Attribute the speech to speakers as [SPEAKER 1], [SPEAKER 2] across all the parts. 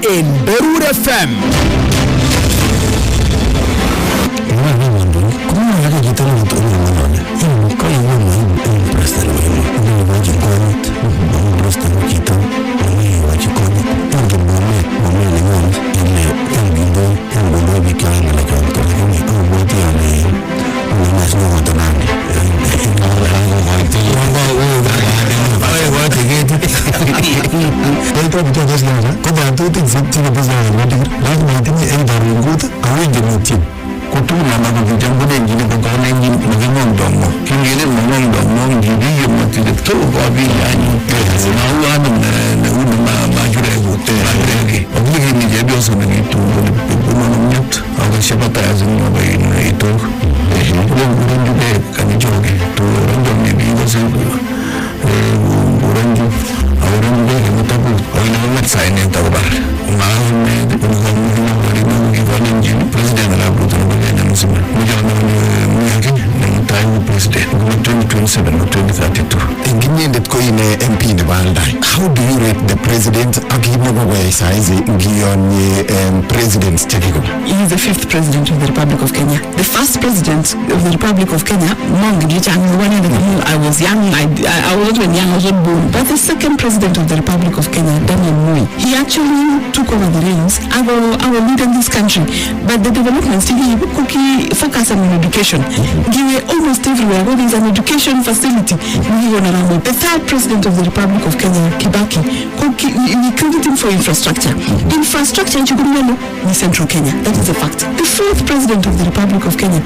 [SPEAKER 1] en Berur FM. How do you rate the president?
[SPEAKER 2] He is the 5th president of the Republic of Kenya. The first president of the Republic of Kenya, I was young, I wasn't when young, I was not born. But the second president of the Republic of Kenya, Daniel Moi, he actually took over the reins. I will lead in this country. But the developments, he focus on education. Give almost everywhere where there is an education facility. The third president of the Republic of Kenya, Kibaki, we credit him for infrastructure. Infrastructure in central Kenya. That is a fact. The 4th president of the Republic of Kenya,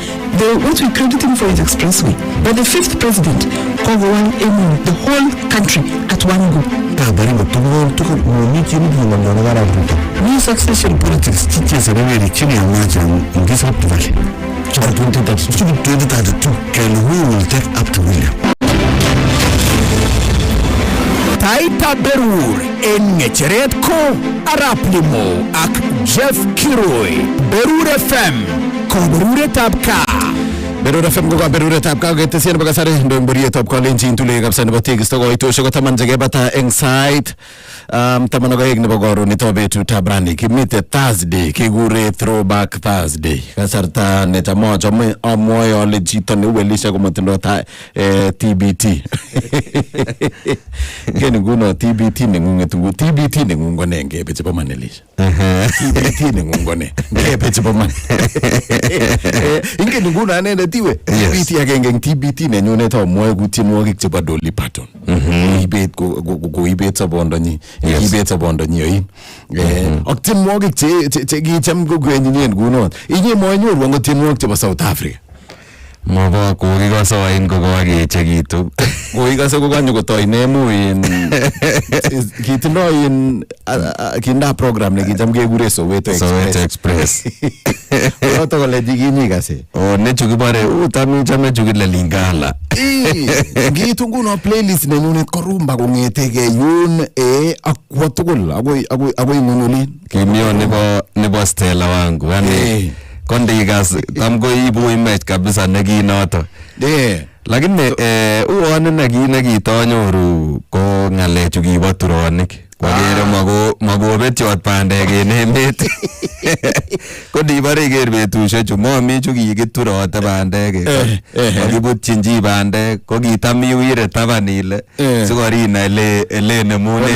[SPEAKER 2] what we credit him for is expressway. But the 5th president, the whole country at one go.
[SPEAKER 3] New succession politics teaches a very chilly in this up to valley. 2032, who will take up to William.
[SPEAKER 1] Taita Berur en ngecheret ko Araplimo ak Jeff Kiroi. Berur FM ko beruretab ka. Berur FM ko beruretab ka getesien bagasare ndo mburiyetab ko lenjin tule kapsa nebo tegisto ko ito shoko taman jage bata inside taman go yeg nebo goro nito betu tabrani kimite Thursday kigure throwback Thursday kasarta neta moja moyo lejito ni welisha ko mtindo ta TBT keni guno TBT ningungetungu TBT ningungone ngebe chebo manelisha TBT ningungone ngebe chebo man ingeni guno anene tiwe TBT agenge TBT nenyone ta moyo gutinwogik chebo Dolly Parton ibet go ibet sabondonyi ibet sabondonyi yi oktinwogik che gicham go gwenyen guno inye moyo nyoru ngo tinwogik chebo South Africa
[SPEAKER 3] Maba kukikosa wain kokokechekitu.
[SPEAKER 1] Kukikosa kukanyo kutoi nemu in kitindo in kinda program nekicham kekure Soweto
[SPEAKER 3] Express.
[SPEAKER 1] Oto kole dikinyikase.
[SPEAKER 3] Nechu kibare utami chame chukile Lingala.
[SPEAKER 1] Gitu nguno playlist nenyunet korumba kongeteke yun akwa tugul agoi ngunulin.
[SPEAKER 3] Kimyo nebo Stella wangu. Yani kondikas tamko ibu image kabisa nekinoto. Lakini uone nekitonyoru ko ngalechu kibo turonik. Kwagere magobetyo bandek en emet. Kondibare iker betushechu momi chu kikiturote bandek. Makibutyin chi bandek ko kitam iwire taban ile sikorina ele nemune.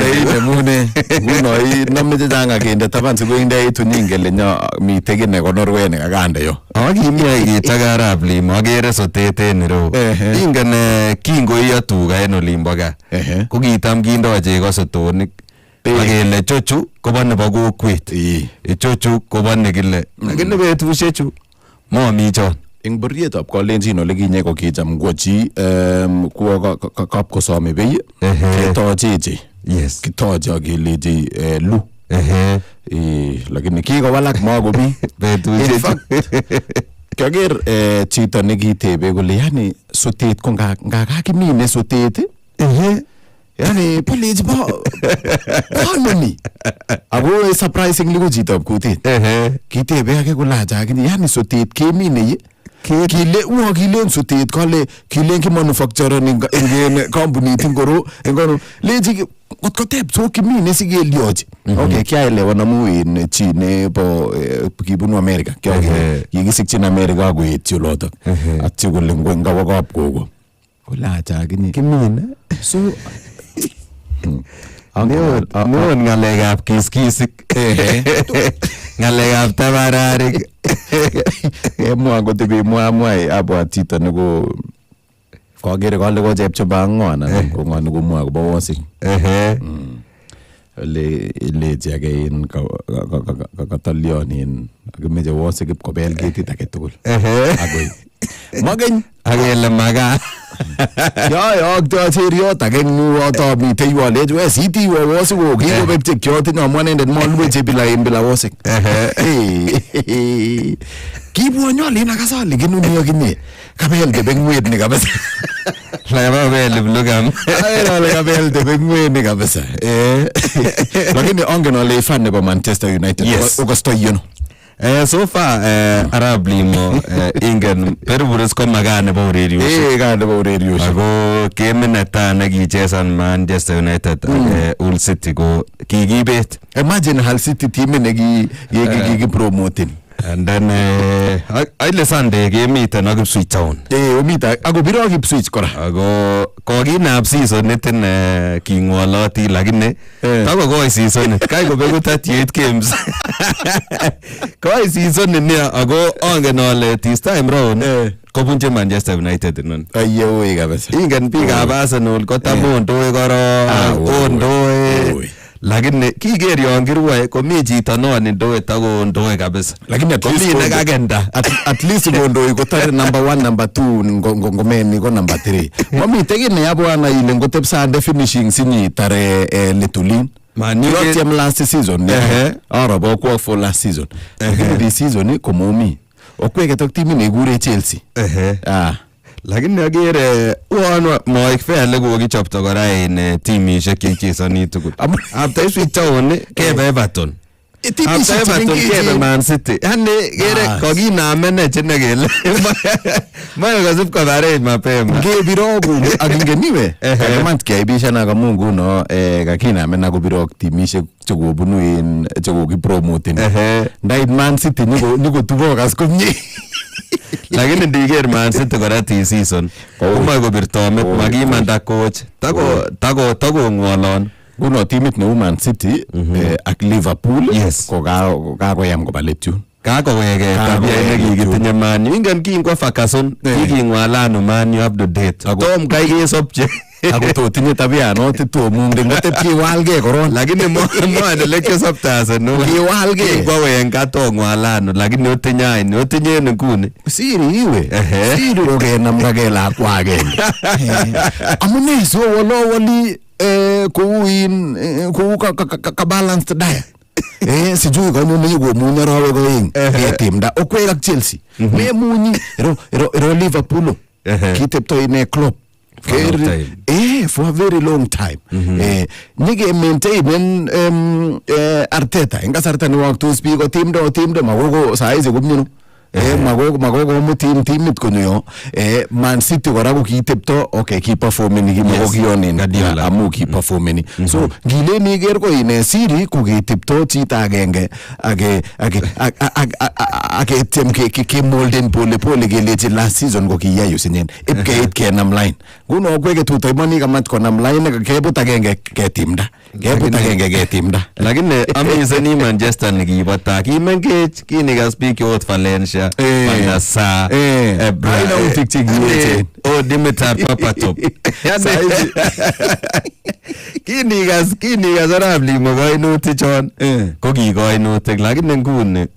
[SPEAKER 1] Nguno nome chechang akinde taban sikoinde itu nyingele nyo mite kine konorwe nekakande yo.
[SPEAKER 3] Kimi kichaka arap limo akere sotet en ireu. Ingen kingoiyo tuga en olimbo gaa. Ko kitam kindo chego sotonik. Akele chochu koba nebo kokwet. Chochu koba nekile. Lakini betushechu momi chon.
[SPEAKER 1] Ing borietab kolenjin ole kinye ko kicham go chi kuwa kapkosome bei ketocheche.
[SPEAKER 3] Yes.
[SPEAKER 1] Kitoche akeleji lu. Lakini kikowalak makobi betushechu. Kager chito nekitebe kole yani sotet ko ngakakimine sotet. Yani police ba harmony ago surprisingly ko chito kutit kitebe ake kulacha akini yani sotet kemine
[SPEAKER 4] kilen sutet kole kilen ki manufacturer ingen kampunit ngoro ngono leji kotep so kimine sigelioji okay kiaelewa namu in chine po kibunu America kikisikchin America koetyo lotok atyo kole ngawa kap gogo kolacha akini
[SPEAKER 3] kimine
[SPEAKER 4] so
[SPEAKER 3] Neon ngalekab kiskisik ngalekab tabararik
[SPEAKER 4] mwa kotebi mwa abwat chito neko kagere kole ko chepchumba ng'ona ko ng'ona ko mwa kobo wosik le jage in katalion in kimeche wosik ip kobel ketit age tugul agoi mageny
[SPEAKER 3] agele maga
[SPEAKER 4] ya to seriot age nuoto mitei wale we city we wosik ko kikobek chekyot inamwa nendet molwe chebila imbila wosik kibwonyo le nakasali kinuni yokinye kabel de bengwet ni kabisa
[SPEAKER 3] la babel blugam
[SPEAKER 4] le kabel de bengwet ni kabisa lakini ongen ole fan nebo Manchester United ukosto yono
[SPEAKER 3] so far Arab limo ingen Berur ko magane bo urerioshek
[SPEAKER 4] gane bo urerioshek
[SPEAKER 3] ako keminata nekichesan Manchester United Hull City ko kikibet.
[SPEAKER 4] Imagine Hull City team neki promoting.
[SPEAKER 3] And then ile Sunday kemiten ak Ipswich Town.
[SPEAKER 4] Omita ako biro ak Ipswich kora.
[SPEAKER 3] Ako kokinab season nitin kingwoloti lakini tako koi season kai kobeku 38 games. Koi season ni ako ongen ole this time round kobunche Manchester United non.
[SPEAKER 4] Ayoi kabisa.
[SPEAKER 3] Ingen biikab Arsenal kotamondoi koro ondoi. Lakini kiker yon kirwae komi chito non ndoe takondoi kabisa.
[SPEAKER 4] Lakini
[SPEAKER 3] komi nekagenda.
[SPEAKER 4] At least kondoi kotare number 1 number 2 ngomeni ko number 3. Mami tegine yapo ana ile ngotepsande finishing sinyi tare Letulin. Man you last season. Arabo kwa for last season. This season komomi. Okweke tok team ni gure Chelsea.
[SPEAKER 3] Lakini agere uano moik fair ko kichopto kora in timishek chechesoni tugul. After Ipswich Town kebe Everton. After Everton kebe Man City. Yani gere kokinamen chene kele. Mayo kasip coverage mapema.
[SPEAKER 4] Ngebiro ku akingeniwe. Kamant kaibisha na kamungu no kakinamen akobiro timishek chekobunu in chekokipromote. Ndait Man City niko tubokas komye.
[SPEAKER 3] Lakini ndiker Man City kora this season komoe kobirto met makimanda coach tako ng'olon
[SPEAKER 4] kuno timit neu Man City ak Liverpool ko kakoyam koba let yun
[SPEAKER 3] kakoweke tabia nekikitinye Man U ingen kingwa Ferguson kiking'walanu Man U up to date tom kai kesopche
[SPEAKER 4] ako to tinye tabia no to mungde ngotep kiwalge koron
[SPEAKER 3] lakini mwana leke saptase no
[SPEAKER 4] kiwalge
[SPEAKER 3] kwa wenga to ng'walanu lakini otinye nguni
[SPEAKER 4] siri iwe siri rokenamra kela kwage amune so wali kou ka balanced diet sijui kanu ni go munya rawe ko ing timda okwela ak Chelsea me munyi ro Liverpool kitepto ine club for a very long time. Nige maintain Arteta. Inga sarta ni wak to speak o team do magogo saize kumnyuno. Magogo mo team it kunyo. Man City warago kitepto okay keep performing gi magogo yonin amu keep performing. So gile ni ger ko ine siri ku kitepto chita agenge age tem ke molden pole gele last season go kiyayo sinen ipke it kenam line kuno kweke tutoy mani kamat konam line ke but agenge ke timda
[SPEAKER 3] lakini amazing Manchester nikipata kimengech kiniga speak out Valencia Mandasa
[SPEAKER 4] Brian utiktik
[SPEAKER 3] Dimitar Papatop kiniga Arab mo kainutik chon ko kikoinutik lakini nguni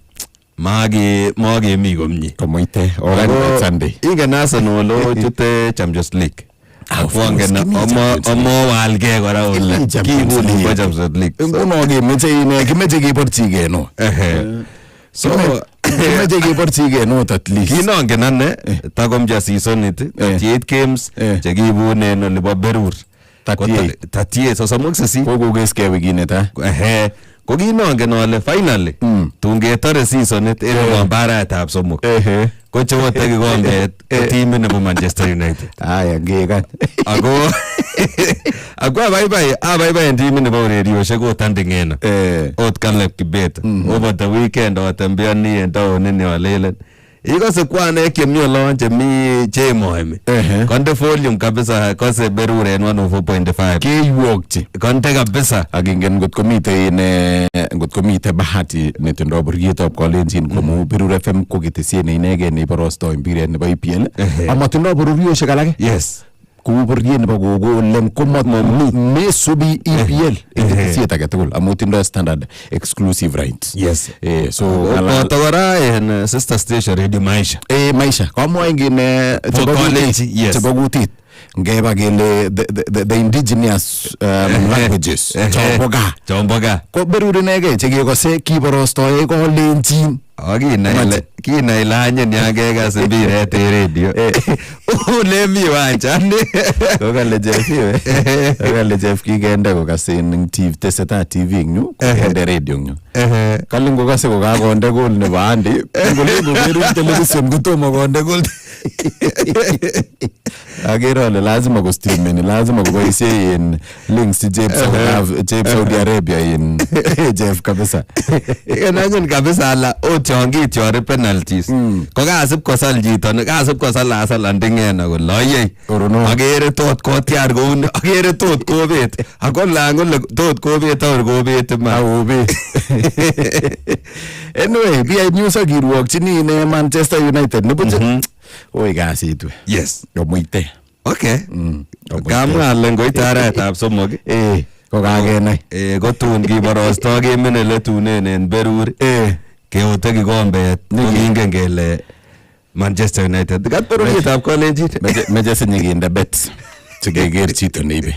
[SPEAKER 3] mage mi komnye
[SPEAKER 4] komoite oran Sunday
[SPEAKER 3] ingen Arsenal chute Champions League akwongen omo walge kora ole kibuni kwa Champions League
[SPEAKER 4] ngono kimeche kiborchige no so kimeche kiborchige no at least
[SPEAKER 3] kinongen ane takomja season it 38 games chekibunen ole bo Berur
[SPEAKER 4] 38
[SPEAKER 3] so somok sisi
[SPEAKER 4] kokokeske wikine ta
[SPEAKER 3] Ko kinongen ale finally tun ketore seasonit en kombaraetab somok. Ko chewote kikombet ko timit nebo Manchester United.
[SPEAKER 4] Aya ngekan.
[SPEAKER 3] Ako abaibai en timit nebo ureriosiek ot Andingeno. Ot Caleb Kibet. Over the weekend otembeani en taonit ni olelen. Ikose kwane chemi olon chemi chemoemi. Konde volume kabisa kose Berur en 104.5.
[SPEAKER 4] Keiwokchi.
[SPEAKER 3] Konde kabisa.
[SPEAKER 4] Akingen ngot komite bahati netindoi buryetab kolenjin komu Berur FM ko ketesiet ne inegei neborostoi mpiret nebo EPL. Amatindoi bororiosiek alake.
[SPEAKER 3] Yes.
[SPEAKER 4] Kou buryeet nebo gogo lem mesubi EPL en ketesiet age tugul amu tindoi standard exclusive rights.
[SPEAKER 3] Yes.
[SPEAKER 4] So
[SPEAKER 3] kora en sister station Radio Maisha.
[SPEAKER 4] Maisha. Kamwa ingen chebo kutit. Ngeba kele the indigenous languages.
[SPEAKER 3] Chomboga.
[SPEAKER 4] Ko Berur inegei chekekose kiborostoi kolenjin.
[SPEAKER 3] Kinai lanyen yakekas mpiret en radio. Ole mi wanjani.
[SPEAKER 4] Kokale Jeff kikende kokasen tesetai TV nyu kende radio nyu. Kale ngokase kokakonde goal nebo Andy. Ngole Berur television kotomo konde goal. Agere ale lazima kostreameni, lazima koboisie in links Jeff Saudi Arabia in Jeff kabisa.
[SPEAKER 3] Ikenanyin kabisa ala chongit yore penalties. Ko kasib kosal chito, kasib kosal Andingeno kole oyei. Agere tot kotiar kouni, agere tot kobet. Ako langole tot kobet or kobet ma.
[SPEAKER 4] Anyway, BI News akirwokchini ne Manchester United nebuche. Oi kasit we.
[SPEAKER 3] Yes.
[SPEAKER 4] Komuite.
[SPEAKER 3] Okay. Kamwa ale ngoite araetab somok.
[SPEAKER 4] Ko kakenai.
[SPEAKER 3] Kotun kiborostoi kemin ele tunen en Berur. Keote kikombet nekingen kele Manchester United. Kat bororietab kolenjin.
[SPEAKER 4] Meche sinyikinde bet. Sikeker chito neibe.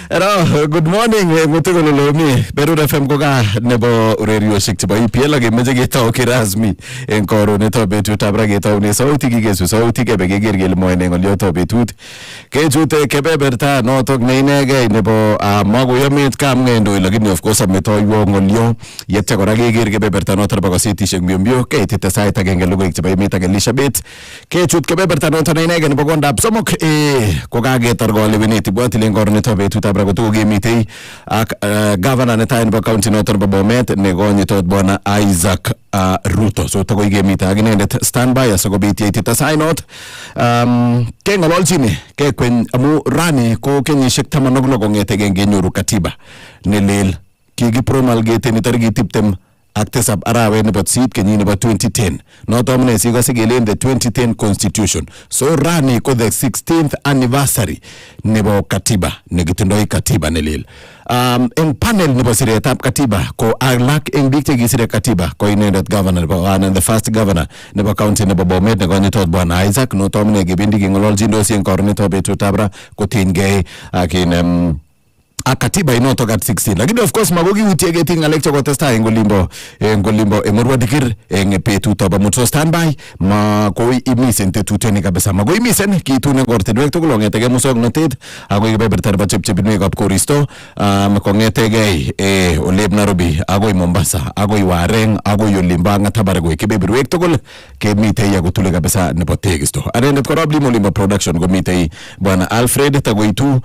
[SPEAKER 4] Hello, good morning. Mutukololomi. Berur FM koka nebo ureriosiek chebo EPL akemeche ketau kirasmi en koronetab betutab ra ketaune sauti kikesu sauti kebe keker kele moene ngoliotab betut. Kechute kebeberta notok ne inegei nebo makoyamet kamng'endoi lakini of course ametoiwo ngolio yetya kora keker kebeberta notok nebo kasetisiek mbiombio keitite sait agenge logoiwek chebo emet ak Elizabeth. Kechut kebeberta notok ne inegei nebo kondab somok kokaketar kolewenet ibwati len koronetab betutab ra kotuko kemitei ak governor netai nebo county noton nebo Bomet nekonyitot bwana Isaac Ruto. So takoi kemite ak inendet standby asikobit yeitita sainot keng'ololchini kekwen amu rani ko kenyisiek 16 kong'etege kenyoru katiba nelel kikipromulgate tarikit 20 ak tisab arawet nebo sisit kenyit nebo 2010. Noto amune sikose kelen the 2010 constitution. So rani ko the 16th anniversary nebo katiba nekitindoi katiba nelel. En panel nebo siretab katiba ko alak en biik chekisire katiba ko inendet governor nebo the first governor nebo county nebo Bomet nekonyitot bwana Isaac. Noto amune kebendi keng'ololchindosi en koronetab betutab ra kotinygei ak katiba inotok at 16. Lakini of course makokiutie keting ng'alek chekotestai en olimbo Emurua Dikir en betutab amut. So standby makoi imisen tetutioni kabisa. Makoi imisen kitune kortinwek tugul kong'etege muswoknotet akoi kebeberta nebo chepchepinwekab koristo kong'etegei olep Nairobi akoi Mombasa akoi Wareng akoi olimbo Ng'atabaragoi kebeberwek tugul kemitei akotule kabisa nebo tekisto. Anendet kora olimbo production komitei bwana Alfred takoitu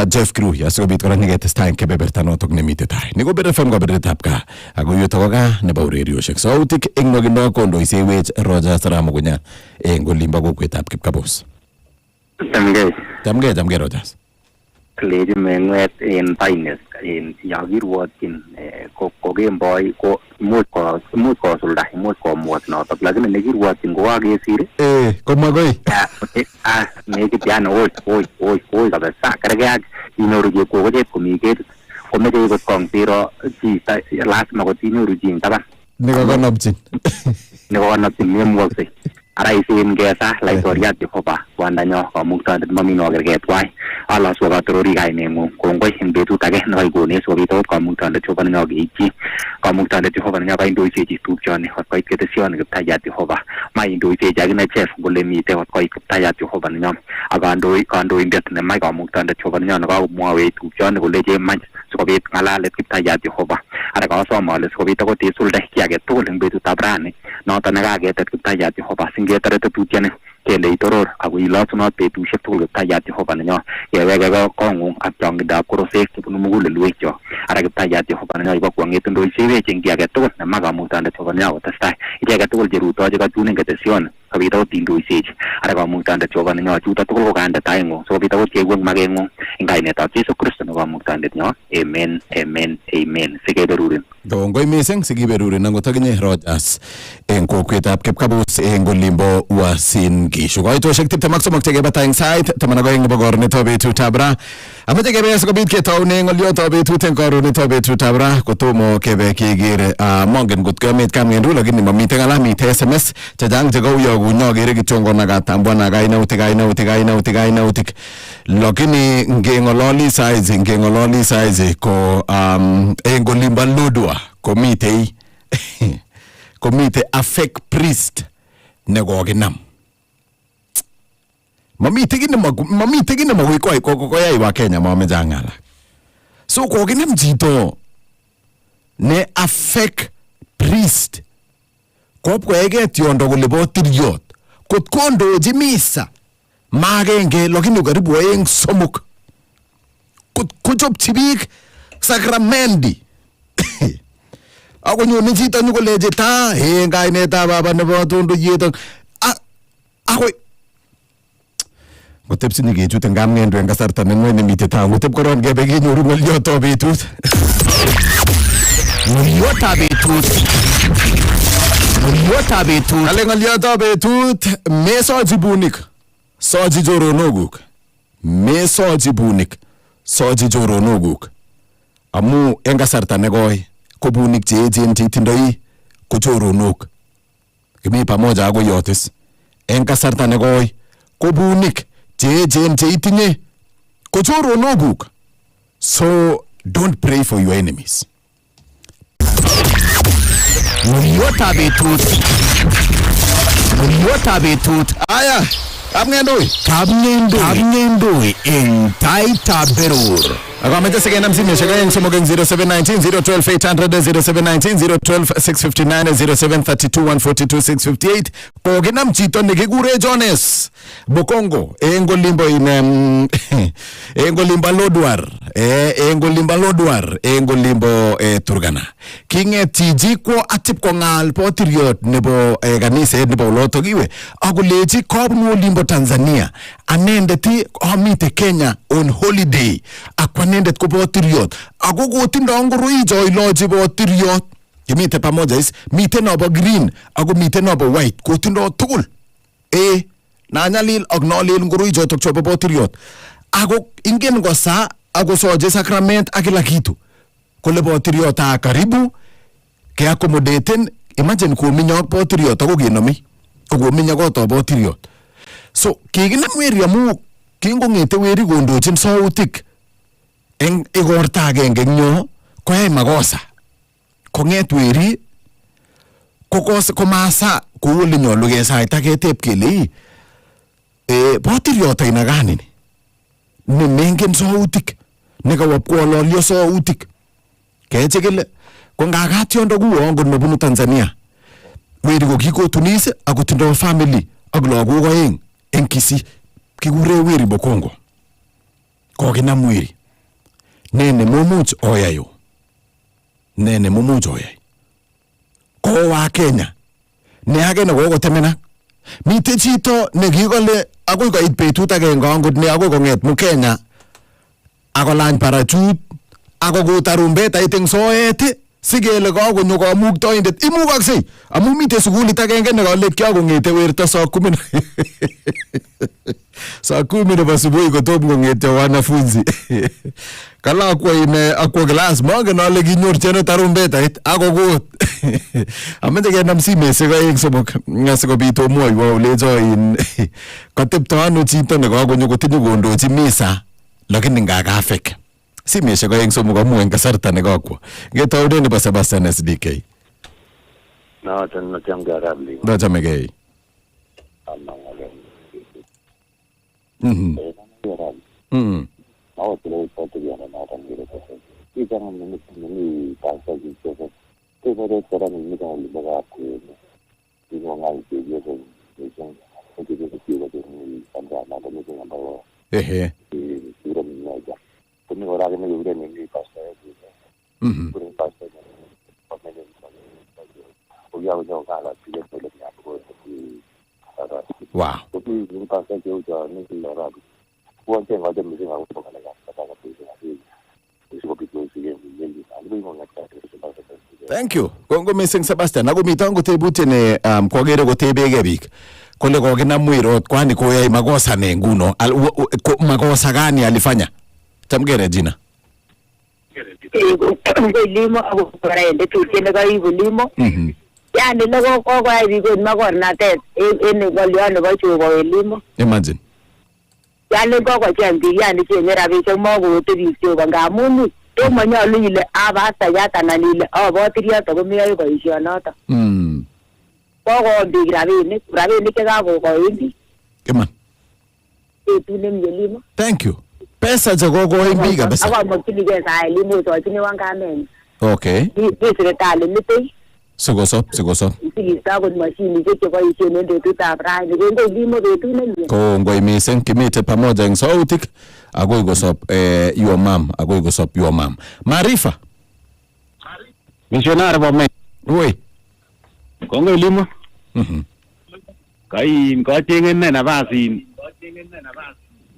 [SPEAKER 4] Jeff Crew asikobit kora nyeketestai en kebeberta notok nemite tai. Niko Berur FM kebebertab kaa ako yutok ko kaa nebo ureriosiek. Sautik eng nwakindo kondoisewech Rogers Ramugunya eng olimbo kokwetab Kipkabos. Chamgei Rogers.
[SPEAKER 5] Leji mengwet en finest en yakirwotyin ko kemboi ko imuch kosulda imuch komwot notok lakini nekirwotyin ko kakesir
[SPEAKER 4] komagoi
[SPEAKER 5] nekit yani oi kabisa kergei ak inyoru chepkokochep komi ketit komeche ikot kong'siro chito lazima kotinyoru chi taban
[SPEAKER 4] nekakonopchin
[SPEAKER 5] memwoksei ara isen kesa laitoriat Jehova kwandanyo kamuktaindet mamino kerket kwai ala sogatorori kainengung kongoi en betut age nekaikonech sikobit akot kamuktaindet Jehova nenyo keityi kamuktaindet Jehova nenyo kaindoisechi tupchoni kot koit ketesioni Kiptayat Jehova maindoisechi akine chef kole mitei kot koit Kiptayat Jehova nenyo ak kandoindet nemach kamuktaindet Jehova nenyo nekakomwawech tupchoni kolechi emach sikobit ng'alalet Kiptayat Jehova ara kasom ale sikobit akot isulde kiy age tugul eng betutab rani noto nekaketet Kiptayat Jehova singetore tetutioni kele itoror ako ilosunot betusiek tugul Kiptayat Jehova nenyo keweke kong'ung ak chong'indab korosek chebunu mugulelwekcho ara Kiptayat Jehova nenyo ibokwong'et ndoisewech eng kiy age tugul nemach kamuktaindet Jehova nenyo kotestai icheket tugul cherutochi kachun eng ketesioni sobit akot indoisechi ara kamuktaindet Jehova nenyo chuto tugul ko kande taing'ung sikobit akot keiwek makeng'ung eng kainetab Jesu Kristo ne kamuktaindet nyo amen amen amen sikeberurin
[SPEAKER 4] kongoi mising sikiberurin angot akinye Rogers eng kokwetab Kipkabus eng olimbo Uasin Gishu koitoshek 23 chekebata eng sait 12 nebo koronetab betutab ra amache kebe sikobit ketoune ng'oliotab betut eng koronetab betutab ra kotomo kebe keker mongen kot kamet kamngendu lakini mamite ng'ala mite SMS chechang chekauyoku nyokere kityo ngonagatambwana kainautik lakini ngeng'ololi saizi ko eng olimbo Lodwar komite a priest nekokinam mamite kine makoi koyai wa Kenya mameche ang'ala so kokinam chito ne a fake priest kopkoeke tiondo kole bo tiryot kot kondochi misa magenge lakini karibu oeng somok kot kochopchi biik sakramenti akonyone chito nyikolechi ta eng kainetab baba nebo tonduyet akoi kotepsi nyikechut eng kamng'endu eng kasarta neng'oi nemite ta kotep koron kebe kenyoru ng'oliotab betut ale ng'oliotab betut mesochi bunik sochi choronokuk mesochi bunik sochi choronokuk amu eng kasarta nekoi ko bunik cheechen cheitindoi ko choronok kimi pamoja ako yotis eng kasarta nekoi ko bunik cheechen cheitinye ko choronokuk so don't pray for your enemies ng'oliotab betut aya kapng'endoi eng taitab Berur akameche sikenam simeshek aeng somok eng 0719 012 800 0719 012 659 0732 142 658 kokinam chito nekikure Jones Bokongo eng olimbo Lodwar eng olimbo Turkana king'et chichi kwo atip kong'al potiryot nebo kaniset nebo olotok iwe akolechi kobunu olimbo Tanzania anendet amite Kenya on holiday akwanendet ko potiryot ako kotindo ngoroicho ilochi potiryot kimite pamoja mite nobo green ako mite nobo white kotindo tugul na nyalil ak nolil ngoroichotok chobo potiryot ako ingen kosa ako soje sakrament ak kila kitu kole potiryot karibu ke accommodaten imagine kominyo ak potiryot ako kenomi kokominya koto potiryot so kikinam weri amu kingong'ete weri kondochin sautik eng igorta agenge nyo koyai makosa kong'et weri komasa kou ole nyolu kesaita keteb kele potiryot aina gani ni mengen sautik nekawo pkololyo sautik kechikil ko ngakationdo kuongon nebunu Tanzania weri ko kikotunis ako tindo family ak lagok oeng eng Kisii kikure weri Bokongo kokinam weri nene mumuch oyayo kowa Kenya ne age nekokotemenak mite chito nekikole akoi koit betut agenge angot ne akoi kong'et mu Kenya akolany parachut akokut rumbet eng soet sikele kakonyo kamuktoindet imukaksei amu mite sukulit agenge nekale kyakong'ete werto saa 10 nebo asubuhi kotom kong'etyo wanafunzi kalakwa ine akwa class mongen ale kinyorchene tarumbetait akokut ameche kenam simeshek aeng somok sikobit omwoiwo olecho katepto ano chito nekakonyo kotinye kondochi misa lakini ngakafek simeshek aeng somok amu eng kasarta nekakwo ngetaunen nebo Sebastian SDK.
[SPEAKER 6] Noton nachamgei arap Limo.
[SPEAKER 4] Nachamegei.
[SPEAKER 6] Ako tuloy po ito yan na natin dito sa ika nga nini pangsa dito sa ito rin sa rin nito ang libaga ako ito nga ito yung isang ito yung ito yung pangsa natin ito nga bawa ito rin nga dyan kung may oragin na yung rin hindi pasta dito kung pasta na pagminin kung yaw niyo kala sila ulit nga po
[SPEAKER 4] wow
[SPEAKER 6] kung yung pasta dito dyan nito yung oragin Kuantin wajar mesti aku bukan lagi kata itu sih. Itu begitu sih yang jadi. Aku mau ngatakan itu.
[SPEAKER 4] Thank you. Kongo missing Sebastian. Ako mitango tebuti ne kwagere ko tebege bik. Kole ko kina mwiro kwani ko yai makosa ne nguno. Makosa gani alifanya? Tamgere jina.
[SPEAKER 7] Limo ako paraende tutene ka limo. Yani logo ko kwa bigo magorna tet en goliano ba chugo limo.
[SPEAKER 4] Imagine.
[SPEAKER 7] Yani ko ko chambi yani chenera bi chomo go tibisyo ngamun to manyalu ile abasa yata nanile abotiria to miyo ko isionota ko bi gravini ke gago ko indi
[SPEAKER 4] keman
[SPEAKER 7] tunem yelimo.
[SPEAKER 4] Thank you. Pesa za gogo imbi kabisa
[SPEAKER 7] aba mokili sa limo to chini wangamen.
[SPEAKER 4] Okay
[SPEAKER 7] Ni sekretari nite
[SPEAKER 4] sigosop
[SPEAKER 7] Isa ko machine je ko isione ndio tutapra ndio limo betu nani
[SPEAKER 4] ko ngoi missing kimite pamoja eng sautik agoi gosop your mom agoi gosop your mom Marifa
[SPEAKER 6] Missionary ba me.
[SPEAKER 4] Oi
[SPEAKER 6] Kongo limo. Kai ko chengen na nabasin.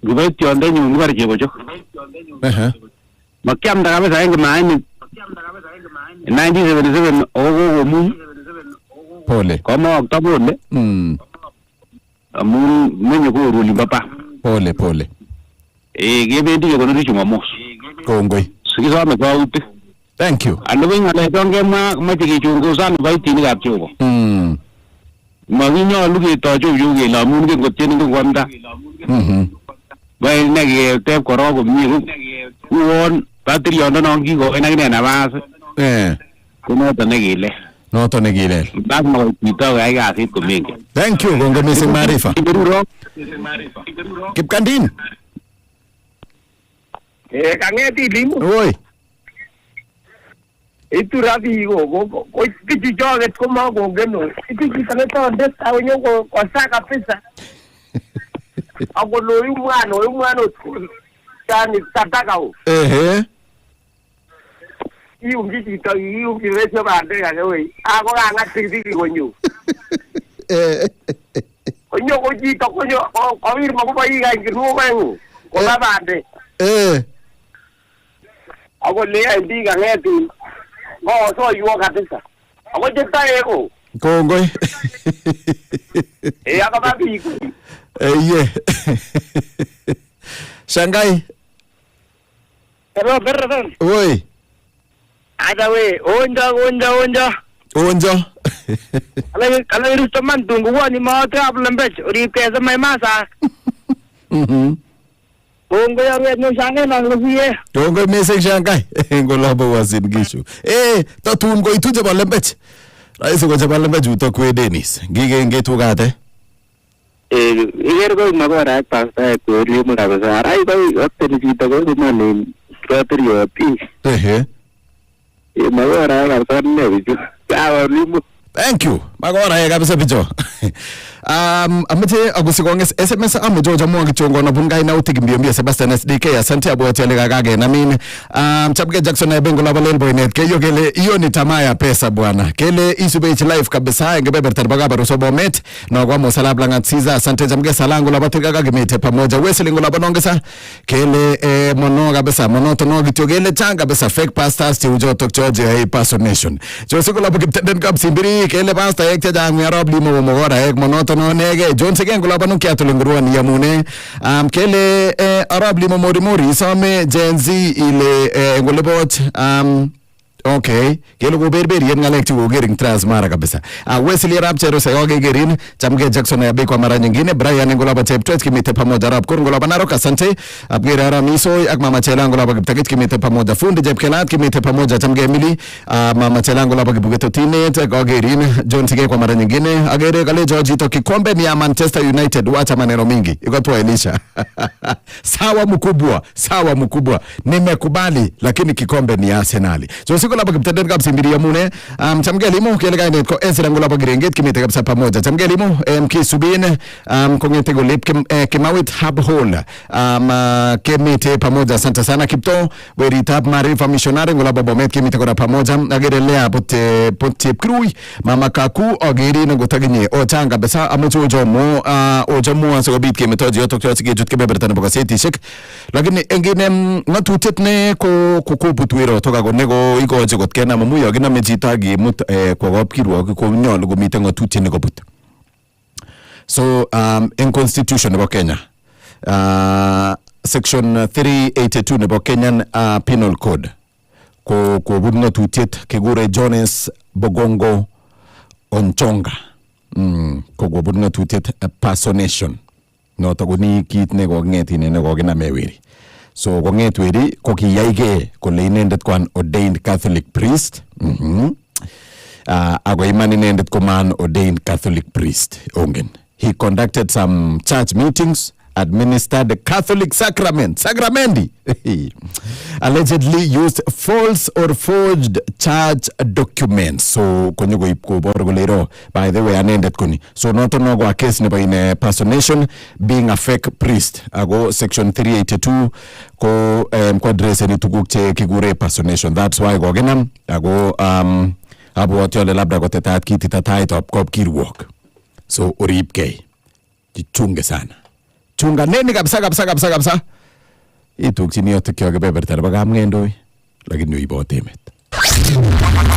[SPEAKER 6] Gubet yonde nyu ngbar je bojo. Makyam da kabisa eng maani. 1977 ogo mu.
[SPEAKER 4] Pole.
[SPEAKER 6] Kama oktabole. Amun menyo ko ruli papa.
[SPEAKER 4] Pole.
[SPEAKER 6] Gebendi ko no chumamos.
[SPEAKER 4] Kongoi.
[SPEAKER 6] Sikiza me kwa uti.
[SPEAKER 4] Thank you.
[SPEAKER 6] Ando winga le donge ma tiki chungo san bai tini gap chugo. Ma winyo lugi to chu yugi la mun ge ko tini ko wanda. Bai nege te koro ko mi won patri ondo nongi go ena ne na bas. Kuno to negile.
[SPEAKER 4] No to negile.
[SPEAKER 6] Bag mo pito ga ga sit ko mingi.
[SPEAKER 4] Thank you Gongo missing Marifa. Kip Kandin.
[SPEAKER 7] Kangeti limo.
[SPEAKER 4] Oi.
[SPEAKER 7] Itu rabi go kiti joget ko ma go geno. Itu kitane to ndesta wenyo ko saka pesa. Ako loyu mwana tani tataka o. Iu ngiti to iu kirecho bande ga we. Ako ga ngati konyo. Konyo ko ji to konyo ko wir mo ko yi ga ngiru mangu. Ko bande. Ako le ndi ga ngeti. Ngo so yuo kabisa. Ako jeta ego.
[SPEAKER 4] Kongoi.
[SPEAKER 7] Akababi.
[SPEAKER 4] Yeah. Shanghai.
[SPEAKER 7] Hello, brother.
[SPEAKER 4] Oi.
[SPEAKER 7] Ada we, onja. Ala iristo man tungu wani ma travel mbech, uri pesa mai masa. Bongo ya we no Shanghai na nguye.
[SPEAKER 4] Bongo message Shanghai. Ngolobo wasin gishu. Tatun go ituje balembech. Raisi go balembech utokwe Dennis. Ngige ngetugate.
[SPEAKER 6] Iger ko magora pasta ko limo ka sa aray ko otte ni to ko man strategy pi. Magora ka sa ne bijo. Ka limo.
[SPEAKER 4] Thank you. Magora ya kabisa bijo. Amete agusikonge SMS amujo jamu akichongo na bungai na utikimbio Sebastian SDK asante abote ile gage na mimi Chapge Jackson na bengo la Balelboy net keyo kele hiyo ni tamaa ya pesa bwana kele isube life kabisa ngebebe tarbaga barusobo met na kwa mosalabla ngatsiza asante jamge salango la batika gage mete pamoja weselingo la banongesa kele mono kabisa mono tono gitogele changa kabisa fake pastors ti ujo tokchoje hey personation josiko la bukitenden kapsimbiri kele pasta yekte jangu ya rob limo mogora mono no nege John Segen kula banu kya tulungruan yamune kele arab limo mori some Gen Z ile ngolebot Okay, kelo ko berberien ngalek chu gering Transmara kabisa. Wesley Rapchero sa gerin, Chamge Jackson ya kwa mara nyingine, Brian Ngolaba Cheptwet kimite pamoja rap kur Ngolaba Narok asante. Abgira Ramiso ak Mama Chela Ngolaba Kiptakit kimite pamoja fundi Jepkelat kimite pamoja Chamge Emily, Mama Chela Ngolaba Kibugeto Tine, gerin John Tige kwa mara nyingine, agere kale George to kikombe ni ya Manchester United, wacha maneno mingi. Iko tu Elisha. Sawa mkubwa. Nimekubali lakini kikombe ni Arsenal. So siko laba kiptenden kapsi mbiri mune chamge limo kele kainet ko Ezra Ngolaba Girenget kimite kapsa pamoja chamge limo kisubine kongete go lip kimawit hub hole kimite pamoja asante sana Kipto Weritap Marifa Missionary Ngolaba Bomet kimite kona pamoja agerelea pote krui mama kaku ageri ngotaginye ochanga besa amucho ojomo asogobit kimetoji otokyo sigejut kebebertan bokaseti shik lakini engine ngatutet ne ko kubutwiro toka gonego iko got kena mamuyo gina mechita gi mut kwa gopkirwo ko nyol go mite ngatutie ne gobut. So in constitution of Kenya section 382 nebo Kenyan penal code ko bud ngatutiet kigure Jones Bogongo Onchonga ko bud ngatutiet personation no to ni kit ne go ngeti ne go gina mewiri. So konget weri ko kiyaige kole inendet ko an ordained Catholic priest. Ako iman inendet ko man ordained Catholic priest. Ongen. He conducted some church meetings, administered the Catholic sacramenti. Allegedly used false or forged church documents. So konyo go ipko borgolero by the way anendet koni. So noto no go a case nebo in personation being a fake priest. Ago section 382 ko kwa address ni tuguk che kigure personation. That's why go genam ago abo watiole labda ko tetat kiti tatai top kop kirwok. So uripke. Jichunge sana. Chunga neni kabisa. Ituk chini yote kyo kebebertar bagam ngendoi. Lakini yu ibo temet.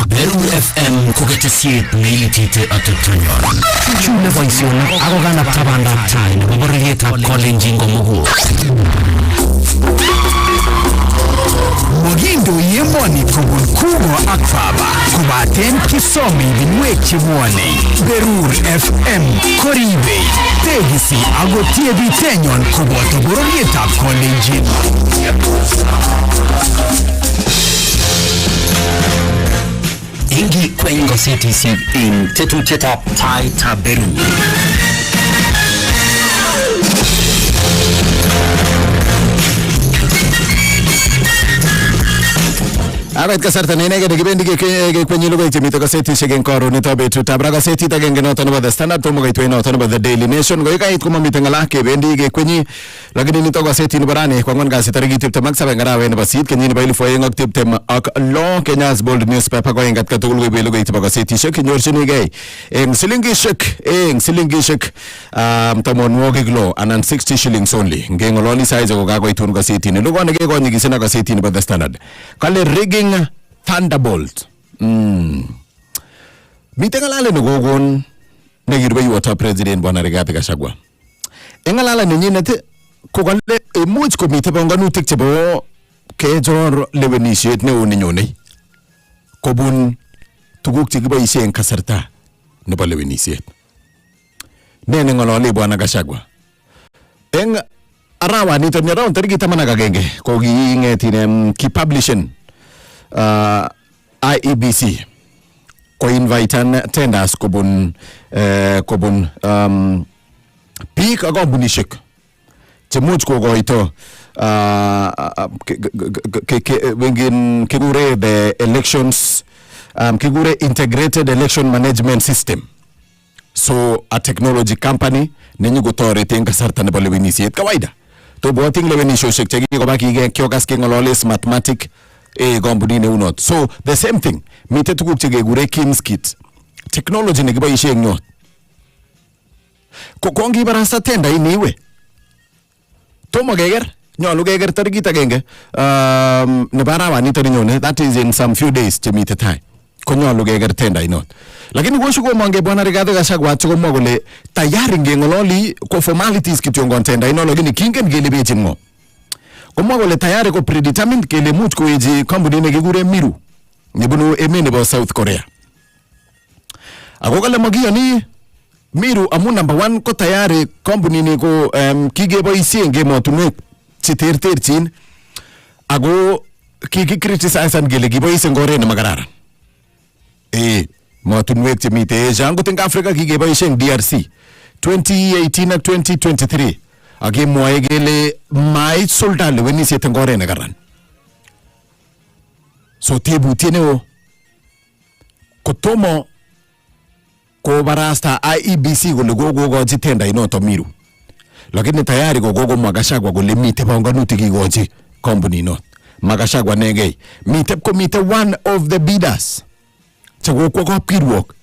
[SPEAKER 1] Berur FM koketesiet neilitite atutunyon. Chune voision ako ganap tabandap tayo na babarilietap kolenjin gomugo. Mogindo yemoni kubun kubo akfaba. Kubaten kisomi binwek chimwani. Berur FM koribe. Tegisi agotie bitenyon kuboto babarilietap kolenjin. Ingi kwengo CTC in tetuteta taita Berur.
[SPEAKER 4] Abet kasarta nenege kibendi kwenye lugha itimito kaseti shegen koro nito betu tabra kaseti tagenge noto nebo the standard tomo gaitwe noto nebo the Daily Nation go ikait kuma mitengala kebendi kwenye lakini nito kaseti nibarane kwa ngon gasi tarigi tipte maksaba ngarawe nebo sit kenyi nebo ilifu yengok tipte ak lo Kenya's bold newspaper go ingat katugul go ibelo gaitwa kaseti shek nyorchini gay eng silingishek tamon wogi glo anan 60 shillings only ngengololi size go gago itun kaseti ni lugo nege go nyigisena kaseti nebo the standard kale rigging Thunderbolt. Mitengalale nugogon negirbe yuwata president bwana Rigathi Gachagua. Engalala nenyinet kokale emuch komite banganutik chebo kejor lewenisiet neo nenyone. Kobun tuguk chekiboisie eng kasarta nebo lewenisiet. Nene ngolole bwana Gachagua. Eng arawa nito ni around tariki 11 ko giingetine ki-publishen IEBC ko invitean tenders kobun peak agombunishek chemuch kogoito wengine kigure the elections kigure integrated election management system. So a technology company nenyu gotorete eng kasarta nebo lewenisiet kawaida to boting lewenisiosiek chekikobaki kiokas kengolole mathematic gombuni neunot. So the same thing mite tuguk chekekure Kim's kit technology nekiboisie eng nyot ko kongi barasta tenda iniwe tomo keger nyolu keger tarikit agenge nebo arawanito ninyone, that is in some few days chemite tai ko nyolu keger tenda inot. Lakini koshu komange bwana Rigathi Gachagua komwa kole tayari ngengololi ko formalities kityo ngon tenda inot, lakini kingen kele bechin ngo komwa kole tayari ko predetermined kele much koeji company nekikure Miru nebunu emet nebo South Korea. Ako kale makiyani Miru amu number 1 ko tayari company ni ko kikeboisie eng emotunwek cheterterchin ako kikikriticisean kele kiboisie eng oret nemakararan. Emotunwek chemite Asia angot eng Africa kikeboisie eng DRC 2018 ak 2023 akemwoe kele maisulda lewenisiet eng oret nekaran. So tebutiet neo kotomo ko barasta IEBC kole kokogochi tenda inoto Miru. Lakini tayari kokomwa Gachagua kole mite panganutik kikochi company inot. Magashagwa negei. Mite one of the bidders. Chakokwo kapkirwok.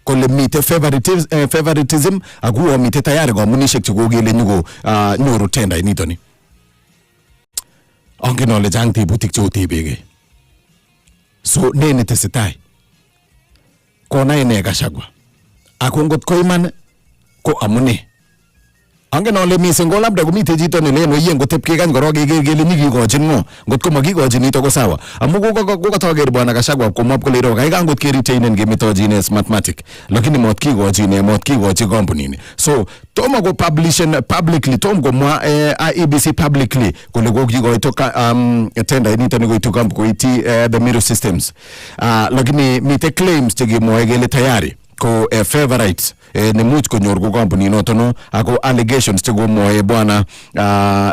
[SPEAKER 4] Kole mite favoritism akuwa mite tayari komunishek chakokele nyuko nyoru tenda inito ni. Angen ole chang tebutik chotebege. So nene tesetai. Kona ine Gachagua. Ako ngot ko iman ko amune. Angen ole mising ko labda komite chito nelen oyen kotep kekany korok kele nyikikochin ngo. Ngot ko makikochin nito ko sawa. Amu kokatoker bwana Gachagua komwap kole ro kaikan ngot keritainen kemetojine mathematic. Lakini mot kikochi company ni. So tomo ko publishen publicly tom ko mwa IEBC publicly kole kokikoito tender nito ni koitu kamp koiti the Miru systems. Lakini mite claims chekimwoe kele tayari ko favorites ne much konyor ko company noto no ako allegations chego moe bwana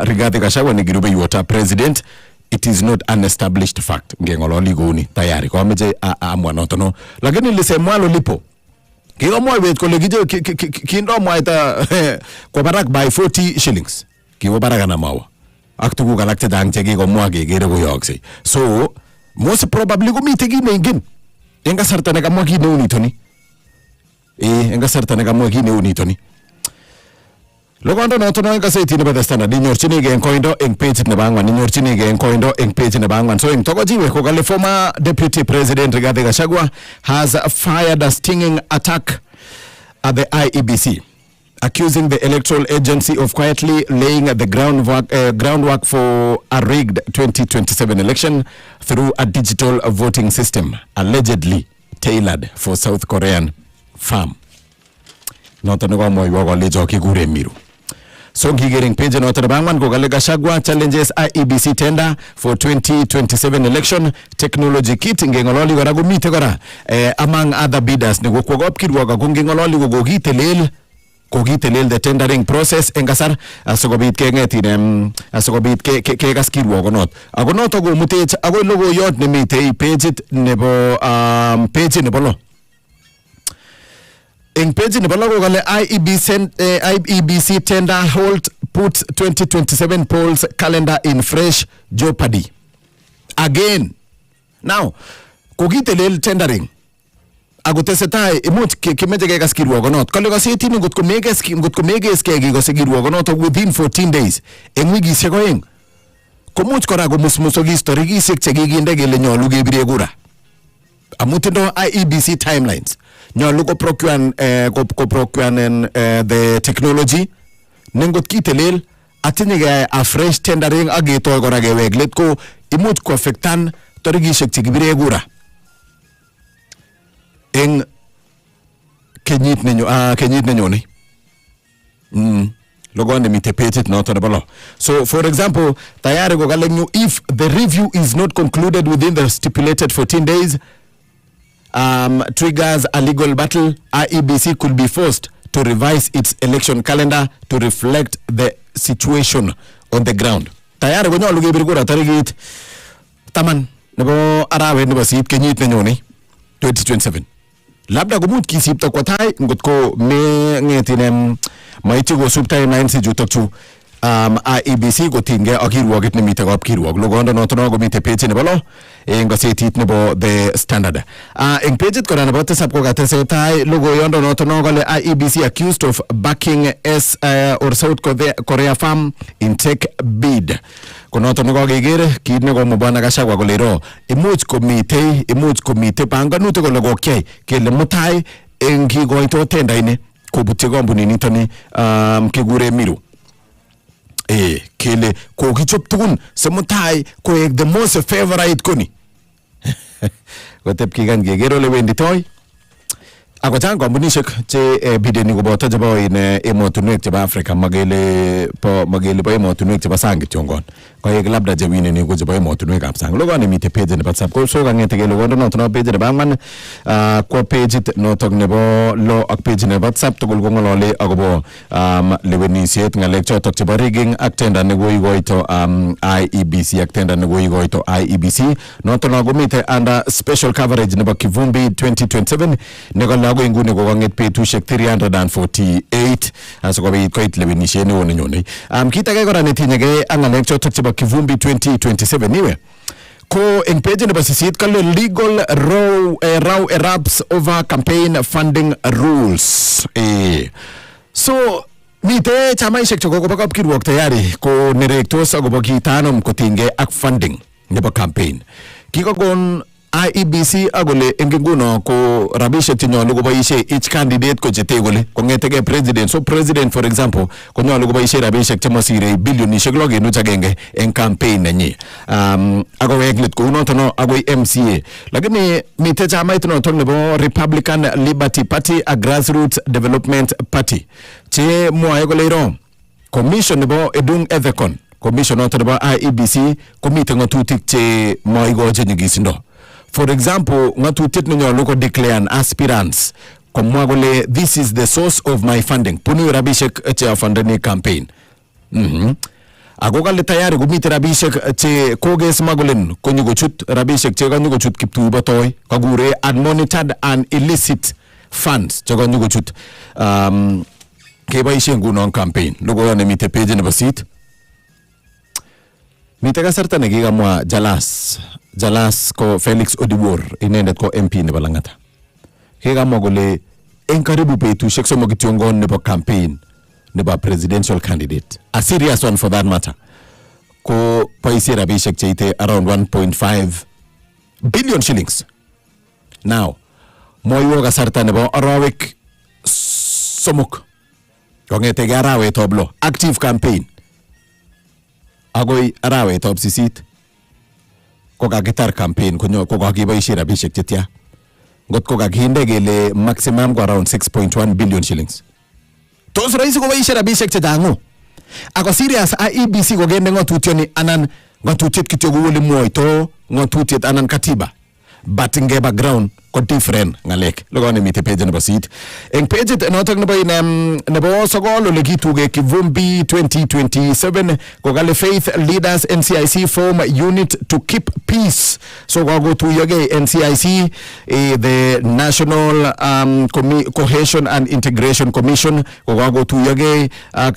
[SPEAKER 4] Rigathi Gachagua ni girube yota president. It is not an established fact ngengololi goni tayari ko ameje amwa noto no lakini lisemwalo lipo kiomwa wet kole kindo mwaita ko barak by 40 shillings kiwo baraka na mawa ak tuguk alak chedang chekikomwa kekere koyoksei. So most probably komite kit neingen eng kasarta nekamwa kit neu nito ni eng kasarta nekamwa kit neu nito ni. Logondo noto no eng gazeti nebo The Standard inyorchinigei eng koindo eng page nebo 4 inyorchinigei eng koindo eng page nebo 4. So eng togojiwe ko kale former deputy president Rigathi Gachagua has fired a stinging attack at the IEBC, accusing the electoral agency of quietly laying the groundwork for a rigged 2027 election through a digital voting system allegedly tailored for South Korean farm. Noto ngo moyo ko lejo kigure Miru. So ngigering page noto bangman ko kale Gachagua challenges IEBC tender for 2027 election technology kit ngengololi kora komite kora among other bidders ne kokwo kirwaga kongengololi kokitelel the tendering process eng kasar asikobit kengetin asikobit kekas kirwaga not ako noto komutech ako logoyot nemite page nebo page nebo lo. In page in the IEBC tender hold puts 2027 polls calendar in fresh jeopardy. Again. Now, kogitelel tendering. Agotesetai imuch kimeje kekas kirwogonot. Kale kaseti ngot ko meges kegi ko kirwogonot within 14 days. Eng wikisiek oeng. Komuch kora komusmusok historikisiek chekikinde kele nyolu kebire kura. Amutindo IEBC timelines. Nyolu ko procure the technology nengot kitelel atinye a fresh tendering agetoy kora kewek let ko imuch ko affectan tarikishek chekibire kura eng kenyit nenyone. Logonde mite page noto nebo lo. So for example tayari ko galenyu if the review is not concluded within the stipulated 14 days triggers a legal battle, IEBC could be forced to revise its election calendar to reflect the situation on the ground. Tayari konyo lugebir kura tarikit taman nebo arawe nebo sit kenyit nenyone 2027. Labda komuch kisipto kwa tai ngot ko me ngetinem maiti ko subtai 9 si jutokchu IEBC kotinge akirwoget nemite kap kirwog logondo noto no komite page nebo lo eng gazetit nebo The Standard. Eng page kora nebo tesap ko katesetai logoyondo noto no kale IEBC accused of backing or South Korea farm in tech bid. Konoto no kageger kit ne komo bwana Gachagua kole ro imuch komite panganutik kole kokyai kele mutai eng kikoito tenda ine kobutye company nitoni kigure Miru. Kele kokichop tugun semutai koek the most favorite koni Kotep kikany keker ole wenditoi. Ako chang kampunishek che bideni koboto chebo emotunwek chebo Afrika magele po emotunwek chebo sang kityongon. Koek labda chewineni ko chebo emotunwek ab sang. Logoni mite page nebo WhatsApp ko so kangete kele logondo noto page nebo angwan ko page notok nebo lo ak page nebo WhatsApp tugul ko ngolole akobo lewenisiet ngalek chotok chebo rigging ak tender ne koigoito IEBC ak tender ne koigoito IEBC noto no komite under special coverage nebo Kivumbi 2027 ne ako inguni ko kanget betushek 348 asikobit koit lewenisiet neo nenyone. Kit age kora netinyegei ak ngalek chotok chebo Kivumbi 2027 niwe ko eng page nebo 8 kale legal row erupts over campaign funding rules. So mite chamaishek choko kobo kapkirwok tayari ko nerektos akobo kitanom kotinge ak funding nebo campaign. Kikokon IEBC agole enginguno ko rabishek chenyolu koboishe each candidate ko chete gole kongetege president. So president for example ko nyolu koboishe rabishek chemosire bilionishek 6.1 en campaign nenyi. Ako weklet ko unoto no agoi MCA. Lakini mite chamait noto nebo Republican Liberty Party a Grassroots Development Party. Che mwae gole iro commission nebo Edung Ethecon. Commission noto nebo IEBC komite ngatutik che moigoje nyigisindo. For example, ngatutiet nenyolu ko declare aspirants komwa kole this is the source of my funding. Punu rabishek che afundani campaign. Ako kale tayari kumite rabishek che kogesma kolen konyokochut rabishek che konyokochut kiptuibotoi kagure unmonitored and illicit funds che konyokochut keboishe ngunon campaign. Logoyo nemite page nebo 8. Mite kasarta nekikamwa Jalas ko Felix Odiwuor inendet ko MP nebo Lang'ata. Kikamwa kole en karibu betushek somok kityongon nebo campaign nebo presidential candidate, a serious one for that matter, ko boisie rabishek cheite around 1.5 billion shillings. Now moiwo kasarta nebo arawek somok kong'etege arawetab lo active campaign agoi arawetab 8 ko kakitar campaign ko kakiboisie rabishek chetya. Ngot ko kakinde kele maximum ko around 6.1 billion shillings. Tos rahisi koboisie rabishek chechangu. Ako serious IEBC ko gende ngatutioni anan ngatutiet kityo ko wole mwoito ngatutiet anan katiba. But nge background ko different ngalek. Logone mite page nebo 8. Eng page notok nebo sogol ole kituge Kivumbi 2027 ko kale faith leaders NCIC form unit to keep peace. So go to yoge NCIC the National Cohesion and Integration Commission ko go to yoge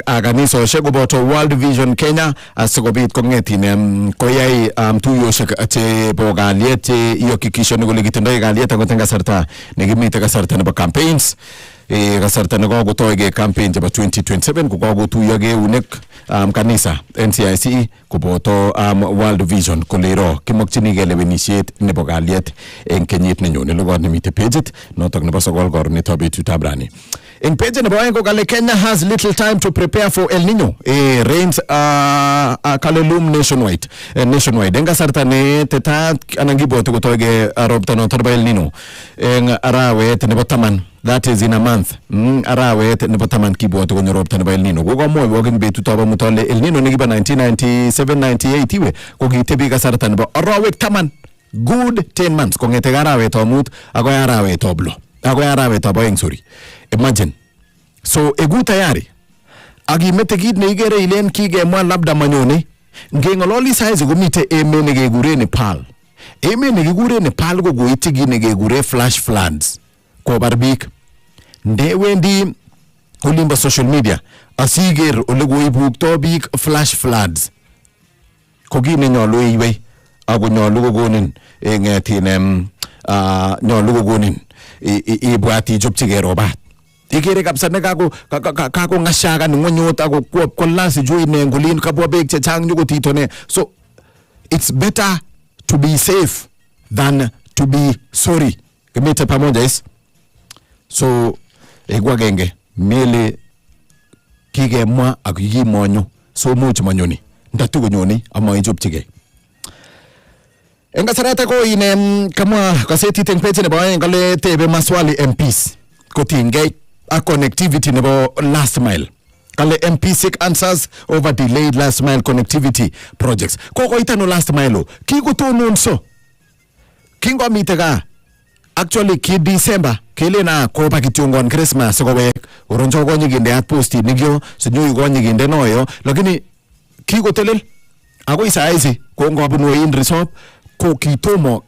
[SPEAKER 4] aganiso shego boto World Vision Kenya asikobit kongetin koyai tuyoshek che bogaliet yokikisho ne gole kitendai galiet agotenga sarta negimite kasarta nebo campaigns kasarta nego gotoige campaign chebo 2027 ko gotuyoge unek kanisa NCIC koboto World Vision kolero kimokchinige lewenisiet nebo galiet en kenyit nenyone. Logot nemite page notok nebo sogol gornetab betutab rani. In page nebo ko kale Kenya has little time to prepare for El Nino. Rains kalelum nationwide. Enga sarta ne teta anangibote kotoge robta no torba El Nino. En arawet nebo taman. That is in a month. Arawet nebo taman kibote konyo robta nebo El Nino. Gogo moy wogin betutab mutole El Nino negiba 1997-98 iwe ko gitebi kasarta nebo arawet taman. Good 10 months kongete arawet amut agoy arawet oblo. Agoy arawet aboeng sorry. Imagine. So egu tayari agimete kit neigere ilen kigemwa labda manyone ngengololi saizi komite eme nekegure Nepal. Eme nekegure Nepal ko goiti kit nekegure flash floods ko barbik ndewendi olimbo social media asiger ole goibukto bik flash floods ko kit nenyolu iwe ako nyolu kogonin ngetin nyolu kogonin ibwati chopchige robat. Igere kabisa ne kako ngashaga ni ngonyot ako kolasi juu ne ngolin kabwa bek chechang nyuko titone. So it's better to be safe than to be sorry. Kimete pamoja is. So egwa genge mele kige mwa akigi monyo so much manyoni ndatu gonyoni ama ijopchige. En kasarata ko ine kama kaseti teng page nebo aeng kole tebe maswali MPs kotingei a connectivity nebo last mile. Kale MP seek answers over delayed last mile connectivity projects. Koko itano last mile kikotonon so. Kingo mitega actually ki December kele na ko pakitungon Christmas ko we uronjo ko nyiginde at posti nigyo sinyo ko nyiginde noyo lakini kikotelel ako isaizi ko ngobunu in resort ko kitomo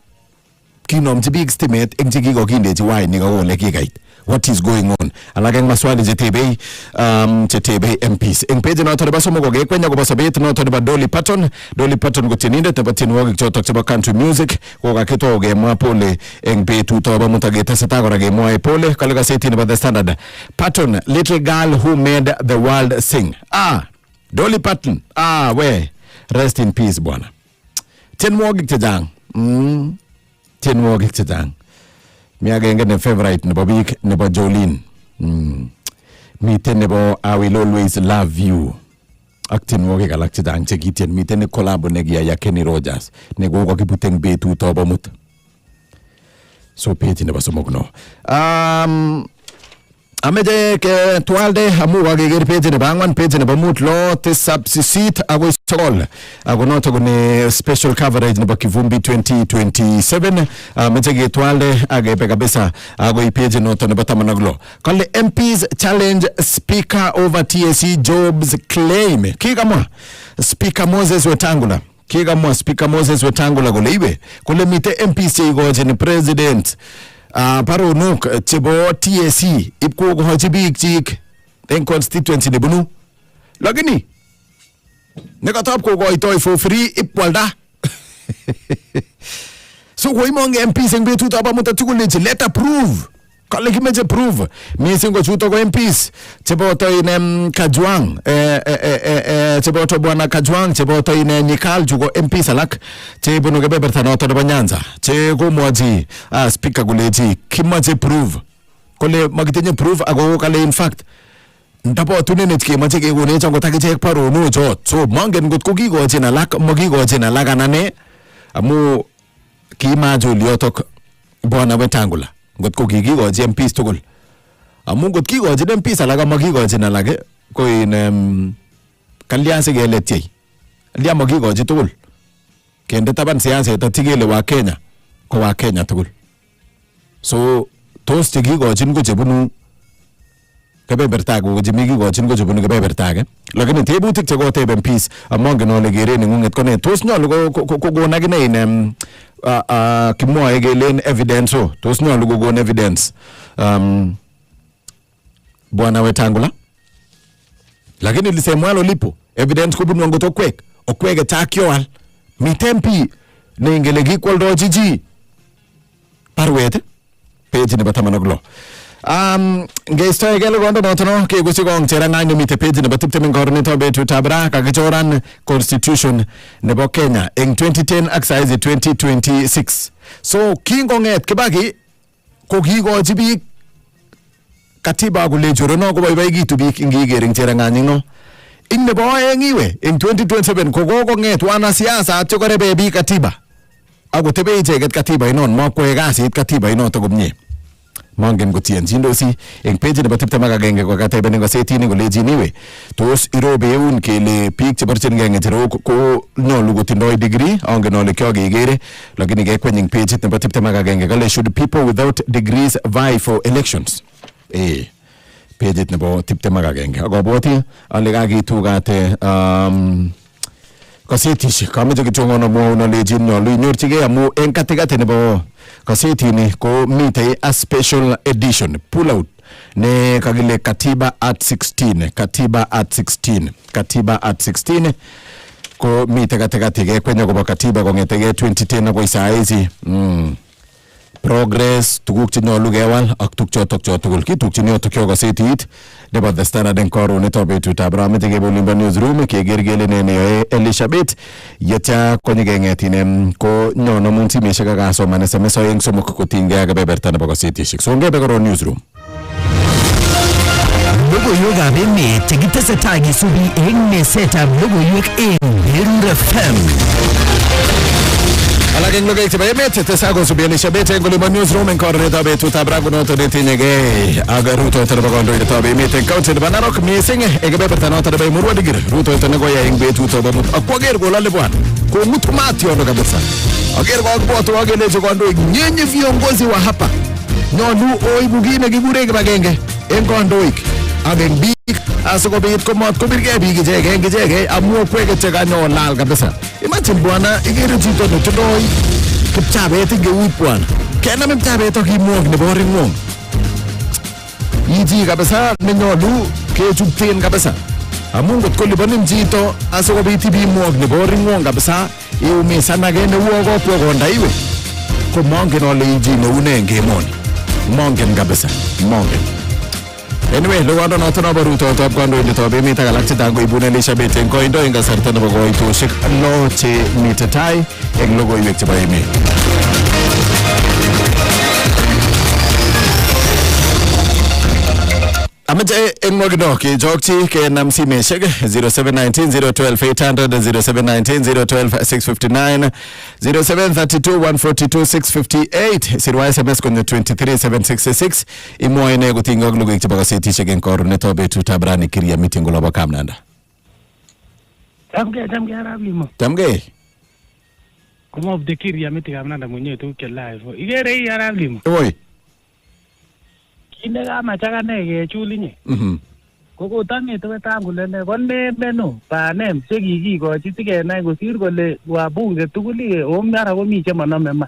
[SPEAKER 4] kinomji big estimate eng chikiko kindeji why ni ko le kikait. What is going on? Alageng maswali jetebe MPs. Eng page noto nebo somo koge kwenya ko basabet noto nebo Dolly Parton kutininde tebo tinwogik chotok chebo country music ko kakito ge mwa pole eng betu to ba mutagete seta ko ge mwa pole kale gaseti nebo The Standard. Parton, little girl who made the world sing. Dolly Parton. We rest in peace bwana. Tinwogik chejang. Tinwogik chejang. Mi agenge ne favorite nebo big nebo Jolene. Miten nebo I will always love you. Acting woge galak chedang chekitien miten ne collab ne gia ya Kenny Rogers ne go ko kibuteng betu to bomut. So page nebo somogno. Amede ke twalde amu wage ger page nebo angwan page nebo mut lo te subsisit ago sol ago noto gune special coverage nebo Kivumbi 2027 amede ge twalde age pe kabisa ago page noto nebo tamanaglo kale MPs challenge speaker over TSC Jobs claim kigamwa speaker Moses Wetangula Speaker Moses Wetangula goleibe kole mite MPs cheigoje ni president paronok chebo TSC ipko gochi biik chik en constituency ne bunu lakini nekatap ko goitoi for free ipwalda so ko imong MPs eng betut abamut tugul ni let approve kale kimeje prove missing ko chuto ko MPs chebo to in Kajwang chebo to bwana Kajwang chebo to in Nyikal jugo MPs alak chebo no gebeberta no to Nyanza chego moji speaker guleji kimaje prove kole magitenye prove ago kale in fact ndapo tunene kimaje ke gone chango takiche paro no jo so mangen gut ko gigoje na lak magigoje na laganane amu kimajo liotok bwana Wetangula ngot ko kikigoji MPs tugul amu ngot kigoji MPs alaga makigoji na lage ko in kalyanse geletiei ndia makigoji tugul kende taban siasa tatigele wa Kenya ko wa Kenya tugul so tos kigoji ngo jebunu kebeberta go jimikigoji ngo jebunu kebeberta lakini tebutik chego tebe MPs among no le gere ni ngunget ko ne tos nyolu ko gona gine in kimwa egelen evidence so tos nyolu go gon evidence bwana Wetangula lakini lisemwalo lipo evidence ko bunwango to okwege takyoal mitempi ne ingele gikwaldo jiji parwete page ne batamanoglo ngeisto egelo gondo notono ke gusigong cheranga ni mite page ne batiptemen gorni to betu tabra ka gichoran constitution nebo Kenya eng 2010 exercise 2026 so kingonget kibaki ko kigoji biik katiba gule jorono ko baibayigitu biik ingigering cheranga nyingo ing nebo engiwe eng 2027 ko gogonget wana siasa atyokorebe biik katiba ago tebe icheget katiba inon makwe gasit katiba inoto komye mangen gotien jindosi eng page nebo tiptem agenge ko kateben ngo setini ko lejiniwe tos irobeun kele biik cheborchen ngengejero ko nyolu kotindoi degree angen ole kyogegere lakini gekwen eng page nebo tiptem agenge kale should people without degrees vie for elections page nebo tiptem agenge agoboti ale kagitugate kasetishek kameche kitongono mo no lejin nyolu inyorchigei amu eng katikati nebo kasetini ko mitei a special edition pull out ne kagile katiba at 16 ko mitei katikati ke kwenya kobo katiba kongetege 2010 akoi saizi progress tuguk chenyolu kewal ak tukchotok chotugul kitukchini yotok yo kasetit nebo The Standard en koron neto betutab ramete kebolimba newsroom keger kele ne neyoe Elizabeth yetya konyikengetine ko nyono mun simeshek akasoman SMS oeng somok kotinygei ak kebeberta nebo kasetishek so ngebe koron newsroom.
[SPEAKER 1] Logoiwekab emet chekitesetai kisubi eng mesetab logoiwek eng Berur FM.
[SPEAKER 4] Alak eng logoiwek chebo emet tesetai kosubianishe bet eng Olimo Newsroom eng konetab betutab rangunoto netinyegei ak rutoito nebo kandoindetab emet eng county nebo Narok mising eng kebeberta noto nebo Emurua Dikir. Rutoito nekoyai eng betut nebo mut akwaker kolale bwana komutu matyondo kabisa. Aker kokibwatu akelechi kandoik nyenye viongozi wa hapa nyolu oibu kit nekikure kibagenge eng kandoik ak eng biik asikobit komat kobirgei biik ichegei amu okwek chekanyolal kabisa. Imagine bwana ikere chito netindoi kipchabet eng eut bwana kenam kipchabet akimwok nebo ring'wong iji kabisa nenyolu kechupten kabisa amu ngot kolipanin chito asikobit ibimwok nebo ring'wong kabisa iumisanage neuo kokwo konda iwe ko mongen ole iji neune eng emoni mongen kabisa mongen. Anyway, logondo noto nebo rutoitab kandoindetab emet ak alak chechang koibune Elizabeth eng koindo eng kasarta nebo koitoshek lo che mitei tai eng logoiwek chebo emet. Amache eng mogino kechokchi kenam simeshek 0719-012-800, 0719-012-659, 0732-142-658, sirwa SMS kwenye 23766 imwoe ne kutinga ak logoiwek chebo kasetishek eng korunetab betutab rani Kiria meeting olobo Kamnanda.
[SPEAKER 8] Tamge arab limo.
[SPEAKER 4] Tamge.
[SPEAKER 8] Kuma of the Kiria meeting Kamnanda mwenyewe tuke live. Igere hii arab limo.
[SPEAKER 4] Oi.
[SPEAKER 8] Kinde kama chaka nege chuli nye. Koko tange tuwe tangu lene konne beno panem segi ko chitike na ngosir kole wabunge tukuli omyara komi chema na mema.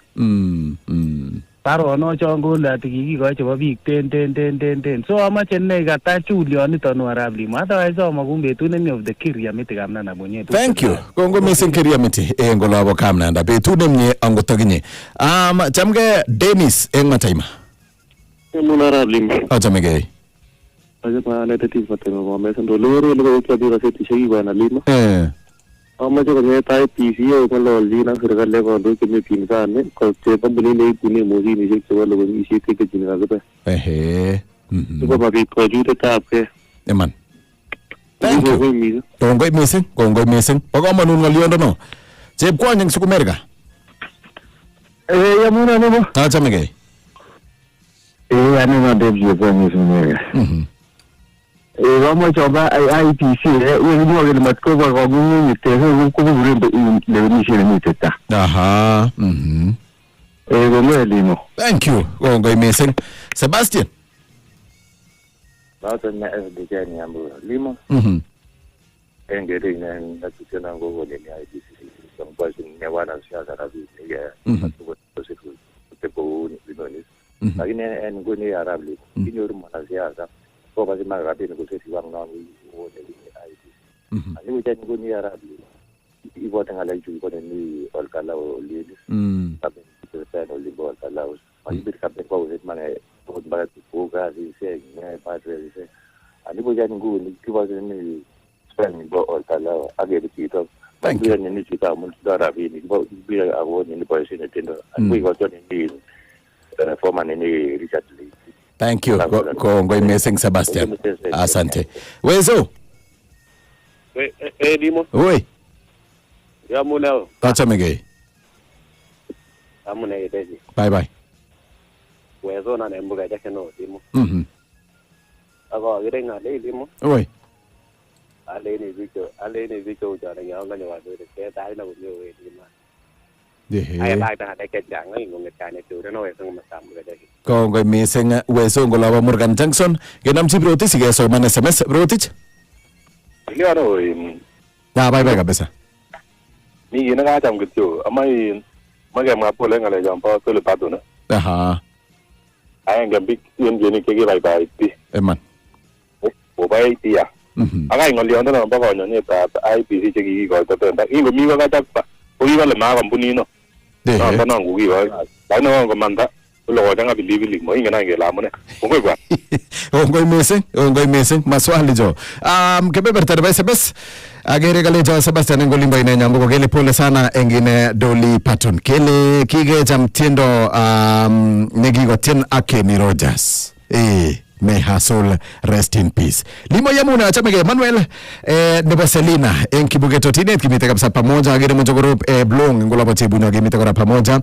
[SPEAKER 8] Paro no chongo la tiki ko chebo big ten. So amache ne gata chuli onito no arabli. Mata aizo magumbe tuneni of the Kiria miti Kamnanda mwenye.
[SPEAKER 4] Thank you. Kongo missing Kiria miti engolo Kamnanda betune mnye angotaginye. Chamge Dennis eng Mataima.
[SPEAKER 6] Munarablim.
[SPEAKER 4] Achamegei.
[SPEAKER 6] Aje pa lete pateno mo mesen do loro lo ko dira seti shegi bana lima. Amaje ko ne tai PCO ko lo lina serikali le ko do ke me pinsa ne ko te pambuli le tine moji ni se ko lo ni se ke jinga ko. Ko ba bi ko jute tapke.
[SPEAKER 4] Eman. Thank you. Kongoi missing. Ba komonut ngoliondo no. Chepkwony eng Sukumerga.
[SPEAKER 6] Yamuna no.
[SPEAKER 4] Achamegei.
[SPEAKER 6] Ano na debut ko ni Sukumerga. Vamos choba IPC wewe ndio wale matkoba kwa mungu niteho ko burembe le mission ni teta.
[SPEAKER 4] Aha.
[SPEAKER 6] Limo.
[SPEAKER 4] Thank you. Kongoi missing. Sebastian.
[SPEAKER 6] Bata na FDJ ni ambo limo. Engere ina nakitana ngogo ni IPC. Sampasi ni wana siasa rabi ya. Ko tepo ni binoni. Lakini ngoni arabli. Kinyo rumana siasa. Ko ba ma ga bin ko se si wang na ni o de ni IPC. Ani wo tan ngoni arabli. I vota ngala ju ko ni ol kala o li. Sabe se se no li bol kala o. Ani bir ka ko se mane ko ba ko ga si se ni pa tre se. Ani wo tan ngoni ki ba ni spend ni bo ol kala o age de ti to.
[SPEAKER 4] Thank you.
[SPEAKER 6] Ni ti ta mun da rabi ni bo bi a wo ni bo se ne tendo. Ani wo ko ni former ni Richard Lee.
[SPEAKER 4] Thank you. Kongoi missing Sebastian. Asante. Wezo.
[SPEAKER 6] Limo.
[SPEAKER 4] Oi.
[SPEAKER 6] Ya muna.
[SPEAKER 4] Achamegei.
[SPEAKER 6] Amuna yeteji.
[SPEAKER 4] Bye.
[SPEAKER 6] Wezo na nembuga jake no limo. Ako girenga le limo.
[SPEAKER 4] Oi.
[SPEAKER 6] Ale ni viko jana nyanga nyawa de ke dai na bunyo we limo.
[SPEAKER 4] Ai
[SPEAKER 6] lai ta de ke jang ngi ngom ka ne tu no we sang masam ga jake.
[SPEAKER 4] Kongoi missing Wezo ngolaba Morgan Junction. Genam chi Brotich geso man SMS Brotich.
[SPEAKER 6] Iliaro
[SPEAKER 4] Bye kabisa.
[SPEAKER 6] ni ina ga jam gityo amai maga ma pole ngale jam pa to le paduna.
[SPEAKER 4] Aha.
[SPEAKER 6] Ai ngam big yen jeni ke bye ti.
[SPEAKER 4] Eman.
[SPEAKER 6] O bai ti ya. Aga ngoli onda na ba ko nyone ta IPC che gi ko to ta ingo mi ga ta pa. O iba le ma kampuni no. Na ta na ngu gi wa. Ba no ngo manda. Lo ga nga believe mo inga na ngela mo ne. Ngoi kwa.
[SPEAKER 4] Ngoi missing maswali jo. Kebeberta de SMS agere gale jo Sebastian ngolimba ina nyambo ko gele pole sana engine Dolly Patton. Kele kige jam tiendo negi go tien ake ni Rogers. May her soul rest in peace. Limo Yamuna chamege Manuel nebo Selina en kibugeto tinet kimite kabisa pamoja agere mjogoro blong ngolaba chebunya kimite kora pamoja.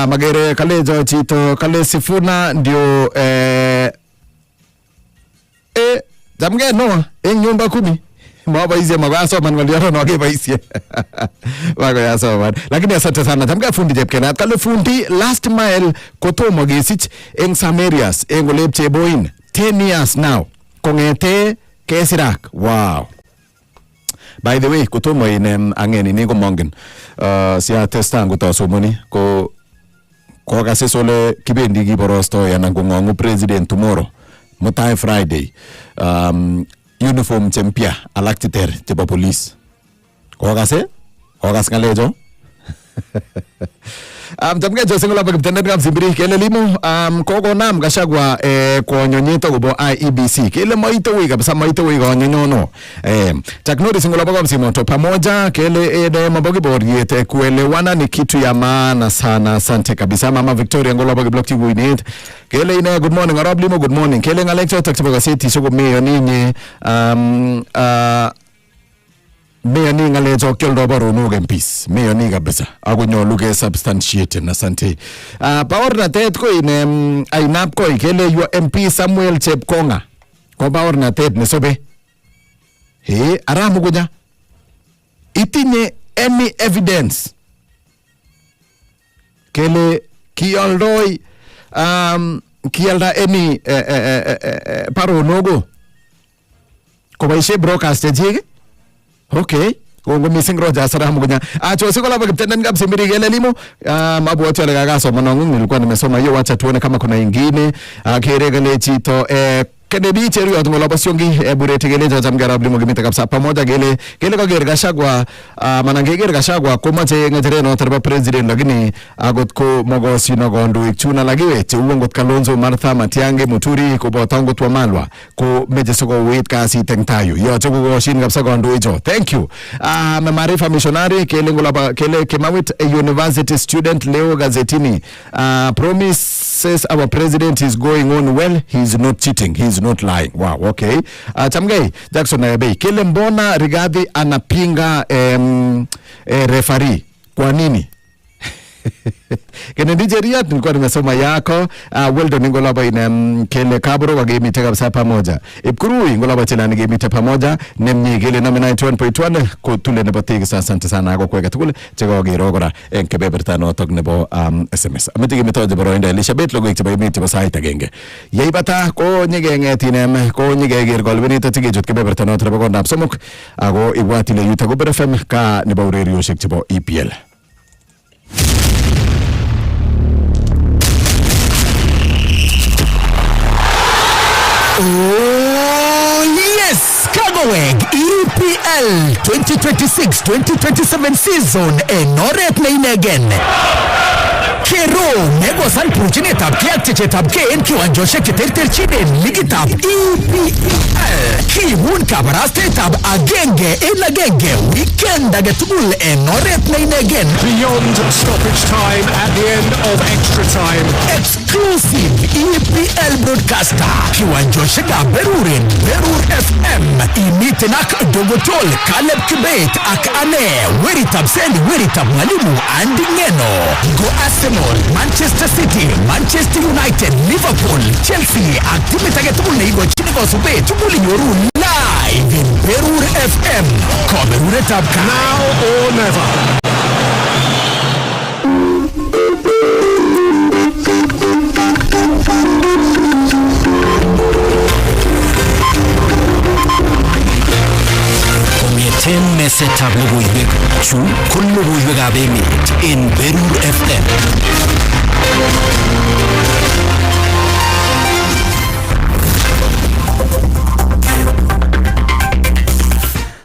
[SPEAKER 4] Magere kalejo chito kale Sifuna ndio jamge no en nyumba 10 mabaisia magaso Manuel yaro no agebaisia wago yaso man lakini asante sana jamga fundi jepkenat kale fundi last mile kotomo gesich en Samarias en golep cheboin 10 years now kongete kesirak. Wow. By the way kotomo in angeni ni ko mongen sia testangu to somoni ko kasi sole kibendi giborosto yana ngongo president tomorrow mutai Friday uniform chempia alaktiter chebo police kokase ngalejo tamge jo singola bakitended ngam simbiri kele limo kokonam Gachagua konyonyito gobo IEBC kele moito wi kabisa moito wi gonyonyono taknori singola bakam simoto pamoja kele mabogi boriete kuelewana ni kitu ya maana sana. Asante kabisa mama Victoria ngola bagi block TV init kele ine good morning arablimo good morning kele ngalekcho taktiboga city soko meyo ninyi meya ni ngalejo keldo baro no peace meya ni kabisa akunyo ke substantiate na asante power na tet ko in ainap ko ikele your MP Samuel Chepkonga ko power na tet ne sobe aramu kuja itinye any evidence kele kialdoi kialda any paro nogo ko baishe broadcast jige. Okay. Kongo missing roja saramu kunya. Chosi kola bakitenden ngam simbiri gele limo. Mabuoto ya gagaso manongu nilikuwa nimesoma hiyo, wacha tuone kama kuna ingine. Kere gele chito Kenebi cheru at ngola basyongi burete gele jam garab limo gimita kapsa pamoja gele ko ger Gachagua manange ger Gachagua koma che ngatere no tarba president lagini agot ko mogo sino gondo ikchuna lagiwe che uongot Kalonzo Martha Matiangi Muturi ko botango twa malwa ko meje sogo wait kasi tengtayo yo che go shin kapsa gondo ijo. Thank you. Maarifa missionary kele ngola kele Kemawit a university student leo gazetini promises our president is going on well, he is not cheating, he is not lying. Wow, okay. Chamgei Jackson Nayabei kile mbona Rigathi anapinga referee kwa nini? Kene Nigeria nilikuwa nimesoma yako Weldon ngolaba ina kele kabro wage miteka basa pamoja Ipkuru ngolaba chela nige mite pamoja nemni gele na 91.1 ko tule ne batigi sa asante sana ako kwega tukule chega wage rogora enkebe bertano tok nebo SMS amitigi mitoje boro inda Elizabeth logo iktiba mite basa itagenge yeibata ko nyige ngetinem ko nyige ger golbenita tige jot kebe bertano trebo gonda somok ago igwati le yuta go berfem ka nebo radio shek tibo EPL.
[SPEAKER 1] Oh yes, Kagoweg EPL 2026-2027 season enoret na again. Kero nego san puchine tab kiak cheche tab ke en kiwanjo shek terter chine ligi tab EPL kiwun kabaraste tab agenge weekend agetugul enoret na again.
[SPEAKER 9] Beyond stoppage time at the end of extra time.
[SPEAKER 1] Exclusive EPL broadcaster kiwanjo shega Berur FM imitenak Dogotol Caleb Kibet ak ane weritab sendi weritab mwalimu Andy Ngeno go Arsenal, Manchester City, Manchester United, Liverpool, Chelsea activity agetugul neigo chini go sube tuguli yoru live in Berur FM ko Berur tab
[SPEAKER 9] now or never.
[SPEAKER 1] Ten mesetab logoiwek chu ko logoiwekab emet en Berur FM.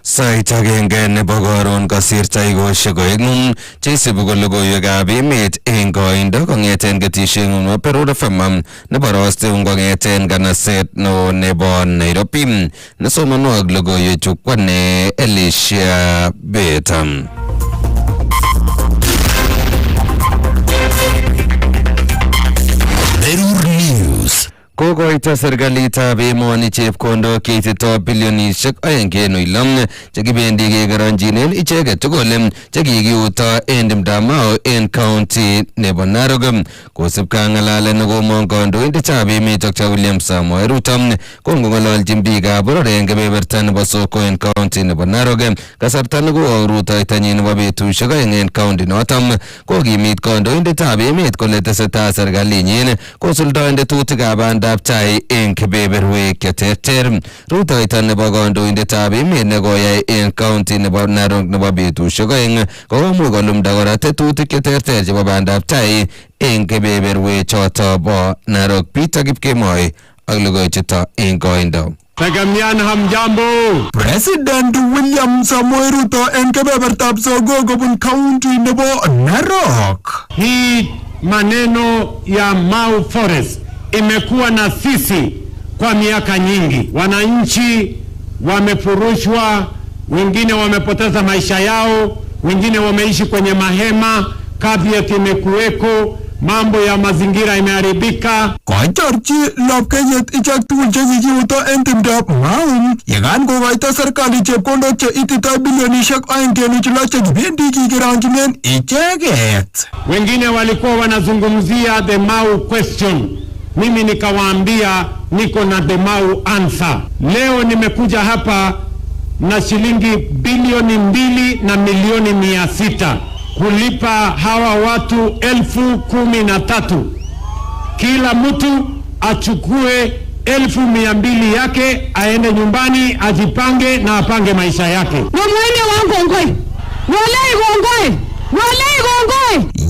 [SPEAKER 3] Sait agenge nebo koron kasirta igoshe koengung cheisibu ko logoiwekab emet eng koindo kong'eten ketisieng'ung nebo Berur FM nebo rosteung kong'eten kanaset no nebo Nairobi. Nesomonwok logoiwechu kwane Alicia Betam. Berur News. Ko kokoito serikalitab emoni chepkondok cheitito bilionishek 2.6 chekibendi kekeronjinen icheket tugul chekikiuto en timdab Mau en county nebo Narok. Kosubkei ak ng'alalet nekomong kandoindetab emet Dr. William Samoei Ruto kongong'ololjin biikab boror en kebeberta nebo Soko en county nebo Narok kasarta nekowo rutoitonyin nebo betusiek 2 en county noton. Kokimit kandoindetab emet kole tesetai serikalinyin kosuldoen tetutikab bandab tai en kebeberwek cheterter. Rutoito nebo kandoindetab emet nekoyai en county nebo Narok nebo betusiek 2 kokomuch kolumda kora tetutik cheterter chebo bandab tai en kebeberwek choto bo Narok. Peter Kipkemoi ak logoichuto en koindo.
[SPEAKER 9] Tegemian hamjambo.
[SPEAKER 1] President William Samoei Ruto en kebebertab Soko kobun county nebo Narok.
[SPEAKER 9] Hii maneno ya Mau Forest imekuwa na sisi kwa miaka nyingi. Wananchi wamefurushwa, wengine wamepoteza maisha yao, wengine wameishi kwenye mahema, caveat imekuweko, mambo ya mazingira imeharibika.
[SPEAKER 1] Koitorchi lopkeiyet ichek tugul chekikiuto en timdab Mau yekan kokoito serikali chepkondok cheititoi bilionishek 2.6 chekibendi kikeronjinen icheket.
[SPEAKER 9] Wengine walikuwa wanazungumzia the Mau question, mimi nikawaambia niko na the Mau answer. Leo nimekuja hapa na shilingi bilioni 2 na milioni 600 kulipa hawa watu 13,000. Kila mtu achukue 1,200 yake aende nyumbani ajipange na apange maisha yake.
[SPEAKER 7] Ngomwene wangongoi. Walai gongoi.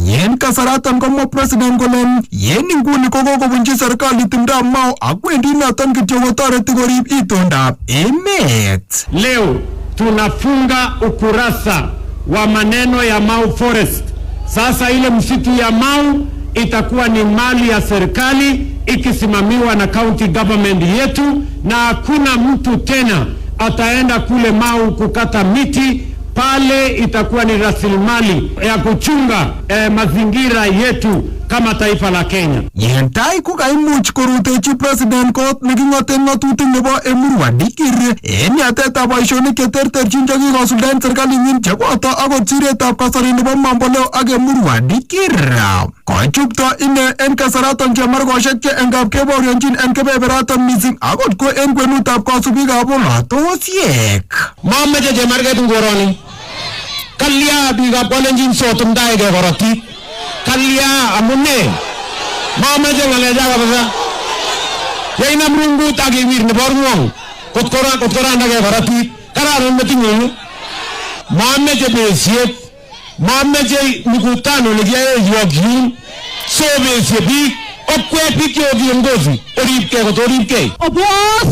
[SPEAKER 1] Yen kasaratan komwa president kolen yen inguni kokobunchi serikali timdab Mau akwendi noton kityo kotoreti korib itondab emet.
[SPEAKER 9] Leo tunafunga ukurasa wa maneno ya Mau Forest. Sasa ile msitu ya Mau itakuwa ni mali ya serikali ikisimamiwa na county government yetu, na hakuna mtu tena ataenda kule Mau kukata miti. Pale itakuwa ni rasilimali ya kuchunga mazingira yetu kama taifa la Kenya.
[SPEAKER 1] Yentai kokaimuch korutechi president kot neking'oten ng'atutik nebo Emurua Dikir en yatetab boisionik cheterterchin chekikosuldaen serikalinyin cheboto akot siretab kasari nebo Mamboleo ak Emurua Dikir. Kochupto ine en kasaraton chemarkoshek che en kapkebaorionjin en kebeberaton mising akot ko en kwenutab kasubikab bolatosiek.
[SPEAKER 9] Mameche chemarket ngoroni. Kalya biikab Kalenjin sotumdaege korotik. Kalya amune. Mameche ng'alecha kabisa. Yeinam rungut ak iwir nebo ng'wong. Kotkorandage korotik. Kararan meting'ung. Mameche besiet. Mameche mikutano nekiyae yokyun. So besie biik. Okwek biik cheo viongozi. Oripkei kotoripkei.
[SPEAKER 7] Obos.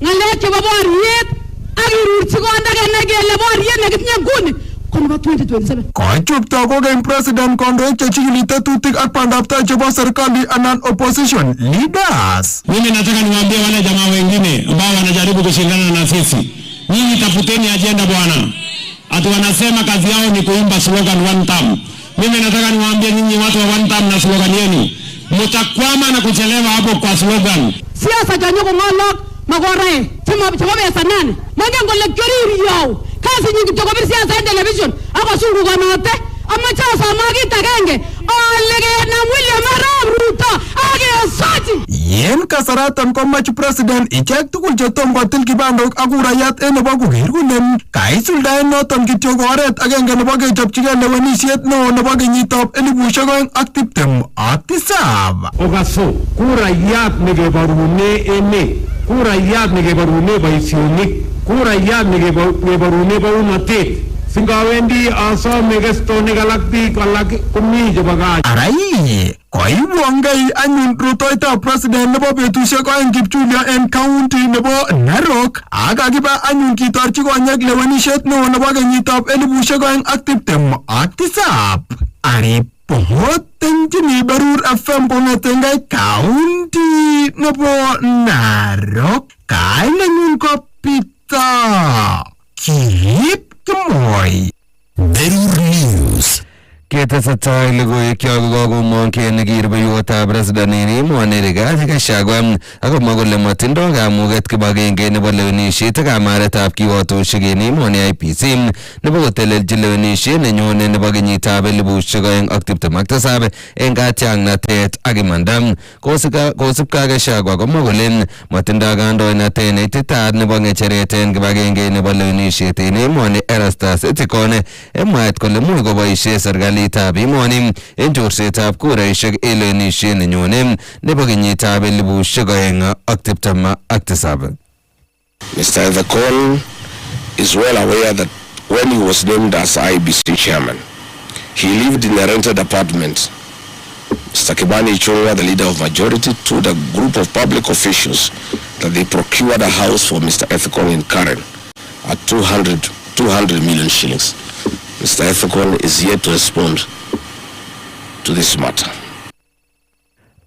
[SPEAKER 7] Ng'alek chebo boriet ak irurchi kondake nekele boriet nekitinye nguni konebo 2027.
[SPEAKER 1] Kochupto kokeny president kondoik chechikili tetutik ak bandab tai chebo serikali anan opposition leaders.
[SPEAKER 9] Mimi nataka niwaambie wale jamaa wengine ambao wanajaribu kushindana na sisi. Nyinyi tafuteni ajenda bwana. Ati wanasema kazi yao ni kuimba slogan one term. Mimi nataka niwaambie nyinyi watu wa one term na slogan yenu. Mtakwama na kuchelewa hapo kwa slogan.
[SPEAKER 7] Siasa janyo kongolok magorae. Chimo pesa nani? Mongen kole kyori yao. Kazi nyingi tukobir siasa en television. Ako sungu kanote. Amache asamagit agenge. Olege na William Arap Ruto. Age sochi.
[SPEAKER 1] Yen kasaratan komach president ichek tugul chetom kotil kibandok ak kurayat en nebo koker kole kaisuldaen noton kityo oret agenge nebo kechopchigei lewenisiet neo nebo kenyitab 2027.
[SPEAKER 9] Okaso kurayat nekeborune emet, kurayat nekeborune boisionik, kurayat nekeborune bounotet. Singawendi asome kestonik alak biik alak komi chebo gaa.
[SPEAKER 1] Arai koibuongei anyun rutoitab president nebo betusiek 2 kipchulyo en county nebo Narok ak akiba anyun kitorchi konyek lewenisiet neo nebo kenyitab 2027. Aripotenjini Berur FM kong'etengei county nebo Narok. Kainenyin ko Peter Kipkemoi. Berur News.
[SPEAKER 3] Ketesetai logoiwek kokomong kenegir rubeiwotab presidentini Rigathi Gachagua akomwa kole matindoi kamuget kibagenge nebo lewenisiet ak kamaretab kiwatoshek en emoni IEBC nebo kotelelchi lewenisiet nenyone nebo kenyitab 2027 en katiaknatet ak imanda. Kosubkei Gachagua komwa kole matindoi kandoinatet neititaat nebo ng'echeret en kibagenge nebo lewenisiet en emoni Erastus Ethekon mwaet kole much koboisie serikalitab emoni en chorsetab kuraishek en lewenisiet nenyone nebo kenyitab 2027.
[SPEAKER 10] Mr. Ethekon is well aware that when he was named as IEBC chairman, he lived in a rented apartment. Mr. Kibani Ichung'wa, the leader of majority, told a group of public officials that they procured a house for Mr. Ethekon in Karen at 200 million shillings. Mr. Ethekon is yet to respond to this matter.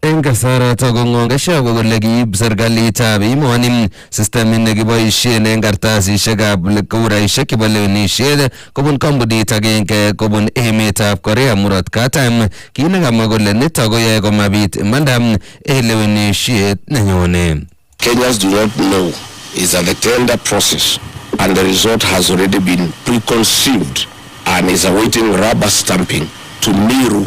[SPEAKER 3] En kasarato kong'ong Gachagua kole kiib serikalitab emoni sistemit nekiboisien en kartasisiekab kuraishek chebo lewenisiet kobun kampunit agenge kobun emetab Korea murot katam, kit nekamwa kole nito koyoe komabit imanda en lewenisiet nenyone.
[SPEAKER 10] Kenyans do not know is that the tender process and the result has already been preconceived and is awaiting rubber stamping to MIRU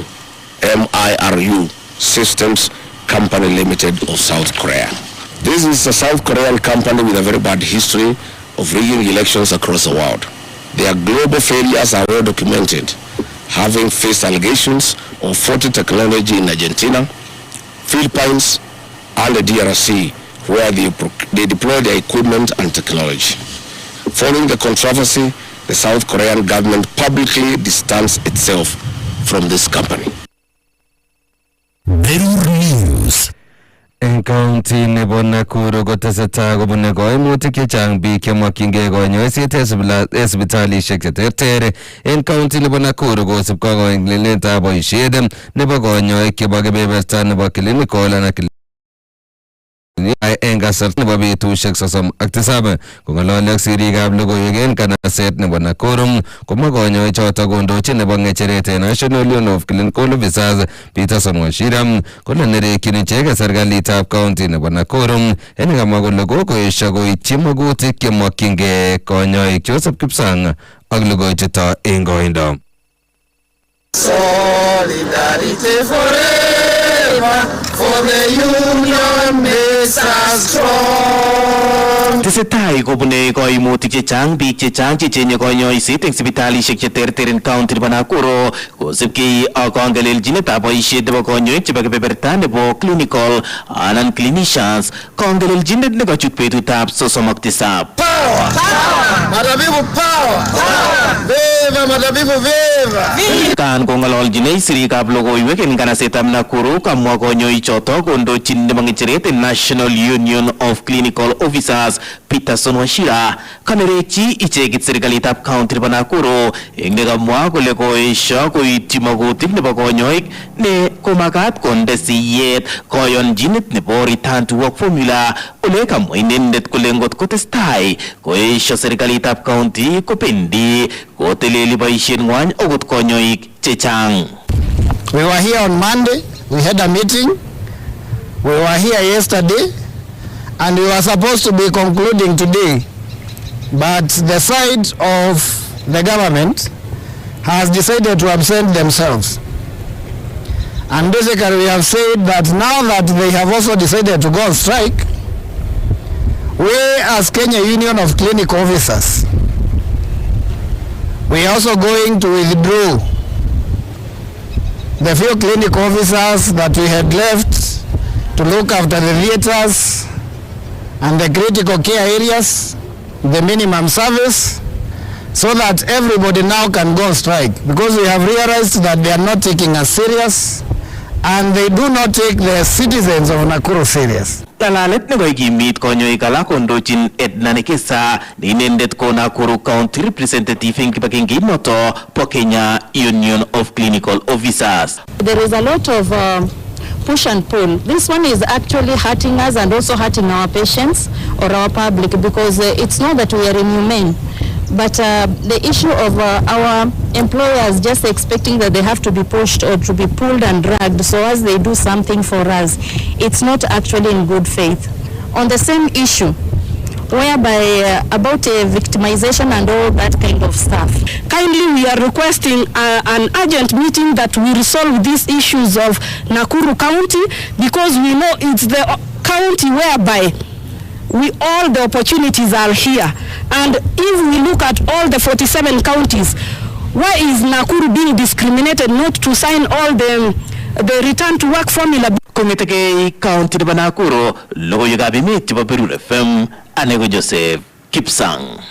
[SPEAKER 10] Systems Company Limited of South Korea. This is a South Korean company with a very bad history of rigging elections across the world. Their global failures are well documented, having faced allegations of faulty technology in Argentina, Philippines, and the DRC, where they deploy their equipment and technology. Following the controversy, the South Korean government publicly distanced itself from this company.
[SPEAKER 1] Berur News.
[SPEAKER 3] En county nebo Nakuru kotesetai kobune koimutik chechang biik chemokyingei konyoiset en sipitalisiek cheterter. En county nebo Nakuru kosubkei koiletab boisiet nebo konyoik chebo kebeberta nebo clinical anan en kasarta nebo betusiek 37 kong'ololi ak sirikab logoiwek en kanaset nebo Nakuru komwa konyoik choto kondochin nebo ng'echeret en National Union of Clinical Officers Peterson Wachira kole nerekyin icheket serikalitab county nebo Nakuru en kamwa kole kokoesho koityi magutik chemokyingei konyoik Joseph Kipsang ak logoichuto en koindo.
[SPEAKER 11] Solidarity forever, for the union makes us strong. Tesetai kobune koimutik chechang biik chechang chechenye konyoiset eng sipitalisiek cheterter en county nebo Nakuru kosubkei ak kongelelchinetab boisiet nebo konyoik chebo kebeberta nebo clinical anan clinicians, kongelelchinet nekachut betutab 37.
[SPEAKER 12] Power! Madabibu power! Viva Madabibu viva!
[SPEAKER 11] Kan kong'ololjinei sirikab logoiwek en kanasetab Nakuru kamwa konyoik choto kondochin nebo ng'echeret en National Union of Clinical Officers Peterson Wachira kanerekchi icheket serikalitab county nebo Nakuru eng nekamwa kole koesho koityi magutik nebo konyoik ne komakat konde siyet koyonjinet nebo return to work formula ole kamwa inendet kole ngot kotestai koesho serikalitab county kopendi koteleli boisiet ng'wany okot konyoik chechang.
[SPEAKER 12] We were here on Monday, we had a meeting, we were here yesterday, and we were supposed to be concluding today, but the side of the government has decided to absent themselves. And basically we have said that now that they have also decided to go on strike, we as Kenya Union of Clinical Officers, we are also going to withdraw the few clinical officers that we had left to look after the theaters and the critical care areas, the minimum service, so that everybody now can go on strike, because we have realized that they are not taking us serious and they do not take the citizens of Nakuru serious.
[SPEAKER 11] Talalet nebo ikimit konyoik alak kondochin Edna Nekesa ni inendet ko Nakuru County Representative eng kibagenge noto po Kenya Union of Clinical Officers.
[SPEAKER 13] There is a lot of push and pull. This one is actually hurting us and also hurting our patients or our public, because it's not that we are inhumane. But the issue of our employers just expecting that they have to be pushed or to be pulled and dragged so as they do something for us, it's not actually in good faith. On the same issue, whereby about victimization and all that kind of stuff.
[SPEAKER 14] Kindly, we are requesting an urgent meeting that we resolve these issues of Nakuru County, because we know it's the county whereby all the opportunities are here. And if we look at all the 47 counties, why is Nakuru being discriminated not to sign all the return to work formula?
[SPEAKER 11] Komitake county de Nakuru, logo gabi meet ba Berur FM, anego Joseph Kipsang.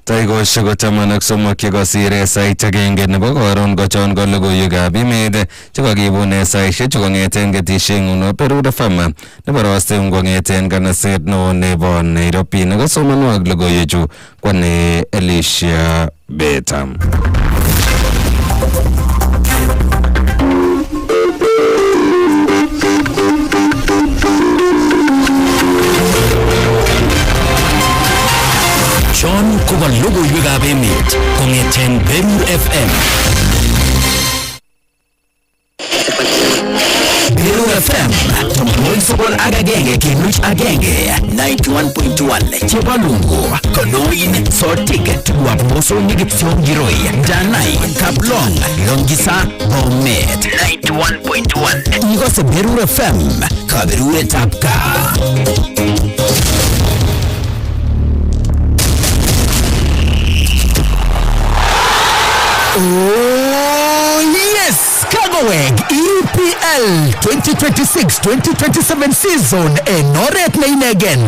[SPEAKER 3] Taigo Sugar Tamanak Somakigo Sire Sai Tagang and Bogoron Gochon Gologo Yugabi made Chugagibune Sai Shitchung Getishing no Peru the Fama. Never was them going and gonna say no neighbor, Nairobi, Nagasoman Waglogo Yuju, Kwane Alicia Betam.
[SPEAKER 1] John Kubalogo Yugabe Meet, Kongeten Berur FM. Berur FM, Municipal Agagenge, Kinuch Agenge, 91.1, Chebalungu, Konoin, Sorticket, Waposo Nigipson Giroi, Danai, Kablong, Longisa, Bomet, 91.1. Nigos Berur FM, Kaberure Tapka. Oh yes, Kagoweg EPL 2026-2027 season enoret na again.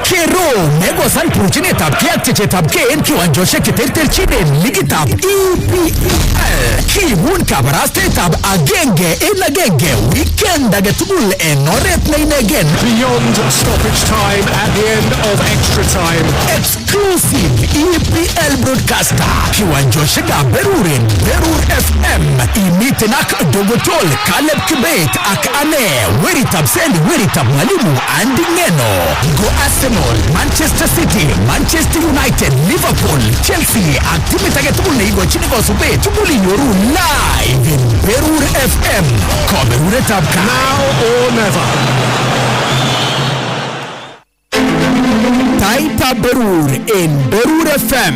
[SPEAKER 1] Kero nego san purchine tab kiak cheche tab ke en kiwanjoshe keter chine ligitab EPL kimun kabaraste tab agenge en agenge weekend agetugul enoret na again.
[SPEAKER 15] Beyond stoppage time at the end of extra time.
[SPEAKER 1] Exclusive EPL broadcaster kiwanjoshe ga Berurin Berur FM imitinak Dogotol Caleb Kibet ak ane Weritab Sendi Weritab Mwalimu Andy Ngeno Go Arsenal, Manchester City, Manchester United, Liverpool, Chelsea activity agetugul na igo chini kwa sube tuguli yoru live in Berur FM Berur Tabka.
[SPEAKER 15] Now or never.
[SPEAKER 1] Taita Berur in Berur FM.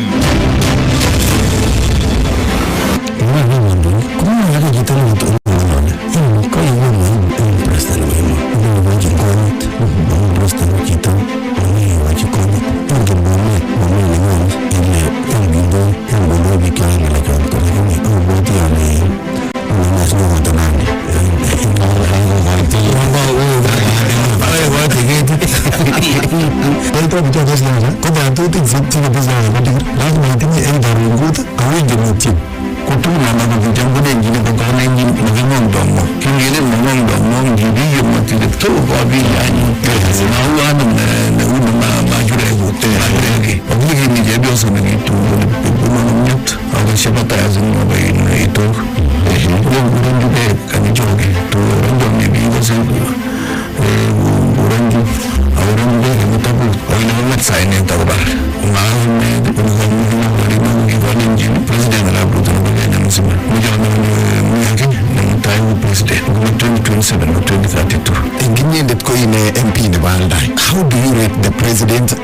[SPEAKER 1] How do you rate the president?
[SPEAKER 2] He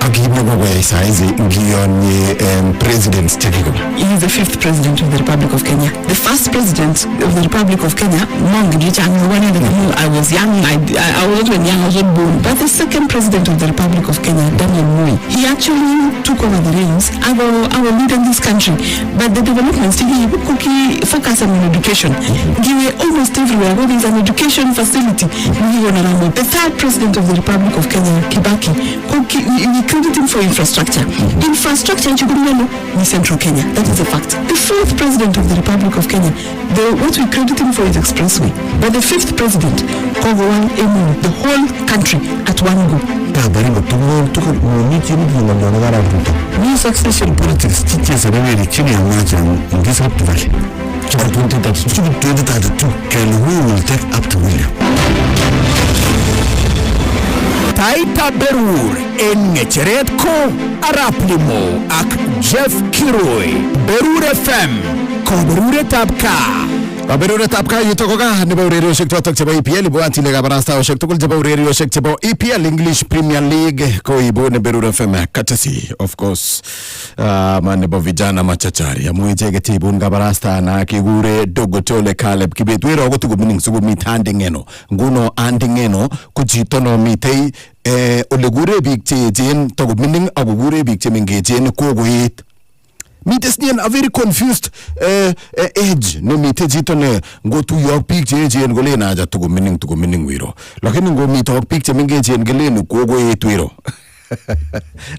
[SPEAKER 2] is the fifth president of the Republic of Kenya. The first president of the Republic of Kenya, I was young, I was not young, I was not born. But the second president of the Republic of Kenya, Daniel Moi, he actually took over the reins. I will lead in this country. But the developments, he focus on education. Give almost everywhere where there is an education facility. The third president of the Republic of Kenya, Kibaki, we credit him for infrastructure. Infrastructure in central Kenya. That is a fact. The fourth president of the Republic of Kenya, what we credit him for is expressway. But the fifth president, the whole country at one go.
[SPEAKER 16] New succession politics teaches a very chilly margin in this up valley. 2032, we will take up to William.
[SPEAKER 1] Bataitab Berur en ngecheret ko Arap Limo ak Jeff Kirui. Berur FM, koberuretab kaa.
[SPEAKER 4] Kaberuretab kaa yutok ko kaa nebo urerioshek chotok chebo EPL ibwat ile kabarastaoshek tugul chebo urerioshek chebo EPL English Premier League ko ibu ne Berur FM courtesy of course nebo vijana machachari amu icheket ibun kabarasta na kigure Dogotole Caleb Kibet wero ko tugumining sugumit handingeno nguno handingeno ko chito no mitei ole gure biik che echen tugumining ak gure biik che mengechen kokoet. Mites nien a very confused age ne mite chito ne ngotu yok biik che echen golen aja tugumining wiro lakini ngo mito biik che mengechen gelen kokoet wiro.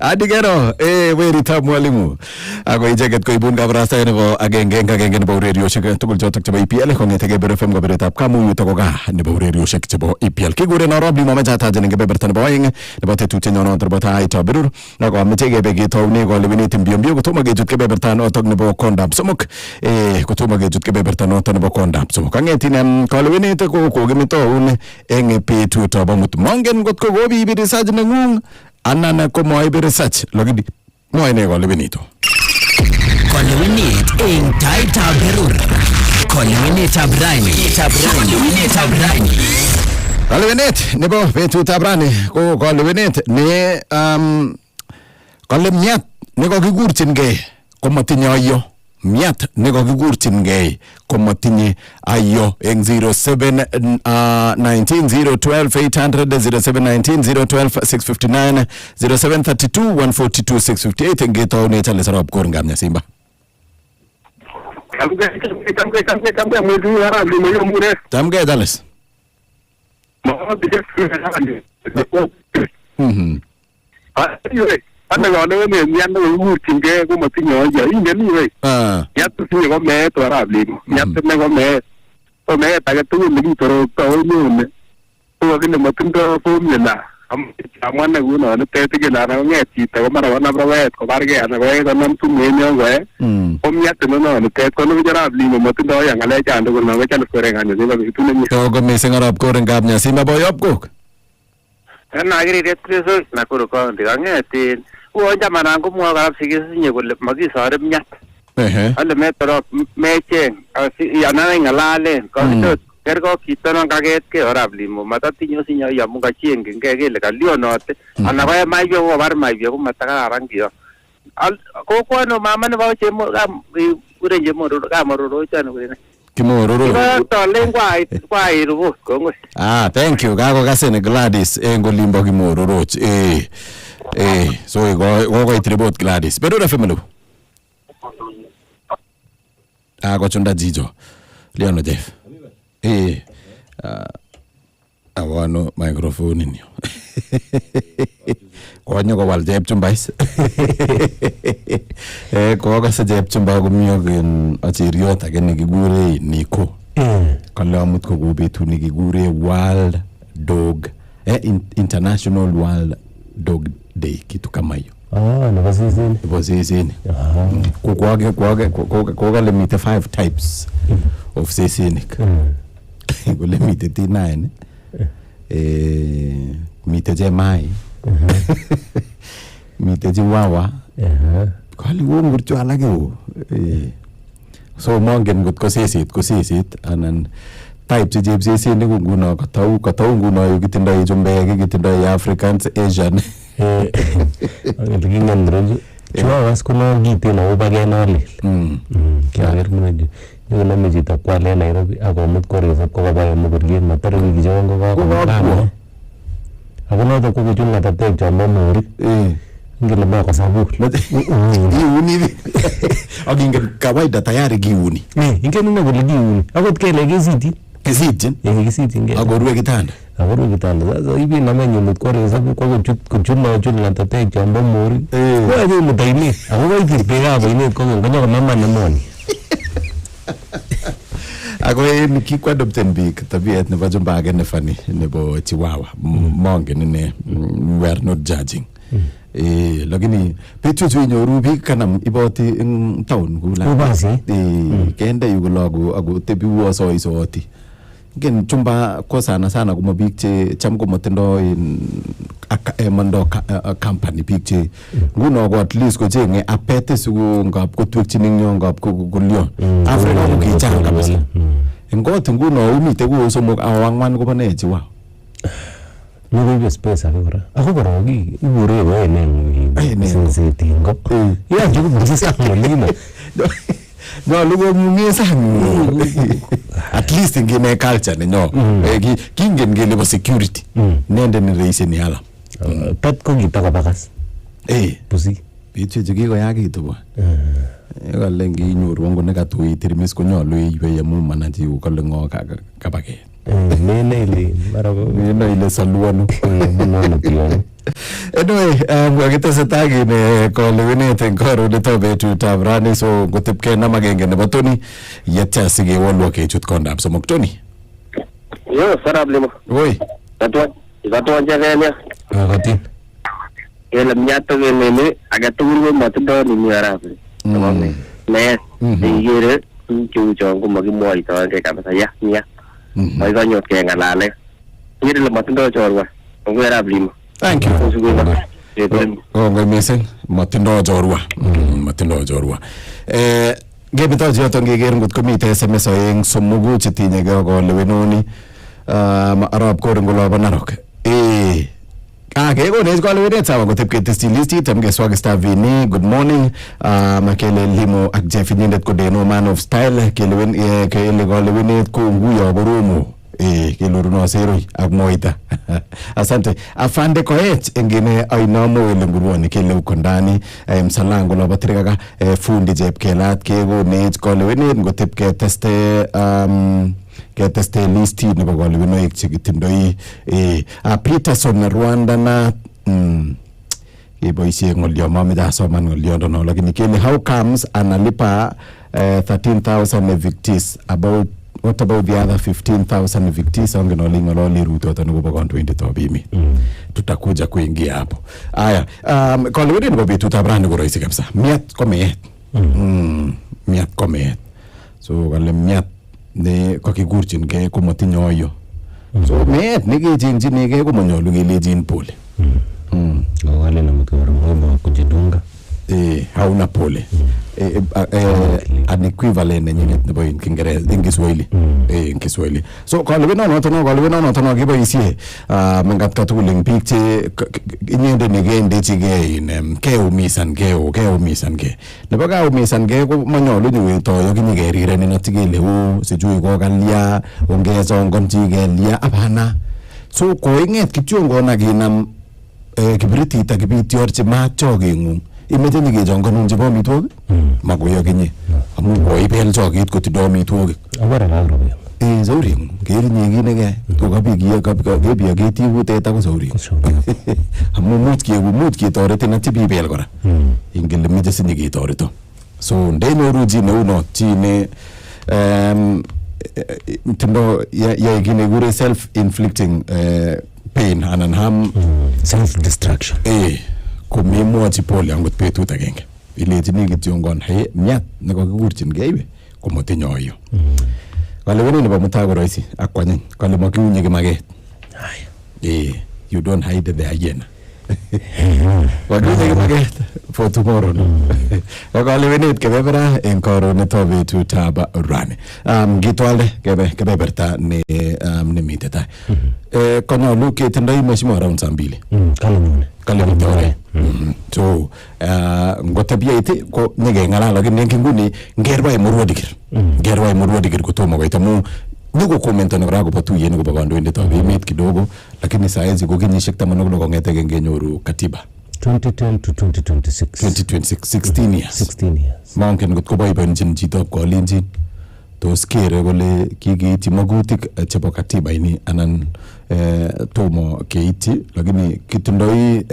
[SPEAKER 4] Adigero weritab mwalimu ako icheket ko ibun kabarasta nebo agenge nebo urerioshek tugul chotok chebo EPL kongetege Berur FM kaberuretab kamu yutok ko gaa nebo urerioshek chebo EPL kiguren Rob Limo machataje ne kebeberta nebo oeng nebo tetutienyo notok nebo Taita Berur nako ameche kebe ketoune kolewenit mbio kotomo kechut kebeberta notok nebo kondab somok kotomo kechut kebeberta notok nebo kondab somok kangetin kolewenit ko kokimitoun eng betutab amut mongen ngotko kobi research nengung anan ko moibe research lakini moine kolewenito
[SPEAKER 1] kolewenit eng Taita Berur. Kolewenitab rani.
[SPEAKER 4] Kolewenet nebo betutab rani ko kolewenet ne kole miat ne kokigurchingei komatinye ayo. Miat ne kokigurchingei komatinye ayo eng 0719012800 0719012659 0732142658 eng getoune chale sarop kor ngamnya Simba. Tamge Dallas.
[SPEAKER 17] Ana ngone ne nyanda ngurchinge ko matinyo ya ingeni we yatu sinye ko me to arabli yatu ne ko me to me ta tu ni toro to nyune to kine matindo formula amwana guno ne te ke na nge chi to mara wana brawe ko barge ana we ko nam tu me nyo we yatu no ne te ko no arabli matindo ya ngale chando ko no chal ko renga ne ba tu ne
[SPEAKER 4] to go me singarap ko rengap nya Simba boyop ko
[SPEAKER 17] na agri retreso na ko ko ngeti wo jamana ko mo garap sige sinye ko magi sare myat ale metro meche ya na ngalale ko to kergo kitano kaget ke orabli mo matatinyo sinyo ya munga chienge ngege ka lionote ana ba maibyo ko bar maibyo ko mataka rangio ko ko no mama ne ba chemo urenje mo ro ka mo ro chano ko ne
[SPEAKER 4] kimororo
[SPEAKER 17] to lengwa kwa irugo kongo
[SPEAKER 4] thank you kako kasene Gladys ngolimbo kimororo so go itribot Gladys Berur FM lo ko chunda jijo Leon Jeff awano microphone ni konyo ko wal Jeb Chumbais ko ka se Jeb Chumba ko miyo gen achiriot agene kigure Niko kala amut ko betu ni kigure World Dog International World Dog Day kitu kama hiyo nebo zizini kwa limite 5 types of seasonic ko limite 9 mite jemai mite jiwawa kali ngurchu alage so mongen got ko sesit anan type che jebsesi ni nguno katau nguno yukitindoi chumbek kitindoi Africans Asian
[SPEAKER 18] ngingen roju chwa kuno giteno obagenali kyager mune yo na mejita kwale Nairobi akomut koresap ko baba mugurgien matare gijongo ko kama akono to ko chunga tate chamba mori ngile ba ko sabu
[SPEAKER 4] giuni agingen kawaida tayari giuni
[SPEAKER 18] ingeni na gole giuni akot kele gesiti gesiti nge
[SPEAKER 4] agorwe kitanda
[SPEAKER 18] sasa hivi na menyu mutkoresap ko chunga tate chamba mori ko ade mutaini ako ko pega baine ko ngono mama na moni
[SPEAKER 4] ako ni kwa adopten big tabiat nebo CHUMBA ne funny nebo Chihuahua mongen ne we are not judging lakini petu tu nyoru big kanam iboti in town kula kende yugo logo ago tebi wo so isoti Gen chumba ko sana kuma biik che cham ko matindo mando company biik che nguno ko at least ko chenge apete siku ngap ko twekchini nyo ngap ko kulyon Afrika ko kichang kabisa ngot nguno umite ko somok awangwan ko bane chiwa
[SPEAKER 18] Nugo space akora. Ako kora gi ibure we neng sensetingo. Ya jugo busisa molina.
[SPEAKER 4] No lugo mungesa at least ngine culture no kingen ngene security nende ni reise ni hala
[SPEAKER 18] pat ko gitaka bakas pusi
[SPEAKER 4] bitu jigi ko yaki to ba ega lengi nyuru ngo ne katui tirimis ko nyolu ibe yamu manaji ko lengo ka bage
[SPEAKER 18] nene ile barabo
[SPEAKER 4] nene ile saluano
[SPEAKER 18] no tiyo
[SPEAKER 4] anyway wakitasetagi ne kolewinete ngoro ne tobe tu tabrani so gotipke na magenge ne batoni yetya sige wolwo ke chut kondap somok toni
[SPEAKER 17] yo sarablimo
[SPEAKER 4] oi
[SPEAKER 17] Ibato jaganya
[SPEAKER 18] agati
[SPEAKER 17] ele mnyato nene agaturu matudo ni miarabe ne yere chu chongo magimoi to ke kabisa ya nya mai ganyo ke ngalale yere le matudo chorwa ngwera blimo.
[SPEAKER 4] Thank you. Missing matindo jorwa. Matindo jorwa. Gebito joto ngeger ngut komite SMS eng somugu chitinye ge ko lewenoni arab ko ngulo banarok. Kego nes ko lewenet sawa gotep ke listi tamge swag star vini good morning makele limo ak Jeff Nindet ko deno man of style kelewen ke le ko lewenet ko nguyo borumo kiluru no zero ak moita asante afande koet engine ainomo ile ngurwoni kele uko ndani msalango lo batrika fundi jeb kelat kego net ko lewenet ngotep ke teste listi nebo ko lewenoik chekitindoi Peterson Rwanda na boisie ngolio mamida soman ngolio no lakini kele how comes analipa 13,000 evictees about what about the other 15,000 evictees ongenolingololi ruto tanuko kwa 20 tobimi tutakuja kuingia hapo aya kwa leo ni bobi tutabrani ko rahisi kabisa miat komeet miat komeet so kale miat ne kokigurchin ke komotinyoyo so meet nikijinjini ke komonyolu kelejin pole
[SPEAKER 18] wale na mkiwara mhoba kujidunga
[SPEAKER 4] hauna pole an equivalent nyingine nebo Kiingereza in Kiswahili in Kiswahili so kwa lewena notono kiboisie mangat katuling biik che inyende negende chige in keumisan ke nebo kaumisan ke ko manyolu nyuwetoyo kinyigerire ni natigele sijui ko kalya ongezongon chigelia apana so ko inget kityongona kinam kibritit akibitiorchi machogengung imeche nyikechongonun chebo amitwogik makoyo kenye amu koibel chokit kotindo amitwogik
[SPEAKER 18] abara lagro
[SPEAKER 4] sauri kerinye kinege kebiyo ketiku teta ko sauri amu much ketoretin atya bibel kora ingele meche sinyiketoreto so ndenyoru chi neunot chi ne tindo yae kit nekikure self-inflicting pain anan harm
[SPEAKER 18] self-destruction
[SPEAKER 4] komemwochi pole angot betut agenge ilechini kityongon he miat nekakigurchin keibe komotinyoyo kaleweni nebo mutai ko rahisi akwanyiny kale makiunye kimaket you don't hide the hyena wakiunye kimaket for tomorrow kalewenet kebebera en karoneto betutab rani ngitwalde kebeberta nemite tai konyolu ketindoi mheshimiwa around saa 2 kale so ngotebiyeit ko nyekeng'alal lakini en nguni ngerbai murwodigir kotomo koit amu niko komentoni kora akobo tuyet nekobo kandoindetab emet kidogo lakini saezi ko kenyisiek 16 kong'ete kenyoru katiba
[SPEAKER 18] 2010 to 2026
[SPEAKER 4] 16 years mongen kot koboiboenjin chitab kalenjin tos kere kole kikiityi magutik chebo katiba ini anan tomo keityi lakini kitindoi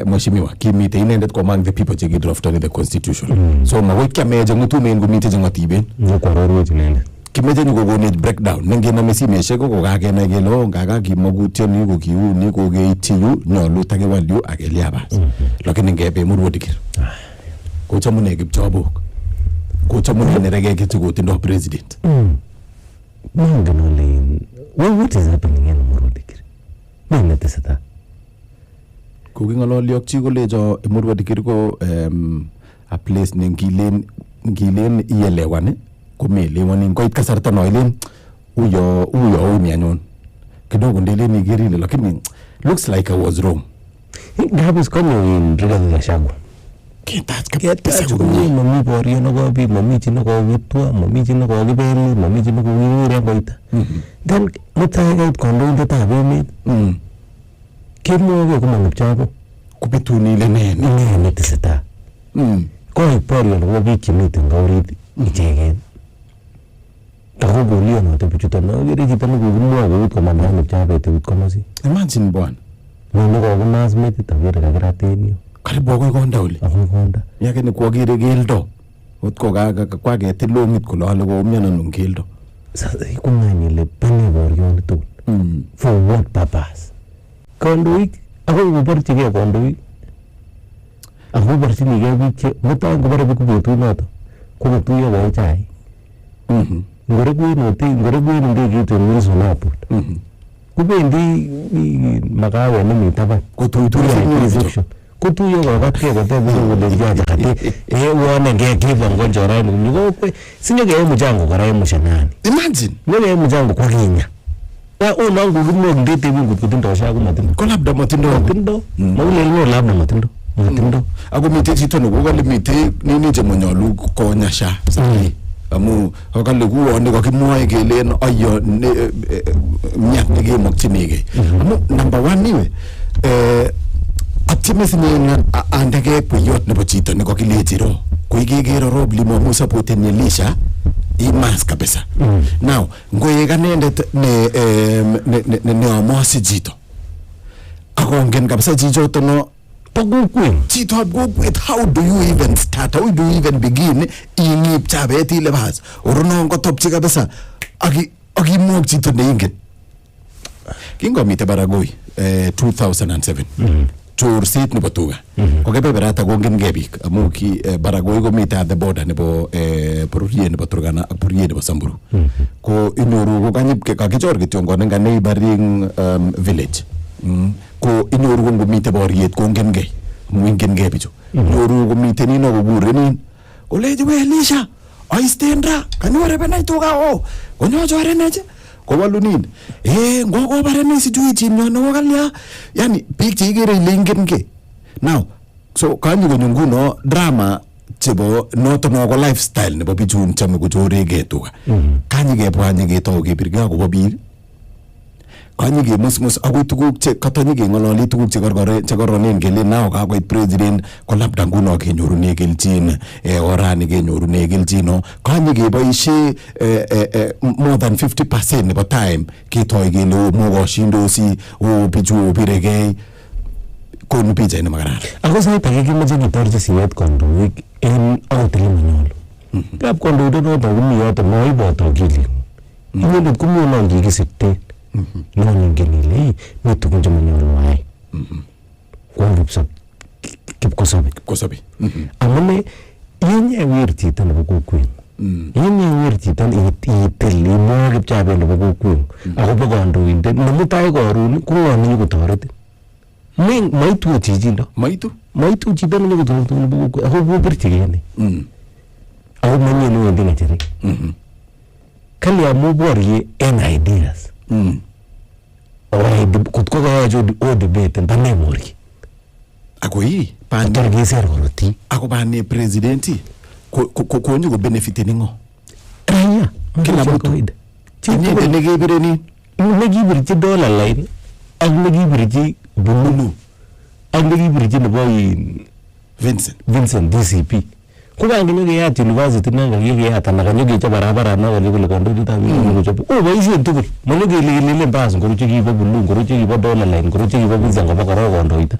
[SPEAKER 4] mheshimiwa kimite inendet ko among the people che kidraftoni the constitution so magoi kiameje ngutumen komite che ngatiben
[SPEAKER 18] nyokwarorwech inendet
[SPEAKER 4] kimeje nyukokonech breakdown nengename simeshek ko kakenai kele ngaga kimagutyoni ko kiuni ko keityi yu nyolu takewal yu akeliabas lakini ngebe murwodigir kochamune kipchobok kochamune nerege kitikotindo president
[SPEAKER 18] Mongen ole what is happening in Murwadikir? Mene teseta.
[SPEAKER 4] Koking'ololi ak chi kolecho Murwadikir ko a place ne ngilen ielewan komelewani ngoit kasarta no ilen uyo uni anyun kidogo ndelen igerile lakini looks like I was wrong.
[SPEAKER 18] Gabis konyo in Rigathi Gachagua.
[SPEAKER 4] Ketach
[SPEAKER 18] komie mami borio nokobit, mami chi nokokitwa, mami chi nokokibeli, mami chi nokokiwire koita. Then mutai kait kandoindetab emet kemwoe komong Kipchoge
[SPEAKER 4] kubetun ile nee
[SPEAKER 18] netesetai. Koik borio nebo biik chemiten kaurit icheken. Ako golio noto bichuton akere chito nekokimwoe kout komanda Kipchoge eut komosi.
[SPEAKER 4] Imagine bwana.
[SPEAKER 18] Nene kokimas metit akere kakirat en yu.
[SPEAKER 4] Karibu akoi konda oli.
[SPEAKER 18] Akoi konda.
[SPEAKER 4] Yakini kwakere keldo. Ot ko kwaketil longit kole ale koumian ano keldo.
[SPEAKER 18] Sasa ikung'any ile bane borioni tugul. For what purpose? Kandoik akoi koborchigei kandoik. Ako borchinigei biik che mutai ngobore biik betut noto kokotuiyo koe chaik. Ngorekwen ndegeit en Wilson Airport. Kubendi makawe nemi taban kotuiyo kotuiyo kokatkei kotebe kole jaja kati wonenge kibongo jorani kumnyoko sinyeke mchango kora mushanani.
[SPEAKER 4] Imagine
[SPEAKER 18] nyeke mchango kwa Kenya uno ngukimwe ndete bingu kutindo shaku matindo
[SPEAKER 4] ko labda matindo
[SPEAKER 18] maule ngo labda matindo
[SPEAKER 4] ako mite chito nokokale mite nini chemonyolu konyasha amu akale kuwone kakimwoe kelen ayo miat nekemokchinigei amu number 1 iwe atyeme sinye andege kweyot nebo chito nekakilechi ro koikekero rob limo amu supporten yelisha imas kabisa. Now ngoyek anendet ne amosi chito akongen kabisa chichoto no chito ab kokwet, how do you even start, how do you even begin ingip chabet ile bas orono ngotopchi kabisa akimwok chito neingen. Kingomite Baragoi 2007 chorset nebo tuga ko kebeberata kongen biik amu ki Baragoi komite at the border nebo Berur nebo Turkana ak Berur nebo Samburu. Ko inyoru ko kanyip kakichor kityo ngonen neighboring village. Ko inyoru ngomite boriet kongengei mwingengei bichu. Inyoru komite nino kokurenin koleji welisha aistendra kanyore benai tuga konyochoreneje kowalunin ngokobareni sijui chinyo nokalya yani biik cheikere ile ingenke. Now so kanyi konyo nguno drama chebo noto ko lifestyle nebo bichun chame kochorege tuga. Kanyi kebwanye ketou kebirge akobo biik kanyi kemusmus akoi tuguk che katanyi keng'ololi tuguk chekoronen kele nao kakoit president ko labda nguno kenyorune kelchin orani kenyorune kelchino kanyi keboishe more than 50% nebo time ketoi kele mokoshindosi bichu biregei konu pichait nemakararan.
[SPEAKER 18] Ako sait age kimache kitorchi siwet kandoik en out ile manyolu. Kap kandoindet noto komi yoto moiboto akili. Inendet komi olon kikisikten. Nongingen ile mi tugun chemanyolu ayai. Kwa kipkosobe. Amune yenyewer chito nebo kokwet. Yenyewer chito itil imwoe Kipchoge nebo kokwet akobo kandoindet nemutai koron kong'o nenyokotoretin. Maitu chichindo. Maitu chito nenyokotoretin nebo kokwet ako kobirchigei ne. Ako manyelu wendi ng'echeret. Kali amu borie en ideas. Kutko kayacho o debate bane mori.
[SPEAKER 4] Ako yi
[SPEAKER 18] pator geser koroti.
[SPEAKER 4] Ako bane presidenti konyo ko benefit ningo.
[SPEAKER 18] Raya
[SPEAKER 4] kila mtu. Chini nekebireni
[SPEAKER 18] nekibirchi dollar line ak nekibirchi bululu ak nekibirchi nebo Vincent DCP. Kuba nginyo keyat university nanga kiyat ana kanyo kecha barabara na wale kule kandoindet ab emet kochob. Boisien tugul. Mono kelele mbas ngoruche kibo bulu ngoruche kibo dollar line ngoruche kibo Vincent koba karo kandoindet.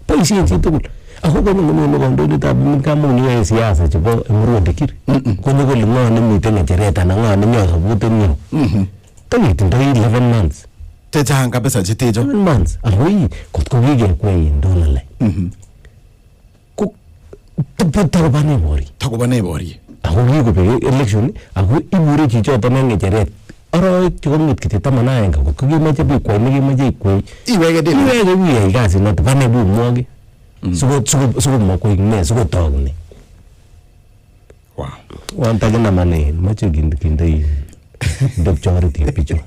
[SPEAKER 18] Boisien chi tugul. Ako konyo kandoindet ab emet kamu ni siasa chebo Murwadikir. Konyo kole ngo nemiten ngecheret ana ngo nenyo sabuten nyo. Tanitin 11 months.
[SPEAKER 4] Chechang kabisa chitejo.
[SPEAKER 18] 11 months. Ako kotko kigekwe dollar line. Takobane bori. Ako kikobek election ako ibure chichoton en ngecheret arawek chekong'et kityo 11 ko kimache bikwai nekimache ikwai iwege wiyai kasit noto bane bumwogi suko koik ne suko tog ne wanta gina mane mache kindai doctority picho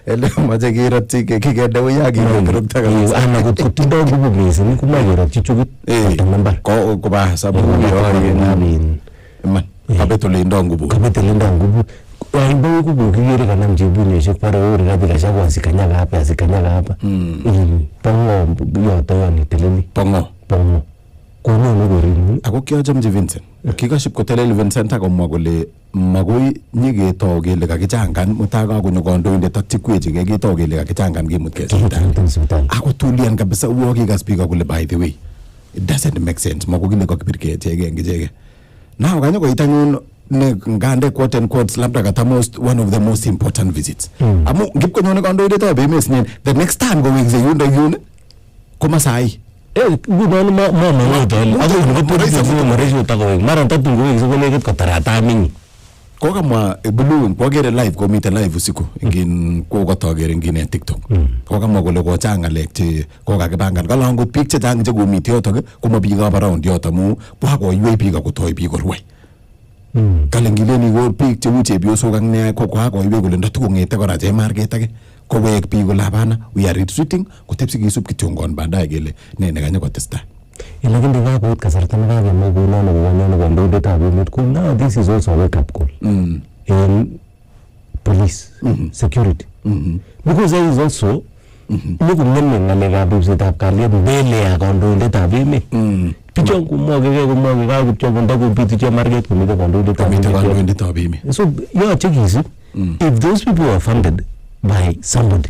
[SPEAKER 4] ele mache kirati kigede uyagi ngrukta
[SPEAKER 18] ana kutindo nguvu mising kuma kirati chukit tamambar
[SPEAKER 4] ko ba sababu yo ngabin man kabetolindo nguvu waibo kubu kigere kanam chibunyeshek para uri kabila shakwa sikanyaga hapa pongo yoto yoni teleli pongo kono nugorini ako kiachomchi Vincent kikaship koteleli Vincent akomwa kole magoi nyiketou kele kakichangan mutaka konyo kandoindet ak chikwechi keketou kele kakichangan kimut kesipitali ako tulian kabisa uo kikas bika kole by the way it doesn't make sense makokile kakibir kechege now kanyo koitanyun ne ngande quote and quotes labda kata one of the most important visits amu ngipkonyone kandoindet ab emet nyen the next time gowekse yundo komasai
[SPEAKER 18] gunon mama ngotol ako ngoporisyo maresho takowek mara tatun gowekse konekit kotarata mingi
[SPEAKER 4] kokamwa Berur kwagere live komiten live usiku ngin kokotogere ngin TikTok kokamwa kole kochang ngalek che kokakipangan kalangot biik chechang che komite yotok komabiik ab around yotok amu kwakoiwei biik akotoi biik korwai kalengileni ko biik cheu chepyosok ak ne ko kwakoiwei kole ndatukongete kora chemarket ake kowek biik kole hapana we are retreating kotepsi kisub kityongon baadaye kele ne nekanye kotestai
[SPEAKER 18] lakini ndikakoit kasarta nekakemwa kunono kokanyono kandoindetab emet ko now this is also a wake up call in police security because there is also nyikong'eme ng'alekab ripsetab kalyet mbele ya kandoindetab emet pichon kumwokeke kakupchokon takobitu chemarket komite kandoindetab emet so yoche kisib if those people are funded by somebody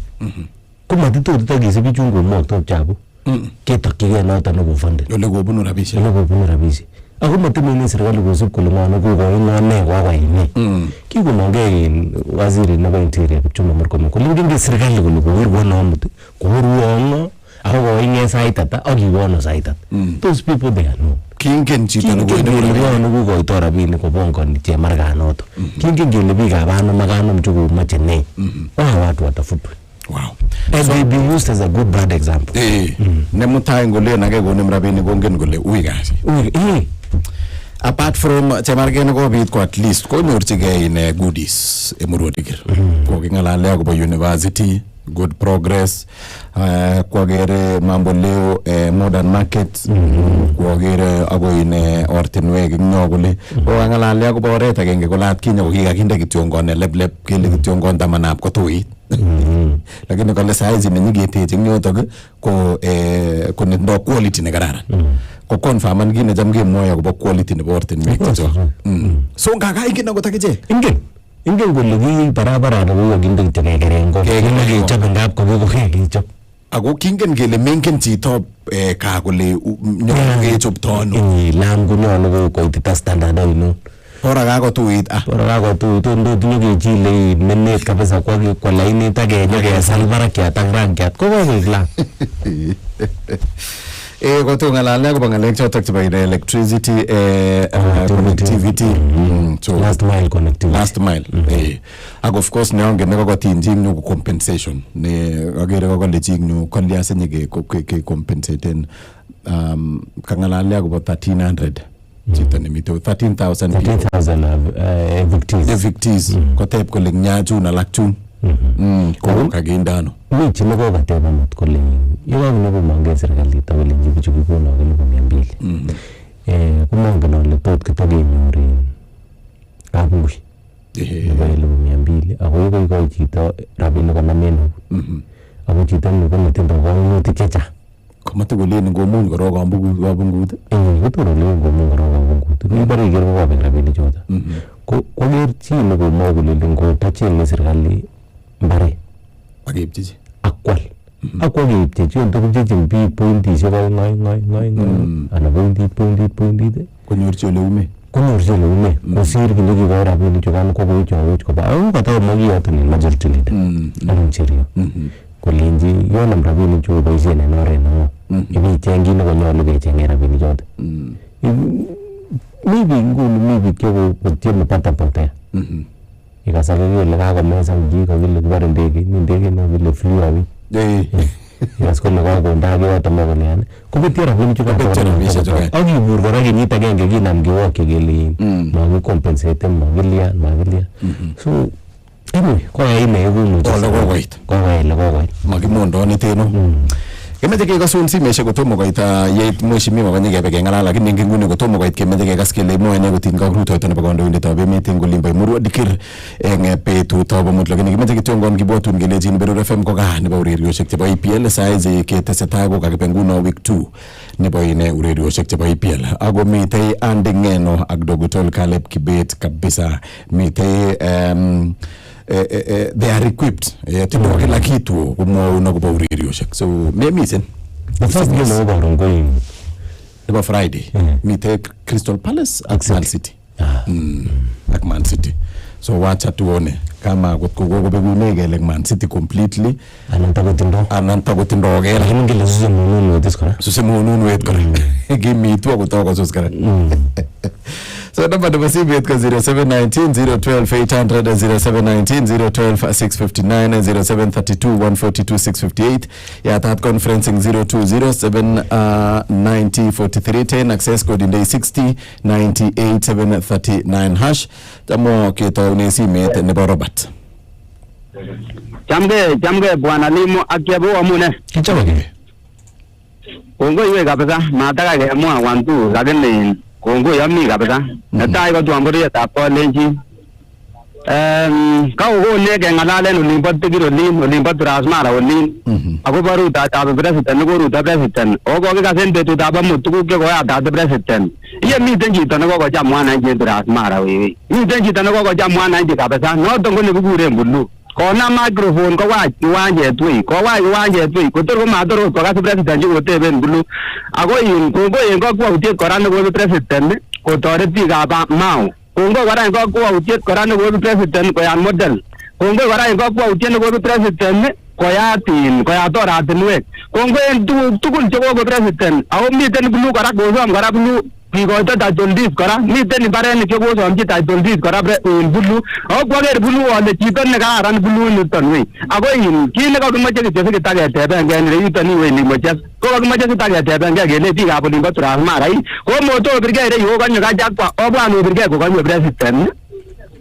[SPEAKER 18] komatitotito kisib ichun komwokto chabu ketokyige noton nekofunded
[SPEAKER 4] ole kobunu rabisiek
[SPEAKER 18] ako matimene serikali kosib kole ng'o kokoin ng'o ne kokwai ne kikomongei waziri nebo interior Kipchumba Murkomen kole ngingen serikali kole kowirwon amut kowirwon ng'o ako koing'e sait ata ak kiwono sait ata those people they are no
[SPEAKER 4] kingen chito
[SPEAKER 18] nekokoito rabinik kobongoni chemarganoto kingen kele biikab ano maganom chekomoche ne watu watafutwe.
[SPEAKER 4] Wow.
[SPEAKER 18] And so, be used as a good bad example.
[SPEAKER 4] Nemutai ngole nage konem rabinik kongen kole ui kasi. Apart from chemargen ko bit ko at least ko nyorchigei in goodies emurodigir. Ko kingalale akobo university, good progress, kwagere mambo leo modern market, kwagere ago in ortinwek nyo kole ko ngalale akobo oret agenge kolat kinyo kikakinde kityongon leblep kele kityongon tamanap kotuit. Lakini kale saizi nenyiketeche nyotok ko nendo quality nekararan ko confirman kit necham kemwoe akobo quality nebo ortinwek chechok so ngakai ingen akot akichek
[SPEAKER 18] ingen kole ki barabara nebo kokinde kityo kekeren ko kechobe ngap kokikokechob
[SPEAKER 4] ako kingen kele mengen chito kaa kole nyolu kechopto ano
[SPEAKER 18] lam konyolu koitita standard oino
[SPEAKER 4] Bora kakotuit
[SPEAKER 18] ndo tinyo kechile menet kabisa kwa lainit akenyo kesal barakiat ak rankiat ko kokoik lang
[SPEAKER 4] koto ngalale akobo ngalek chotok chebo electricity connectivity
[SPEAKER 18] so last mile
[SPEAKER 4] ak of course neongen nekokotinjing nyo compensation ne agere kokoleching nyo kolyasenye ke compensaten kangalale akobo 1300 chito nemito 13,000 evictees kotep kole nyachun alak chun ko kagindano
[SPEAKER 18] mi chine ko kateba mot kole yego nebo mange serikalit kole jibichu kikono kole 200 kumongen ole tot kitokenyor abui nebo 200 ako yego iko chito rabinik konamen ako chito netindo koimutik chechang
[SPEAKER 4] komatokolen ngomuny korok kabungut
[SPEAKER 18] kotorolen ngomuny korok kabungut ibare iker kokobek rabinik choton koker chi nekomwoe kole ngotachenge serikali mbaret
[SPEAKER 4] akepchechi
[SPEAKER 18] akwal keipchechi yon tokopchechin biik pointisiek oeng anan pointit
[SPEAKER 4] konyorchi ole ume
[SPEAKER 18] kosir kit nekikoi rabinik chukan kokoichowech koba ako katakomokiyoton en majority leader anan cherio kolenji yonam rabinik chu boisien en oret neo ibicheng kit nekonyolu kecheng'en rabinik choton mi biik nguni mi biik chekotieme pata potea ikasake kele kakomesa mji kakile kibare ndege no kile flew away ikas kole kakondage yoto makolian kobetie rabinik chukan akibur kora kenyit agenge kinam kiwokyi kele makikompensate makilian so anyway koyai ine kumuch kokoit
[SPEAKER 4] makimondoni teno kemeche kekasun simeshek kotomo koit yeit mheshimiwa kanye kebe kengalal lakini ingen nguni kotomo koit kemeche kekas kele mwoe ne kotinygei ak rutoito nebo kandoindetab emet eng olimbo Emurua Dikir eng betutab amut lakini kimeche kityongon kibwatun kelejin Berur FM ko gaa nebo urerioshek chebo EPL saizi ketesetai ko kakibe nguno week 2 nebo ine urerioshek chebo EPL ako mitei Andy Ngeno ak Dogutol Caleb Kibet kabisa mitei they are equipped tindo kila kitu kumwauna kuba urerioshek so memisen
[SPEAKER 18] the first game over ongoing
[SPEAKER 4] nebo Friday meet Crystal Palace ak Man City ak Man City so wacha tuone kama kokobegune kele Man City completely anantakotindo kele
[SPEAKER 18] lakini ngile
[SPEAKER 4] susemununwet kora gimitu akutoko sus kora so number number CBT ko 0719-012-800 0719-012-659 0732-142-658 ya tat conferencing 020-790-4310 access code inde 60-98-739 hash tamo kitaune simet nebo Robert
[SPEAKER 19] Chamge bwana Limo akiabu amune
[SPEAKER 4] kichoke
[SPEAKER 19] kongo iwe kabisa mataka kemwa 1-2 lakini kongo yami kabisa netai ko tuamburiet ab kolenjin ka ukone kengalalen olimbo Tigir olimbo Transmara olin akobo rutoitab president ko ruto president okokikasen betutab amut tuguk chekoyatat president iye miten chito nekokocham mwananchi Transmara wewe miten chito nekokocham mwananchi kabisa noton ko nekikuren Bulu kona microphone ko wach kiwanjet wei kotor ko mator ko kas president chekoteben Bulu ako in kongo en kakwautiet kora nebo president kotoret biikab Mau kongo kora en kakwautiet kora nebo president koyan model kongo kora en kakwautiet nebo president koyat oratinwek kongo en tugul chekoko president ako miten Bulu kora kosom kora Bulu kikoito title deed kora miten imbarenik chekosomchi title deed kora Bulu ako kwaker Bulu ale chito nekararan Bulu niton wei ako kit nekakimoche kityo sikitaketebengei en yuton iwe Limoches ko kakimoche sitaketebengei kele biikab olimbo Transmara ko motobirgei ireyu kokanyo kajakwa obwan obirgei kokanyo president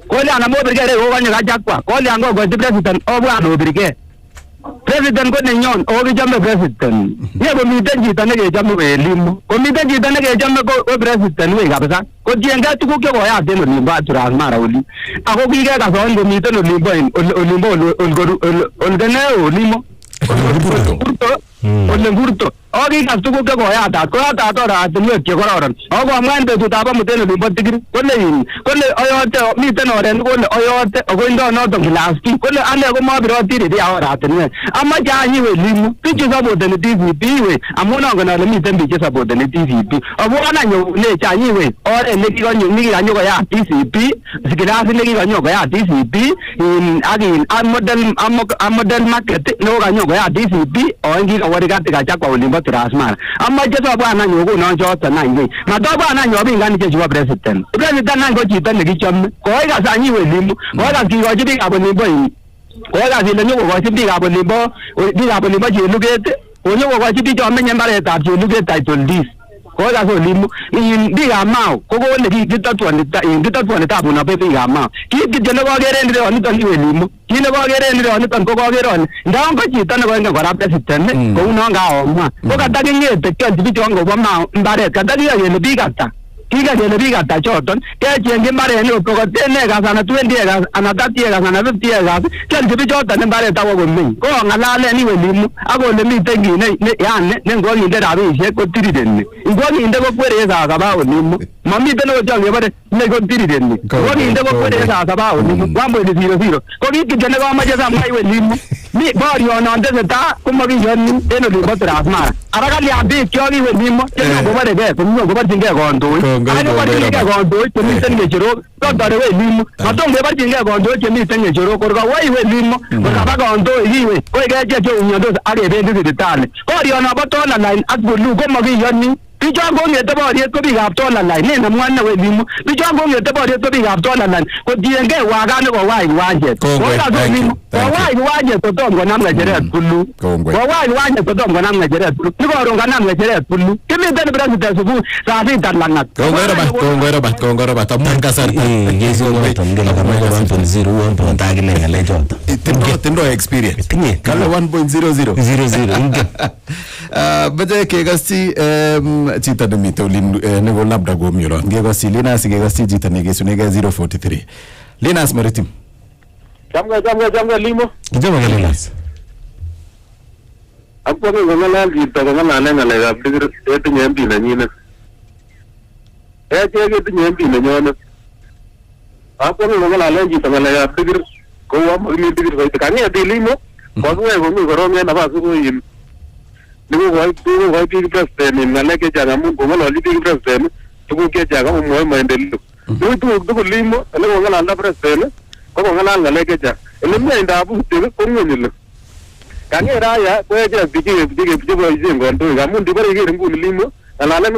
[SPEAKER 19] kolyan amobirgei ireyu kokanyo kajakwa kolyan kokochi president obwan obirgei president ko nenyon okichome president ye komiten chito nekechome Limo komiten chito nekechome ko president wei kabisa kotiengei tuguk chekoyat en olimbo Transmara oli ako kikekas komiten olimbo olkeneo Limo olengurto okikas tuguk chekoyatat koyatat oratinwek chekororon ako komwa en betutab amut en olimbo Tigir kole oyote miten oret nekole oyote ako indo noton class B kole ane komabirotiri dia oratinwek amache anyiwe Limo bichu supporteni TCP iwe amun angen ale miten biik chesupporteni TCP ako ananyoneche anyiwe oret nekikanyo koyat TCP class nekikanyo koyat TCP ak model market nekokanyo koyat TCP oengikawari katikachakwa olimbo Transmara amache sobwana nyokunon choton any matobwana nyobingani chechubo president any ko chito nekichome koikas anyiwe Limo koikas kikochi biikab olimbo koikas ile nyokokochi biikab olimbo Cheluget konyokokochi biik chomenye mbaretab Cheluget title deed koikas Limo biikab Mau kokole kitatuani tabunobe biikab Mau kiit kityo nekokere en ireyoniton iwe Limo kit nekokere en ireyoniton ko kokere ole ndaon ko chito nekoingen kora president kounon kaomwa ko katakingete kiolchi bichon kobo Mau mbaret katakiyai kele biik ata kikakele biik ata choton kechengchi mbarenik kokoten acres ana 20 acres ana 30 acres ana 50 acres kiolchi bichoton mbaret ako komeny ko ongalalen iwe Limo akole miten kit yani nengokinde rabisiek kotirireni ingokinde kokwere sasaba Limo mamiten okot kebore nekotirireni ngokinde kokwere sasaba Limo 1.00 ko kit kityo nekomoche samwa iwe Limo mi borionon tesetai komokiyoni en olimbo Transmara ara kalyan biik chokiwe Limo chenyokoboregei koborchingei kondoik akoborchingei kondoik chemiten ng'echerok kotore wei Limo matom keborchingei kondoik chemiten ng'echerok kor kawo iwe Limo kokaba kondoik iwe koik echek cheumiondos ak kebendi sipitali borionon bo Tonaline ak Bulu komokiyoni Bichon kongete boriet ko biikab Tolaline ne namwan we limu. Bichon kongete boriet ko biikab Tolaline kotiengei waga nekowai kiwanjet. Kowai kiwanjet kotom konam ng'echeret pulu. Kowai kiwanjet kotom konam ng'echeret pulu. Nikoron kanam ng'echeret pulu. Kimiten president subui saa sita lang'at.
[SPEAKER 4] Kongoi Robert. Amun kasarta.
[SPEAKER 18] Yesi noton ngele kama 1.0 1.0 akine ng'alechoto.
[SPEAKER 4] Tindo experience.
[SPEAKER 18] Tinye.
[SPEAKER 4] Kale 1.00.
[SPEAKER 18] 00.
[SPEAKER 4] Baje kegasti chito nemite olin nebo labda gomyolo. Ngegasti Linus kegasti chito negesunege 043. Linus Maritim.
[SPEAKER 17] Chamga limo.
[SPEAKER 18] Kijama ke Linus.
[SPEAKER 17] Apo ng'alal chito ng'alalen ng'alekab digir etinye MP nenyinet. Etinye MP nenyonet. Apo ng'alalen chito ng'alekab digir kou amakimi digir koit kang'et limo. Kosuwe komi korong en nafas koyin. Niko biik president ng'alek chechang amun kong'ololi biik president tuguk chechang akomwoe maendeleo. Tuguk tugul limo ele kong'alalda president ko kong'alal ng'alek chechang. Ele miendab butek ko ng'weny ele. Kang'et raya ko echek biik cheboisien kandoik amun ndibore iker nguni limo ng'alalet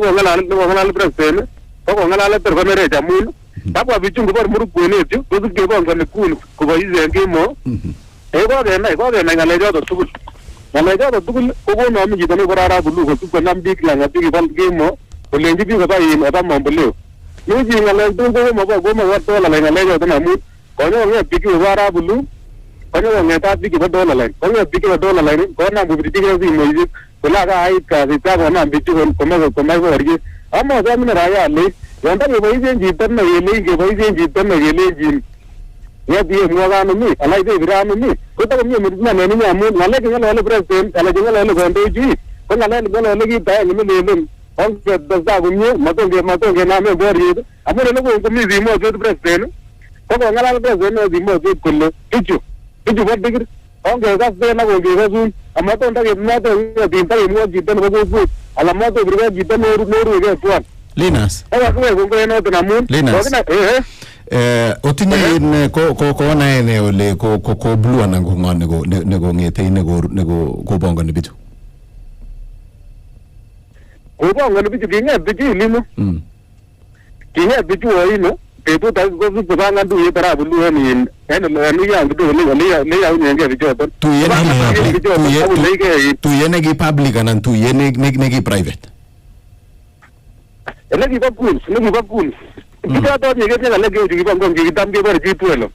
[SPEAKER 17] nekong'alal president ko kong'alal tor konerech amun kabwa bichun kobor muruk kwenet yu kosip kepongoni kun koboisien kemo. Kokenai ng'alechoto tugul. Ng'alechoto tugul kokonomi chito nekorara bulu kosip konam biik lang'at bikibal kemo kolenji biik koba mamboleo. Yuchi ng'alek tugul komobo Tolaline ng'alechoto amun konyokong'et biik chekora bulu konyokong'etat biik chebo Tolaline. Kong'et biik chebo Tolaline konam kopirchigei simoisiek kole akait kasit kakonam bichu komach boriet. Amosomin raya alei yon takeboisien chito nekelenjin yetiye mwakano mi alak ibirano mi kotakomie metinyane amun ng'alek cheng'olole president ala cheng'olole kandoichu ko ng'alek ng'olole kit aenge nelelen ongetestai komie matongenamen boriet amun ele komi simosiet president ko kong'alal president en simosiet kole bichu bo digir ongekas ak ongekosun amaton takemwochi chito nebo kokwet ala matobirgei chito noruegei tuan.
[SPEAKER 4] Linus.
[SPEAKER 17] Akasuwe kongoi noton amun
[SPEAKER 4] otinye in ko naene ole ko blue anan ko ng'o nekong'ete nekopongoni bichu.
[SPEAKER 17] Kopongoni bichu king'et bichu limo. King'et bichu oino betut age kosip kopangan tuyet arap Blue en uyan kidogo neyounengei bichoton.
[SPEAKER 4] Tuyet neki public anan tuyet neki private?
[SPEAKER 17] Nekibo Queens. Bichoton yeketinye ng'alek cheu chukibo ngong chekitam kebore G12.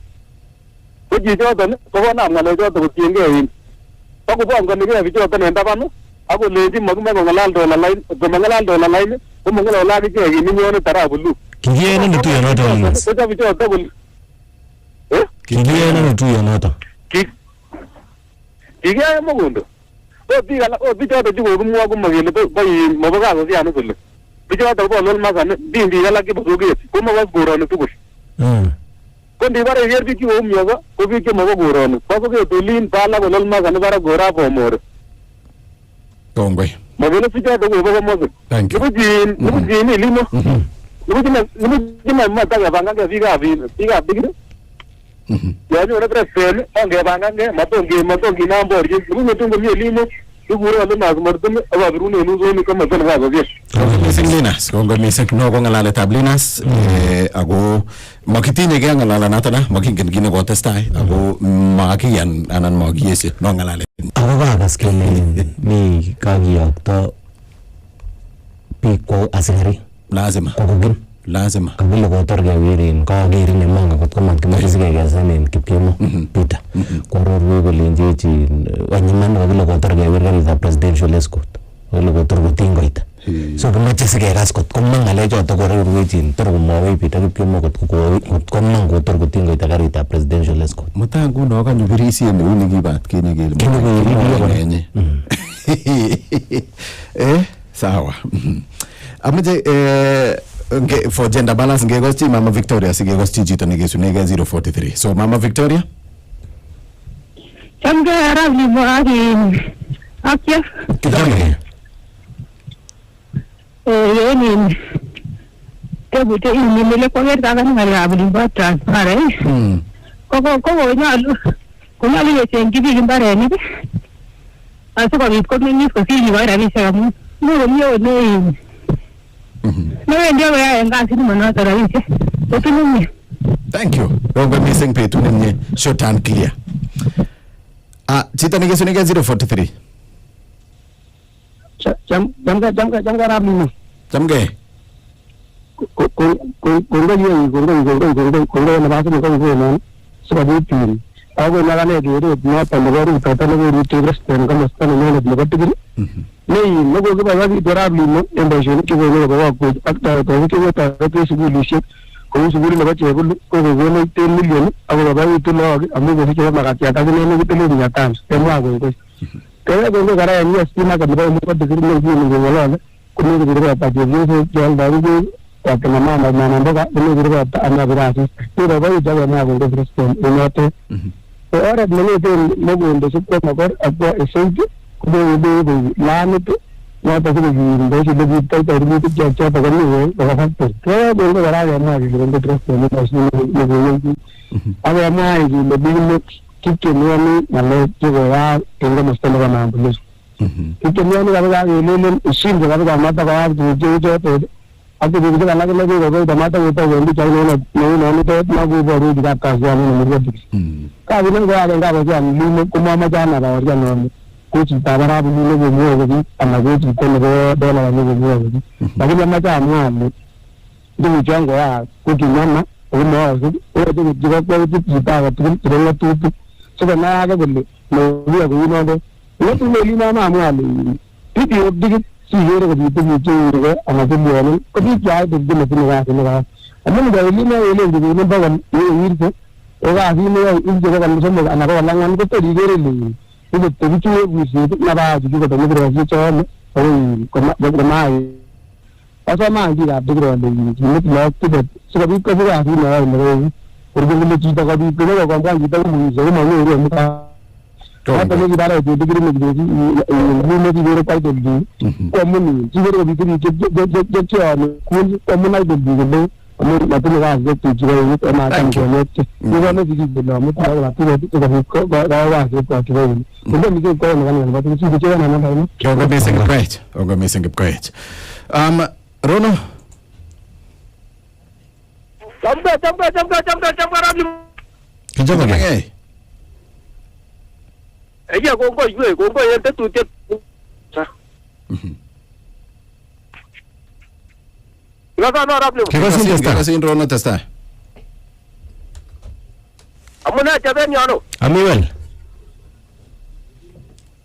[SPEAKER 17] Ko chichoton kokonam ng'alechoton kotiengei kokopongonigei bichoton en taban akolenji makimoe kong'alal Tolaline komang'alal Tolaline komong'olole akichek kiminyonet arap Blue.
[SPEAKER 18] Kikiyoe nini tuyonoton Linus?
[SPEAKER 17] Kocho bichoton kole
[SPEAKER 18] kikiyoe nini tuyonoton?
[SPEAKER 17] Kikiyoe mokondo. Bichoton chukokimwa komokele mobo kasosiani kole bichoton kobo Lol Masan biik alak chebo soket komobos koroni tugul. Ko ndibore iker biik chekoumioso ko biik chemobo koroni bo soket olin balak Lol Masan barak korap Bomore.
[SPEAKER 4] Kongoi.
[SPEAKER 17] Mokele bichoton kobo komosi. Nibuchin ilimo. Nibuchin matakepangange biikab digir. Yonyone president ongepangange matonginam boriet. Nibuchin komie limo kikure Linus Maritim akabirunen usonik komoton kasosiek.
[SPEAKER 4] Missing Linus, kongoi missing no ko ng'alaletab Linus ako makitinye ke ng'alalanoton makingen kit nekotestai ako makiyan anan makiyesyo no ng'alalet.
[SPEAKER 18] Ako kakas kele mi kakiyokto biik kwo asikarik.
[SPEAKER 4] Lazima.
[SPEAKER 18] Kokogin.
[SPEAKER 4] Lazima.
[SPEAKER 18] Kabile kotor kewirin kakerin emanga kot komat kimoche sikekesanen Kipkemo Peter. Kwarorwech kolenjech wanyiman kabile kotor kewir karitab presidential escort. Kabile kotor kotiny koita. So kimoche sikekas kot komang ng'alechoto kwarorwech tor komwowech Peter Kipkemo kot komang kotor kotiny koita karitab presidential escort.
[SPEAKER 4] Mutai nguno kanyo birisien neu nekibat kenye kele. Kenye sawa. Amache for gender balance ngekosti Mama Victoria sikekosti chito nekesunege 043. So Mama Victoria?
[SPEAKER 20] Chamge arabli mo akya.
[SPEAKER 4] Kijamge.
[SPEAKER 20] Yeni tebute imile kwa gerta kana ngalabli bata pare. Koko nyalu yechengi biik mbarenik. Asikobit komeng'is kosich rabisiek amun mie Newendi koyae kasit nemanoto rabisiek. Kotunumie.
[SPEAKER 4] Thank you. Rongo missing petu nemye short and clear. Chito nigesunige 043.
[SPEAKER 19] Jamga Rablimo.
[SPEAKER 4] Jamge.
[SPEAKER 19] Kongo na basi mko ngone. Sababu pili. Ago na gane gere na pamagori tatalo gere tigres kama stana nene de batigiri. Nei logo ke baba di Rablimo embassy ke go ko akta to ke ta ke suguli ko suguli na bache ko go 10 million ago baba itu lo amu go ke magati ata ne ne tele ni atan temo ago ko kaya go gara ni estima ka baba mo digiri ni ni ngolo ko ni digiri ta je je jal daru go ta na mama na ndoga ni digiri ta ana birasi ni baba ita na go ko president inote ora de ne te logo ndo super magor abba esenki ko do lamit na ta ko ndo se de ta ta ru ta cha ta ni we ba fa kaya go gara na ni go president ni go aba mai ni le kike ni na le go ya tengo mostelo na ambulance kike ni ga le usin ga mata ga je to aku begitu kan lagi go da mata go to wendi chai no to na go boru diga ka ja ni ni ka ni go ada ga ba ni ko ma jana ba wa no ko ci ta bara bu ni go mo go ana go ci ko go dola ni go mo go ba ni ma ta mo ni du jango ya ko ki mama o mo o de diga ko ci ta ga tu na tu so na ga go no ni go no do no tu ni na ma mo ali ti o digi si yore ko bitu bitu ko ana ko mo ko bi ja de de ne ga ne amma ga ni na ele de ne ba wan ni wirse o ga hi ne in je ga ne so ana ko la ngan ko to di gore ni ni to bitu ni si na ba ji ko to ne ro ji cho ne ko ma asa ma ji ga de ro de ni ni lo ti de so bi ko ga hi na ne ko ni ji ta ga bi ko ga ga ji ta mu so ma ni ro mu ka apa lagi darah itu digiri negeri ini lagi digiri pai dulu komun digiri digiri jadi kun komun lagi dulu komun nanti lepas itu jadi itu macam komun itu mana digiri dulu mungkin kalau nanti itu kalau kalau itu kalau itu mungkin kau dengan apa itu sih jadi mana mana
[SPEAKER 4] Oga missing great Rono
[SPEAKER 19] Chamba Rabli
[SPEAKER 4] Kenapa lagi
[SPEAKER 19] iya gongo yang tentu dia
[SPEAKER 4] ¿Qué casa en Rono está?
[SPEAKER 19] Amuna chaben yano.
[SPEAKER 18] Amivel.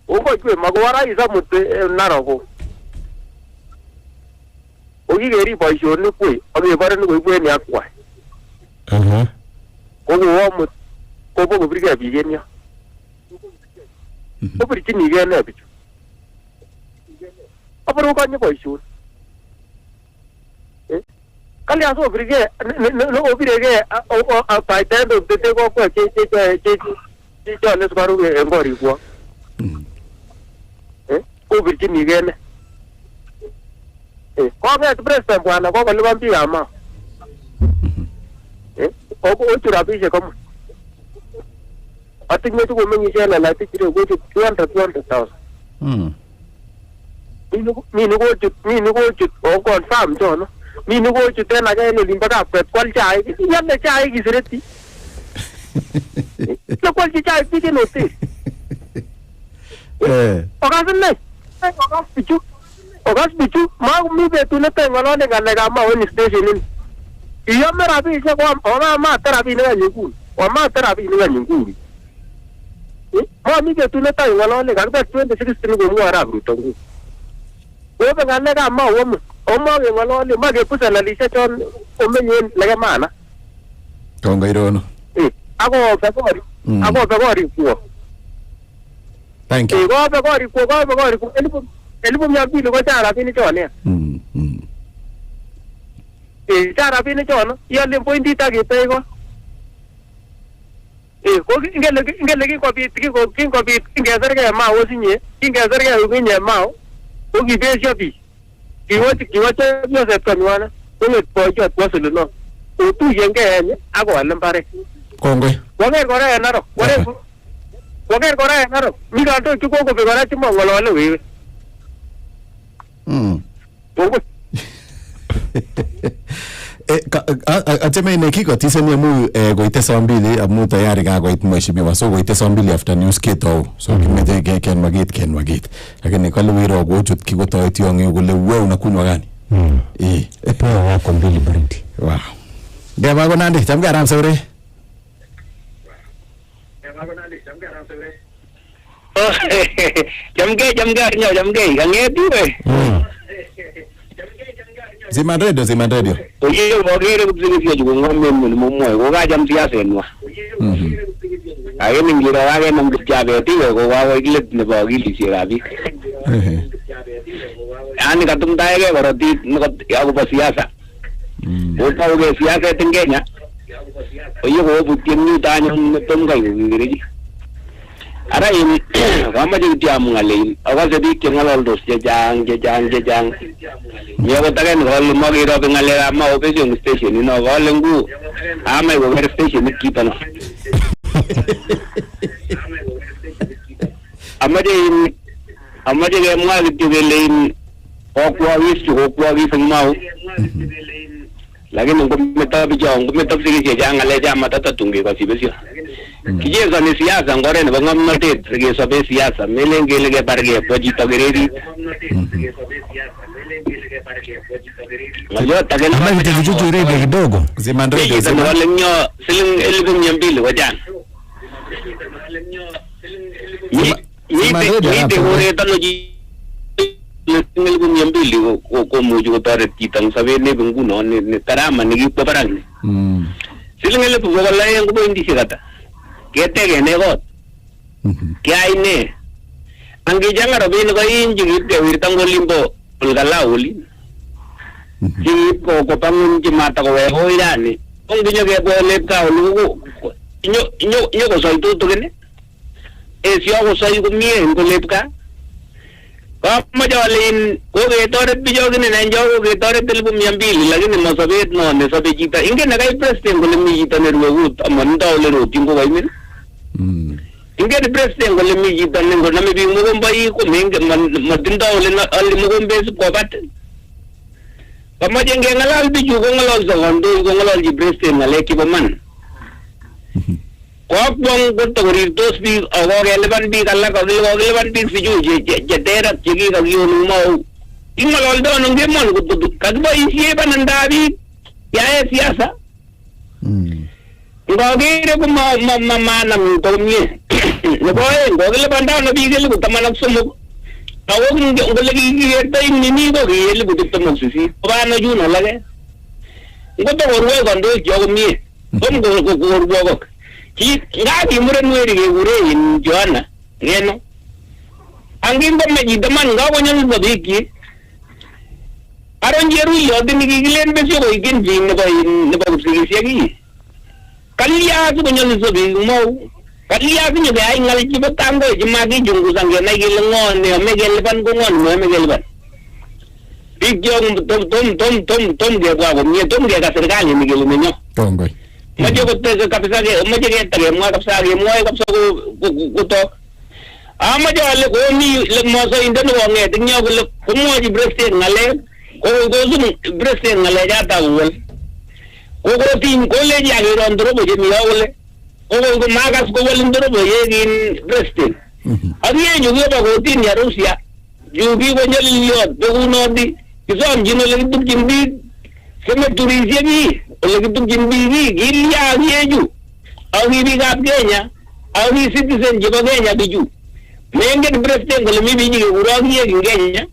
[SPEAKER 19] Gongo yue magwara isa mutte naroko. Ogi geri paisho ni kui, abi bare ni kui ni akwa. Kogo wo kogo briga bigenia. Ko beri ni ga na bichu aparo ka ni paisho kali aso brige no obirege a paitendo de ko che ne sbaru e ngori ko ko beri ni ga na ko ga president bwana ko le bambi ama o turabi je kom ating itu ko mengi jana la ti kire go to 200,000 ni no go to o confirm jo no ni no go to tena ga ni limba ka pet kwal chai ya ne chai ki sireti no kwal chai ti no ti o ga ne o ga bichu ma mi be tu ne te ngalo ne ga ma o ni station ni iyo mera bi se ko o ma terapi ne ni ku o ma terapi ne ni ku ma mi ke tu ne ta ngalo ne ga 2016 go mu ara bruto go be ga ne ga ma o ma ge ngalo ne ma ge pusa la lise ton o me nyen le ga mana
[SPEAKER 4] Kongo irono
[SPEAKER 19] ako pe ko
[SPEAKER 4] thank you
[SPEAKER 19] go pe ko elibu mi abi ko tara bi ni chone tara bi ni chone ya le pointi ta ge pe ko ko ingele ki ko bi ingezer ge ma o sinye ingezer ge u nye ma o ki be shopi ki wo yo se kanwana ko le po jo ko se no o tu yenge nye ako alam pare
[SPEAKER 4] Kongo
[SPEAKER 19] wager kore na ro wager kore na ro mi ga to ko be gara ti mo ngolo le we
[SPEAKER 4] Achame ine kikotiseni amu koite saa mbili amu tayari kakoit mheshimiwa, so koite saa mbili after news ketou, so kimeche kenwagit lakini kale wiro kochut kikotoi tiong'ik kole wewe unakunywa gani?
[SPEAKER 18] Pewa yako mbili baridi.
[SPEAKER 4] Wow. Ngeba ko nandi chamge aram sore.
[SPEAKER 17] Jamge kangeti we.
[SPEAKER 4] Zima radio.
[SPEAKER 17] Oye mogere kupsigisia jukungome mmoyo ko ka jam siasa enwa. Aye ningira wage namjabe tiwe ko wawe gilet ne ba gilisi rabi. Yani katumtaye ke koroti yago ba siasa. Ota uge siasa tin Kenya. Oye ko butien ni tanyo tongai ngiri. Ara in kama jitia mungale awase dik ngaloldos jejang Nyago tagen hol mogiro ngale ma operation station no holengu ama go station kitano amaje ge mwa gitibele okwa wisu mau lakini ngometabi sigi ngale jama tatatunge kwa sibesio kijeza ni siasa ngore ne bangamatet ge sobe siasa melengele ge barge pojito gereri Ngajua tagen
[SPEAKER 18] ama vitu rege kidogo
[SPEAKER 17] zimandrege wale nyo siling 1200 wajan Yite ore tano ji siling 1200 ko muju ko tare kitang sabe ne bunguno ne tarama ni gipaparang siling 1000 wala yang ko hindi sigata kete ge ne got kya ine angi janga robin ko inji gite wirtang limbo ulgalauli ji ko pangun ji mata ko we hoirani ong dinyo ge bole ka lu inyo ko soy tu gene sio ko soy ko mie ko lepka ko mo jolin ko ge tore bijo gene nan jo ko ge tore tel bum yambili lagine mo sabet no ne sabe jita inge na kai president ko le mi jita ne rugut amanda ole ro tingo vai min inge de president ko le mi jita ne ko na me bi mo gombai ko menge madinda ole na ali mo gombe ko bat Kama jenge ngalal biju ko ngalal sa kondo ko ngalal ji president ngale ki baman. Ko bong ko to rirtos bi ago relevant bi kala ko relevant bi siju je tera chigi ka yo no mau. Ingalal do no gemon ko kadba isiye bananda bi ya siasa. Ngogere ko ma nam to mi. Ne ko relevant no bi gele ko tamanak sumo. Awak ngelagi kita ini kok gile butuh temu sisi. Apa juno lagi? Enggak tahu orang kondo jauh mi. Kom kok. Nggak timuran wiri in Joanna. Ngeno. Angin kok meji teman nggak punya sebiki. Aron jeru yo dini gilen besok ikin jin ne ba sisi lagi. Kaliya tu punya sebiki mau. Kaliya punya gaya ngal cibat tanggo jemagi junggu sangge na gilengon ne megeleban gongon me megeleban Igyong tom dia gua gomnya tom dia ka serikali migelmenyo
[SPEAKER 4] Tonggoy
[SPEAKER 17] Majo ko te kapisa ge majo ge tare mo kapsa ge mo kapsa ko to majo ale ko mi le mo so indan wo nge tinyo ko mo ji president ngale ko zum president ngale jata wol ko tin ko le ja ge rondro bo je mi wole ko magas ko walindoro bo yegin president adiye nyugo ba ko tin ya Rusia yugi ko nyaliyo do unodi kisom jino le dum jimbi keme turisia ni le dum jimbi ni gilia yeju au hivi gap Kenya au hi citizen je Kenya biju menge president ko le mi biji ko ro yegin Kenya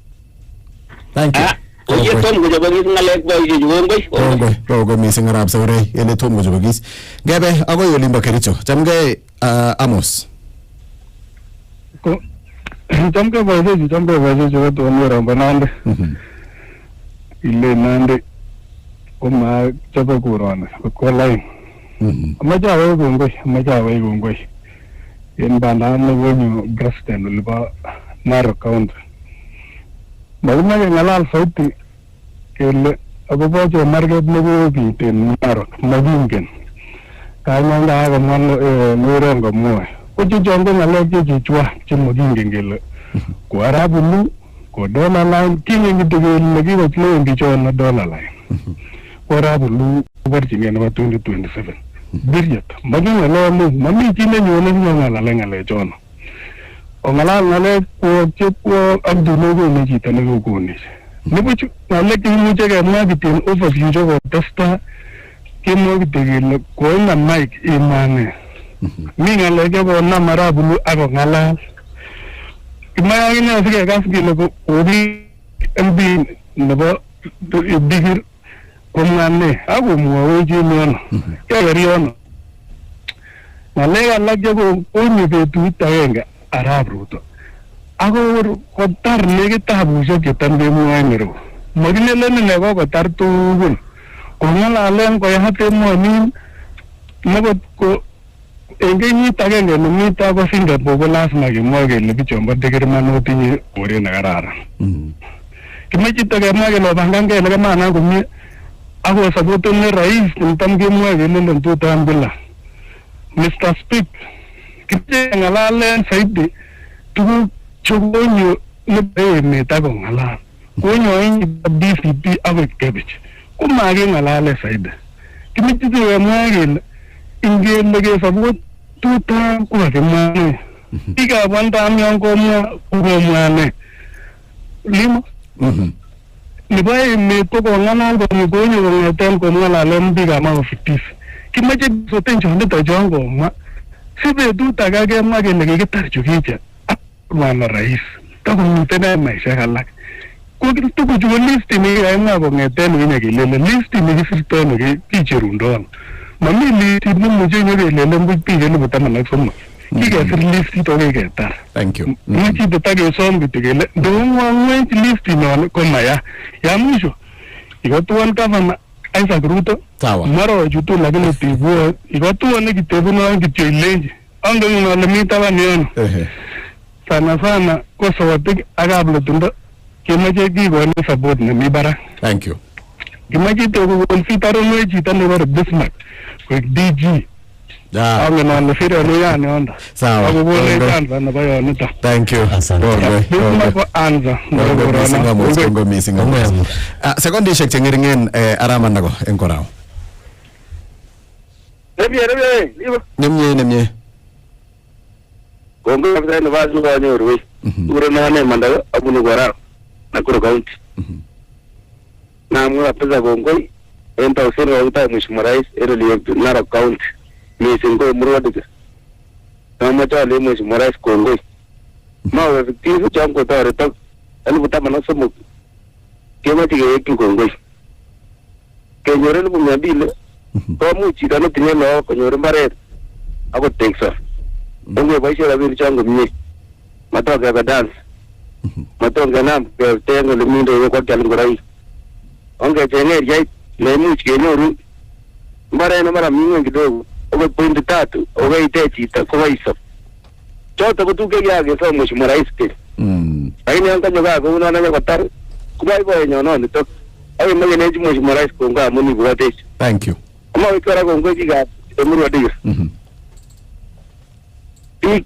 [SPEAKER 4] Thank you
[SPEAKER 17] Oye tom ko jabagis ngalek ba je jugo
[SPEAKER 4] Togo missing arab sore ele tom ko jabagis gebe ago yolimba kericho chamge Amos
[SPEAKER 21] ko chamge ba je to ni ram banande ile nande o ma chaba kurona ko lai amaja wa gongoi en bana no wonyo president liba nar count Magma ngalal sauti kele agobo jo market nebo biten marot magingen kanya nga man nuren go mo ko ji jongo ngale ji chwa ji magingen gele ko arabu lu ko dollar line kingi ngide legi ko play ndi chon dollar line Warabulu barchingene ba 2027 biriet magingalale mami chi nenyone ngalale ngalechono ongalal ngale ko abdulogo ni chito nekokonis nibuch ngale kimuche kemwa kitien overview choko testa kemwa kitegele koina mic imane mi ngale choko namarabulu ako ngalal kimaya ine sige gas kile ko obi MB nebo bigir kumane ako mwawe jinono kageriyono ngale alak choko onye betut agenge arab ruto ako kotar nekitabushek chetam kemwoe nero makilelen ine kokotar tugul kongalalen koyat emonin nekot ko en kenyit agenge nemito ko Singapore ko lasima kemwoe kele bichombo tikirman otinye koret nekararan kimeche kemwa kele opangankei nekemana komie ako sapotene rais netam kemwoe kelelen tutam bila Mr. Speaker kimeche ngalalen saidi tuguk chekonyo nebo emet ako ngalal konyo inyi DCP ako kebich komakengalale saidi kimeche kemwa kele ingele kesapot tutam kokakimwane biikab bandam yon komwane limo nebo emet ko kongalal konyo kongeten kongalalen biikab maofitis kimeche soten chondito chon komwa si betut age kemwa kele kikitar chukiche mwana rais takomiten en maishek alak ko tuguchu ko listi nekikakimwa kongeten winye kelele listi nekisirtono kicherundon mami listi nemuche nyokelelen buch biik 13,000 kikesir listit okiketar.
[SPEAKER 4] Thank you.
[SPEAKER 21] Machito takesom kityo kele ndongwangwech listinon ko maya ya mwisho ikotuon gavana Isaac Ruto marochutu lakini tibuo ikotuon kitebunon kityo ilenji angen ale mi taban yono sana ko sotik ak ablotundo kemeche kikoni support nemi barak.
[SPEAKER 4] Thank you.
[SPEAKER 21] Kimeche kokon fitaronwe chito nebo Bismarck koek DG. Angen ale fironi yani onda.
[SPEAKER 4] Sawa.
[SPEAKER 21] Akokone chance nebo yonito.
[SPEAKER 4] Thank you.
[SPEAKER 21] Bismarck ko anza.
[SPEAKER 4] Kongo missing. Sekondishek chengeringen araman nako en korao. Nemye.
[SPEAKER 10] Kongo kabisa ni vazi kwa nyorwe. Ure nane mandago abunu korao. Nakuru County. Na mwa pesa Kongoi enta usiri wa uta mheshimiwa rais liye Narok County misingo murwadika na macha le mheshimiwa rais Kongoi mawe effective chango tare tok alibutama na somo kema tige Kongoi kenyore lu nyabile ko mu chida no tinye no konyore mbaret ako teksa onge baisha la bir chango mnye matoka ga dance matoka nam ke tengo le mindo ko kali ngorai onge chenge jai le much kenyoru mbare na mara mingi kidogo oge point 3 oge itechi ko iso choto kutuke yake so mheshimiwa rais ke aini anga nyoga ko una na kotar kubai boy nyono nito ai mage neji mheshimiwa rais ko nga muni buate.
[SPEAKER 4] Thank you.
[SPEAKER 10] Ama ikara ko ngoji ga emuru adiga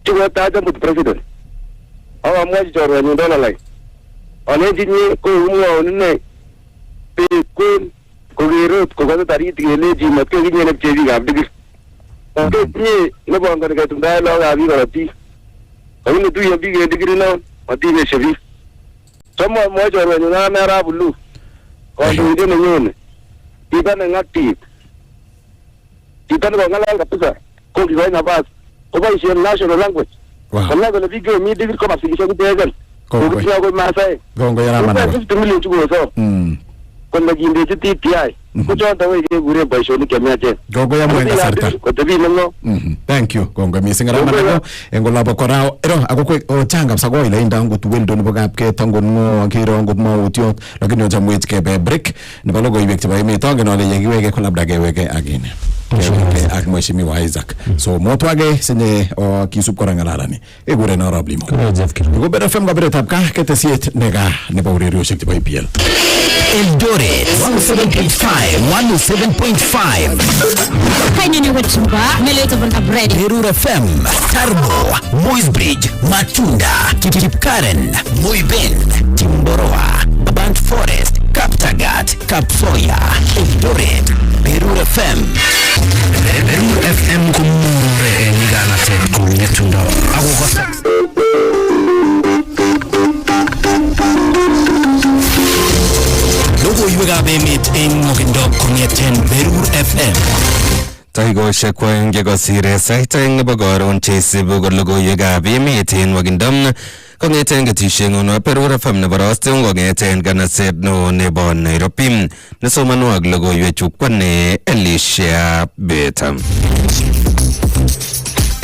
[SPEAKER 10] tuwa taja mut president awa mwaji chorwa nyondo lai oneji ni ko umwa onne kun kogirot kogato tarit geleji matke ginyene pchebi gabdigir ni ne bonga ga tunda lo ga bi garati awni tu yambi ge digiri no mati ne shebi somo mojo ro nyuna na rabulu ko ndu ne nyone ibana ngati ibana ko ngala kabisa ko ki na bas ko ba isi national language kama vile video mi digiri ko masikisha kutegal ko kia ko masai
[SPEAKER 4] gongo yana mana
[SPEAKER 10] 50 million chugo so kwenda jinde TTI kuchonda wewe gure baishoni kemiache
[SPEAKER 4] gogo ya mwenga sarta
[SPEAKER 10] kotebi nango.
[SPEAKER 4] Thank you gongo missing ramana engola bokorao ero akokwe ochanga sago ile inda ngo tuwendo nebo kapke tango ngo kiro ngo mautio lakini ojamwet kebe break nebo logo ibek tiba imetonge no le yegiwege kolabda gewege agine kewege ak mheshimiwa Isaac so motwage senye kisup korangalarani egure na rablimo go better fem go better tapka ketesiet nega nebo urerioshek tiba IPL
[SPEAKER 1] Eldoret 107.5
[SPEAKER 5] Kanyini wa Chumba meleta banta bread
[SPEAKER 1] Berur FM Tarbo Moisbridge Matunda Kipkaren Moiben Timboroa Band Forest Kaptagat, Kapsoya, Eldoret, Berur FM. Berur FM kumure niganate kunyetundo. Agogosa. Logoiwekab emet eng mokindo kong'eten Berur FM.
[SPEAKER 3] Taikoshek kwaeng kekosire sait aeng nebo karon cheisibu ko logoiwekab emet en wakindom kong'eten ketisheng'uno Berur FM nebo Rostong kong'eten kanaset neo nebo Nairobi. Nesomanwok logoiwechu kwane Elisha Beta.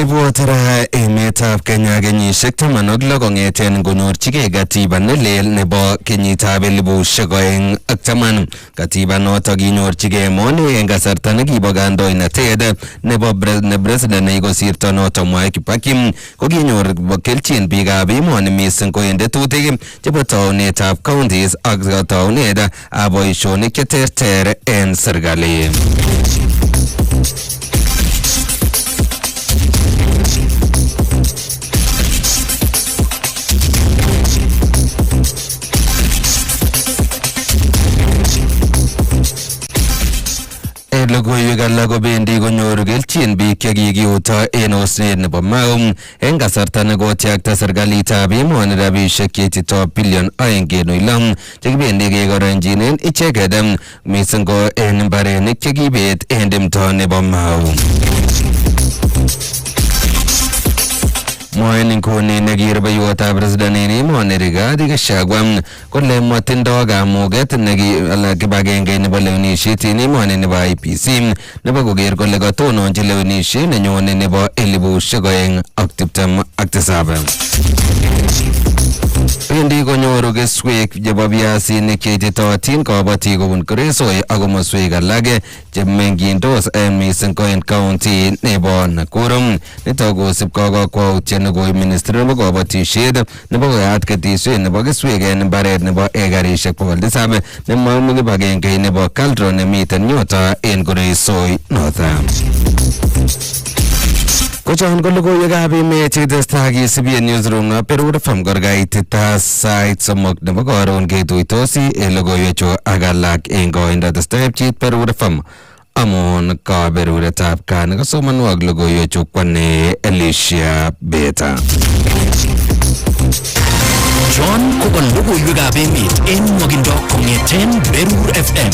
[SPEAKER 3] Ibwotera emetab Kenya kenyisiek 16 kong'eten ngonyorchigei katiba nelel nebo kenyitab 2010. Katiba notok kinyorchigei emoni eng kasarta nekibo kandoinatet nebo president nekikosirto notok Mwai Kibaki ko kinyor kelchin biikab emoni mising ko eng tetutik chebo taunetab counties ak taunetab boisionik cheterter en serikali. Logoiwek alak kobendi konyoru kelchin biik chekikiuto en osnet nebo Mau en kasarta nekotyakta serikalitab emoni rabisiek cheitito bilion 2.6 chekibendi kekoronjinen icheket mising ko en mbarenik chekibet en timto nebo Mau. Mwaen inguni nekirubeiwotab president en emoni Rigathi Gachagua kole matindo kamuget kibagenge nebo lewenisiet en emoni nebo IEBC nebo koker kole katononchi lewenisiet nenyone nebo 2027. Bendi konyoru keswek chebo biasinik cheititotin kabatik kobun Kuresoi ak komoswek alak chemengindos en mising ko en county nebo Nakuru. Nitok kosipkei kakwautiet nekoi ministry nebo kabatisiet nebo koyat ketisiet nebo keswek en mbaret nebo ekarisiek 700 nemwae kibagenge nebo Caldron nemiten Nyota en Kuresoi North. Kochon ko logoiwekab emet chetestai kisibi en newsroom na Berur FM korkaitita sait 3 nebo karon ketuitosi en logoiwechu ak alak en koindo testai pchit Berur FM amun kaberuretab kan kasomanwok logoiwechu kwane Elisha Beta.
[SPEAKER 1] John ko logoiwekab emet en mokindo kong'eten Berur FM.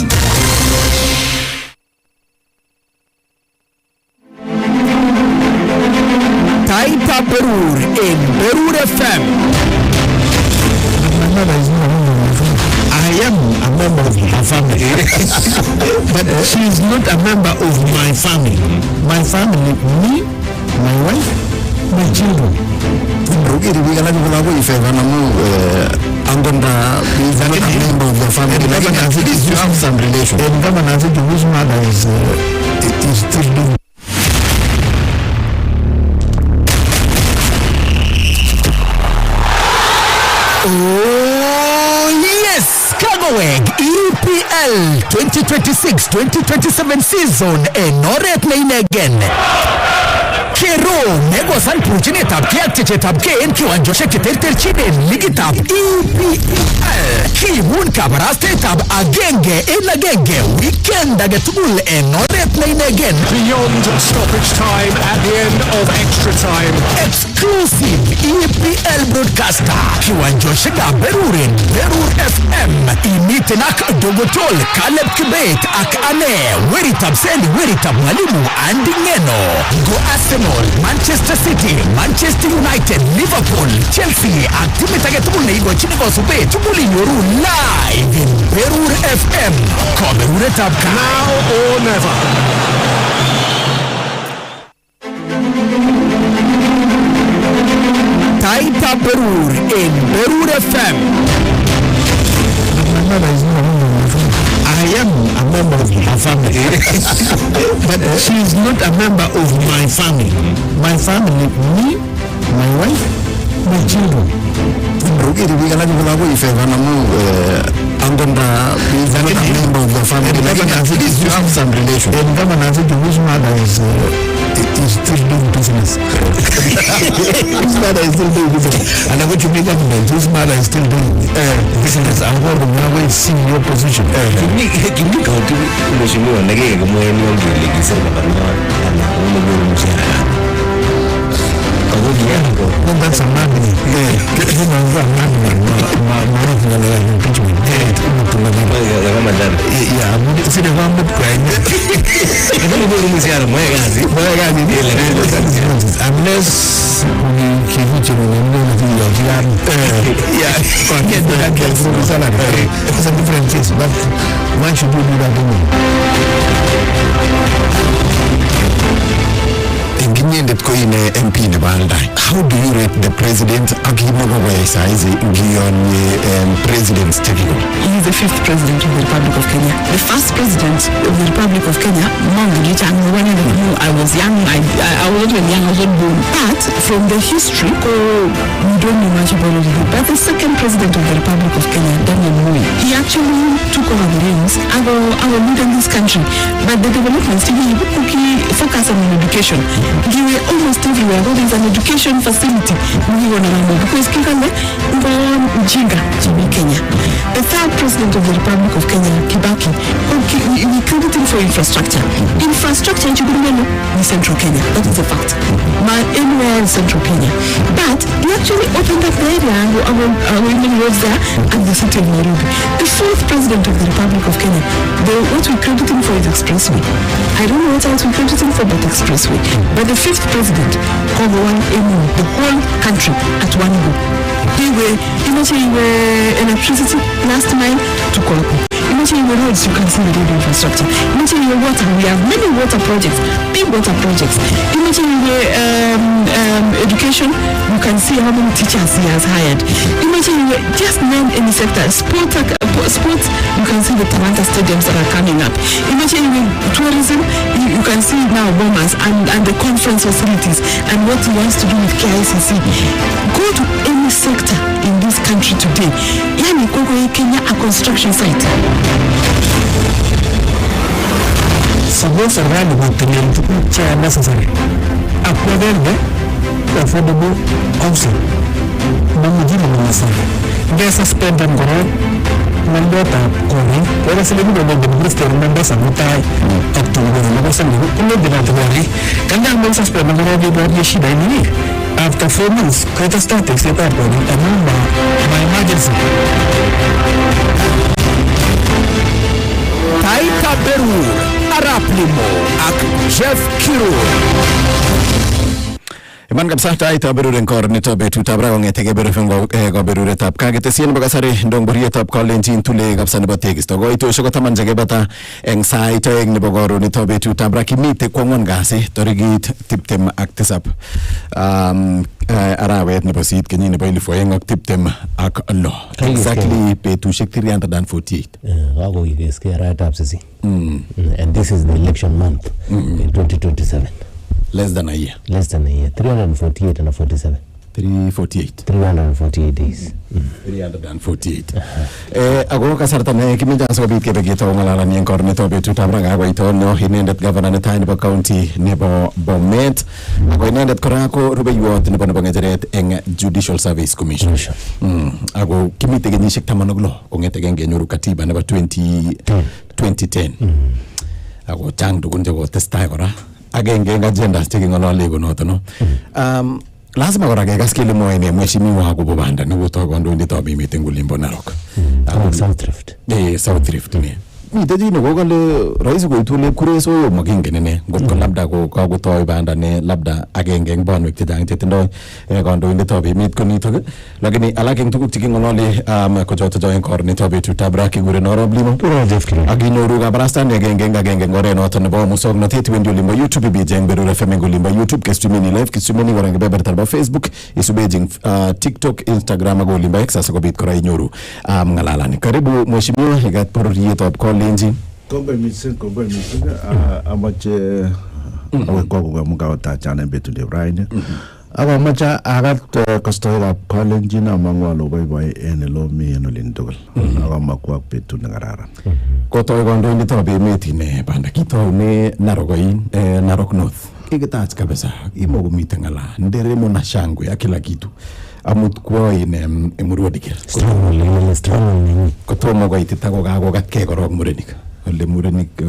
[SPEAKER 1] Taita Berur in Berur FM.
[SPEAKER 16] I am a member of her family, but she is not a member of my family. My family, me, my wife, my children.
[SPEAKER 4] Rugiri wigala kula ko ifeva na mu angonda is not a member of the family. Like you have some relation.
[SPEAKER 16] And governor said which mother is still doing.
[SPEAKER 1] Oh yes, Kagoweg EPL 2026-2027 season enoret neinen. Kero negosan puchinetab ke ak chechetab ke en kiwanjoshek cheterterchinen ligitab EPL. Kimun kabarastetab agenge en agenge weekend agetugul enoret neinen.
[SPEAKER 15] Beyond stoppage time at the end of extra time.
[SPEAKER 1] Exclusive EPL broadcaster kiwanjoshekab Berurin Berur FM imitenak Dogotol Caleb Kibet ak ane Weritab Sendi Weritab Mwalimu Andy Ngeno. Go Arsenal, Manchester City, Manchester United, Liverpool, Chelsea ak timu tagetubul neigo chini ko supe tubuli yoru live in Berur FM. Ko Beruretab
[SPEAKER 15] Now or never.
[SPEAKER 1] Taita Berur in Berur FM.
[SPEAKER 16] I am a member of her family, but she is not a member of my family. My family, me, my wife, my children.
[SPEAKER 4] Rukiri bigala jumla ko ifeva na mu angonda bigala member of the family. Like at least you have some relation.
[SPEAKER 16] And governor said whose mother is still doing business. Whose mother is still doing business. And I want to make government whose mother is still doing business. I'm going to now see your position.
[SPEAKER 18] Give me go to Mheshimiwa Ndege kama yeye ndio alisema bana ana unaona mshahara.
[SPEAKER 16] Well, that's a magnet. Unless we can reach it's a different case, but why should we do that?
[SPEAKER 4] MP how do you rate the president? President's taking on?
[SPEAKER 2] He is the 5th president of the Republic of Kenya. The first president of the Republic of Kenya, I was young, I wasn't even young, I was not born. But from the history, we don't know much about it. But the second president of the Republic of Kenya, Daniel Moi, he actually took over the reins. I will lead in this country. But the developments, he focused on education. He were almost everywhere. There is an education facility. Because Kenya, Kenya. The third president of the Republic of Kenya, Kibaki, we credit him for infrastructure. Infrastructure in Central Kenya. That is a fact. Anywhere in Central Kenya. But he actually opened up the area our women roads there and the city of Nairobi. The fourth president of the Republic of Kenya, what we credit him for is expressway. I don't know what else we credit him for but expressway. But the fifth president, the whole country at one go. Imagine electricity last mile to Koitama. Imagine roads, you can see the road infrastructure. Imagine water, we have many water projects, big water projects. Imagine education, you can see how many teachers he has hired. Imagine just name any sector, sports, you can see the Talanta stadiums that are coming up. Imagine tourism, you can see now bombers and the conference facilities and what he wants to do with KICC. Go to any sector in this country today. Yani Kenya a construction site.
[SPEAKER 16] Suppose around about the which are necessary. Affordable housing. There's a spend and go Mandota Kori, where is a little bit of the minister members and Mutai up to the members and the can I also spend a little bit of Yeshida after 4 months, KOTESTES set up a number by emergency.
[SPEAKER 1] Taita Berur, Araplimo, ak Jeff Kiro. Iman kapsa Taita Berur enkor nito betutab ra ngete Berur fengo go Berur tap kagetesien bagasari ndong buriye tap kolenjin tule kapsa nebo tegisto go ito shoko taman jage bata eng saito eng nebo goro nito betutab ra kimite kwangwan gase torigit tiptem ak tisap arawet nebo sit kenyi nebo 2020 ak lo exactly betushek 348
[SPEAKER 18] gago igeske arawet sisi and this is the election month in 2027.
[SPEAKER 4] Less than a year.
[SPEAKER 18] 348 and 47.
[SPEAKER 4] 348.
[SPEAKER 18] 348 days.
[SPEAKER 4] 348. Ago kasarta ne kimija so bit kebe gito ngala ni enkor ne to betu tabranga go ito no hinendet governor ne tiny bo county ne bo Bomet. Ago hinendet korako rube yuot ne bo ngejeret eng Judicial Service Commission. Ago kimite genyishek tamanoglo ongete genge nyoru katiba ne bo 2010. Ago chang dugun jago testai kora. Agenge agenda cheki ngolole go noto no lazima kora ke gaskile moene mheshimiwa wako bobanda ne goto gondo ndito bi meeting ulimbo Narok
[SPEAKER 18] South Rift
[SPEAKER 4] South Rift ne mite dino go gale rais go itule kureso yo magingene ne gotko labda go ka go toy banda ne labda agenge eng bonwek tidang titindo gondo ndito bi meet ko nito lakini alake tukuk cheki ngolole ko joto join kor nito bi tutabra ki gure noro blimo aginyoru ga brasta ne agenge ngore noto ne bo musog no teti wendi ulimbo YouTube bi jeng Berur FM ulimbo YouTube kestumeni live kestumeni warange beber tarba Facebook isubejing TikTok Instagram go ulimbo X asa go bit kora inyoru ngalalani karibu mheshimiwa higat pororiet top Lindsay.
[SPEAKER 8] Kombe missing amache aweko ko muga ta chane betu de brain
[SPEAKER 4] Ako macha agat kostoikab kalenjin amangwa lo boy en lo mi en olin tugul. Ako makwa betut ne kararan.
[SPEAKER 1] Kotoi kandoindetab emet ine banda kitoune Narokoin, Narok North. Kikitach kabisa, imokomite ng'ala, nderemo na shangwe ya kila kitu. Amut kwa ine Emurua Dikir. Strong. Kotomo koitita kokakokatkei korok murenik. Ole murenik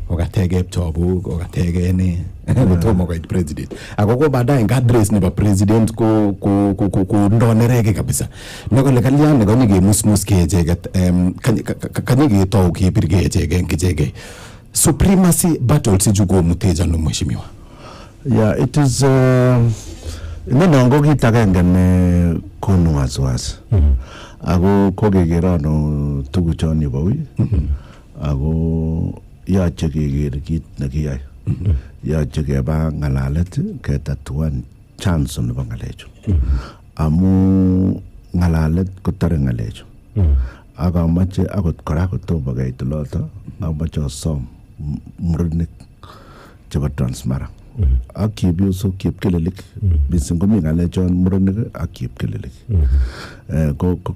[SPEAKER 1] kokatege pchobu, kokatege ne. Kotomo koit president. Ako ko baadaye ngadres nebo president ko ndonerege kabisa. Nekole kalyan nekonyike musmus kecheget kanyike tau kepirge echege. Supremacy battles ijugo muteja no mheshimiwa.
[SPEAKER 4] Yeah, it is nongo kitagenge ne konu waswas. Ako kokekerano tuguchoni bawi. Ako yache keker kit nekiyai. Yache keba ngalalet ketatuan chance nebo ngalechu. Amu ngalalet kotare ngalechu. Aga mache akot kora kotomo keit loto amache osom murenik chebo Transmara. Ak chepyosok chepkelelik mising komi ngalechon murenik ak chepkelelik.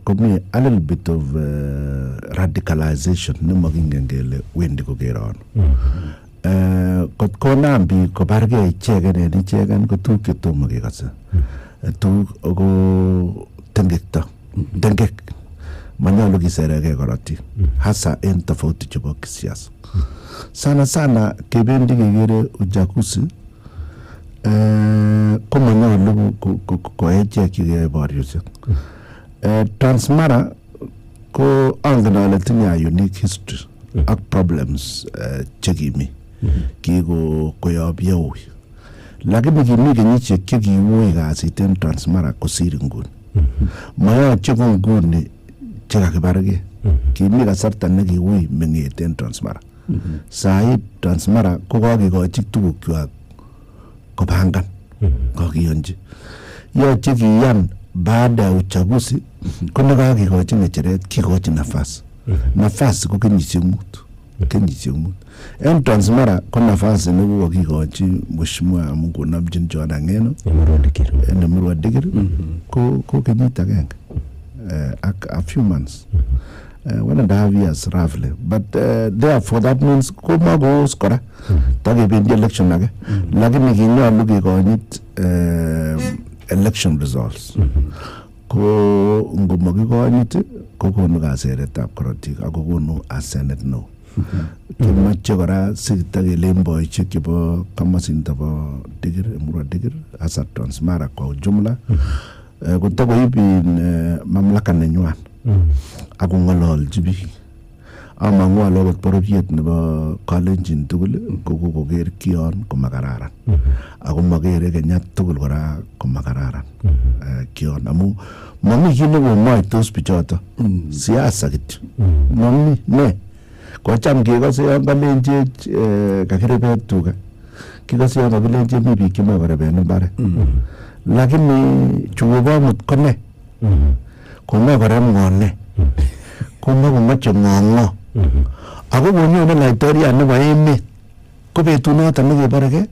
[SPEAKER 4] Komi a little bit of radicalization nemakingen kele wendi kokeron. Kot konam biik kobargei icheken en icheken ko tuguk chetomo kekose. Tuguk ko tengek manyalu kiserege korotik hasa en tofauti chebo kisiasa. Sana kebendi kekere uchaguzi ko manyalu koechek chikeyoe borioshek. Transmara ko angen ale tinye unique history ak problems chekimi kiko koyob yaui, lakini kimi kenyisiek chekiui kasit en Transmara kosir nguni. Mayoche ko nguni chekakibarge. Kimi kasarta nekiui meng'et en Transmara. Sait Transmara ko kakikochi tugukwak kopangan, kakiyonchi. Yoche kiyan baada ya uchaguzi ko nekakikochi ng'echeret kikochi nafasi ko kenyisiek mut. En Transmara ko nafasi nekokikochi mheshimiwa Mungu namjin John Angeno Emurua Dikir ko kenyit agenge a few months. 1.5 years roughly, but therefore that means koma goes kora takebendi election age, lakini kinyolu kekonyit election results. Ko ngomakikonyit kokonu kaseretab korotik ako konu asenet no. Kimache kora sitakele mboishek chebo kamasin tabo Dikir, Emurua Dikir hasa Transmara kwa ujumla kotakoibin mamlaka nenywan ako ng'ololchi biik. Amang'u ale akot bororiet nebo kalenjin tugul ko koker kion komakararan ako makere Kenya tugul kora komakararan kion amu mami kit nekomoitos bichoto, siasa kityo. Mami ne kocham kekose yon kalenjech kakireben tuga, kikose yon kakilenjech mi biik chemoe koreben mbaret, lakini chukobomut ko ne komoe koreb ng'one, komoe komoche ng'ong'o. Ako konyone laitoriat nebo emet ko betunoto nekeborege.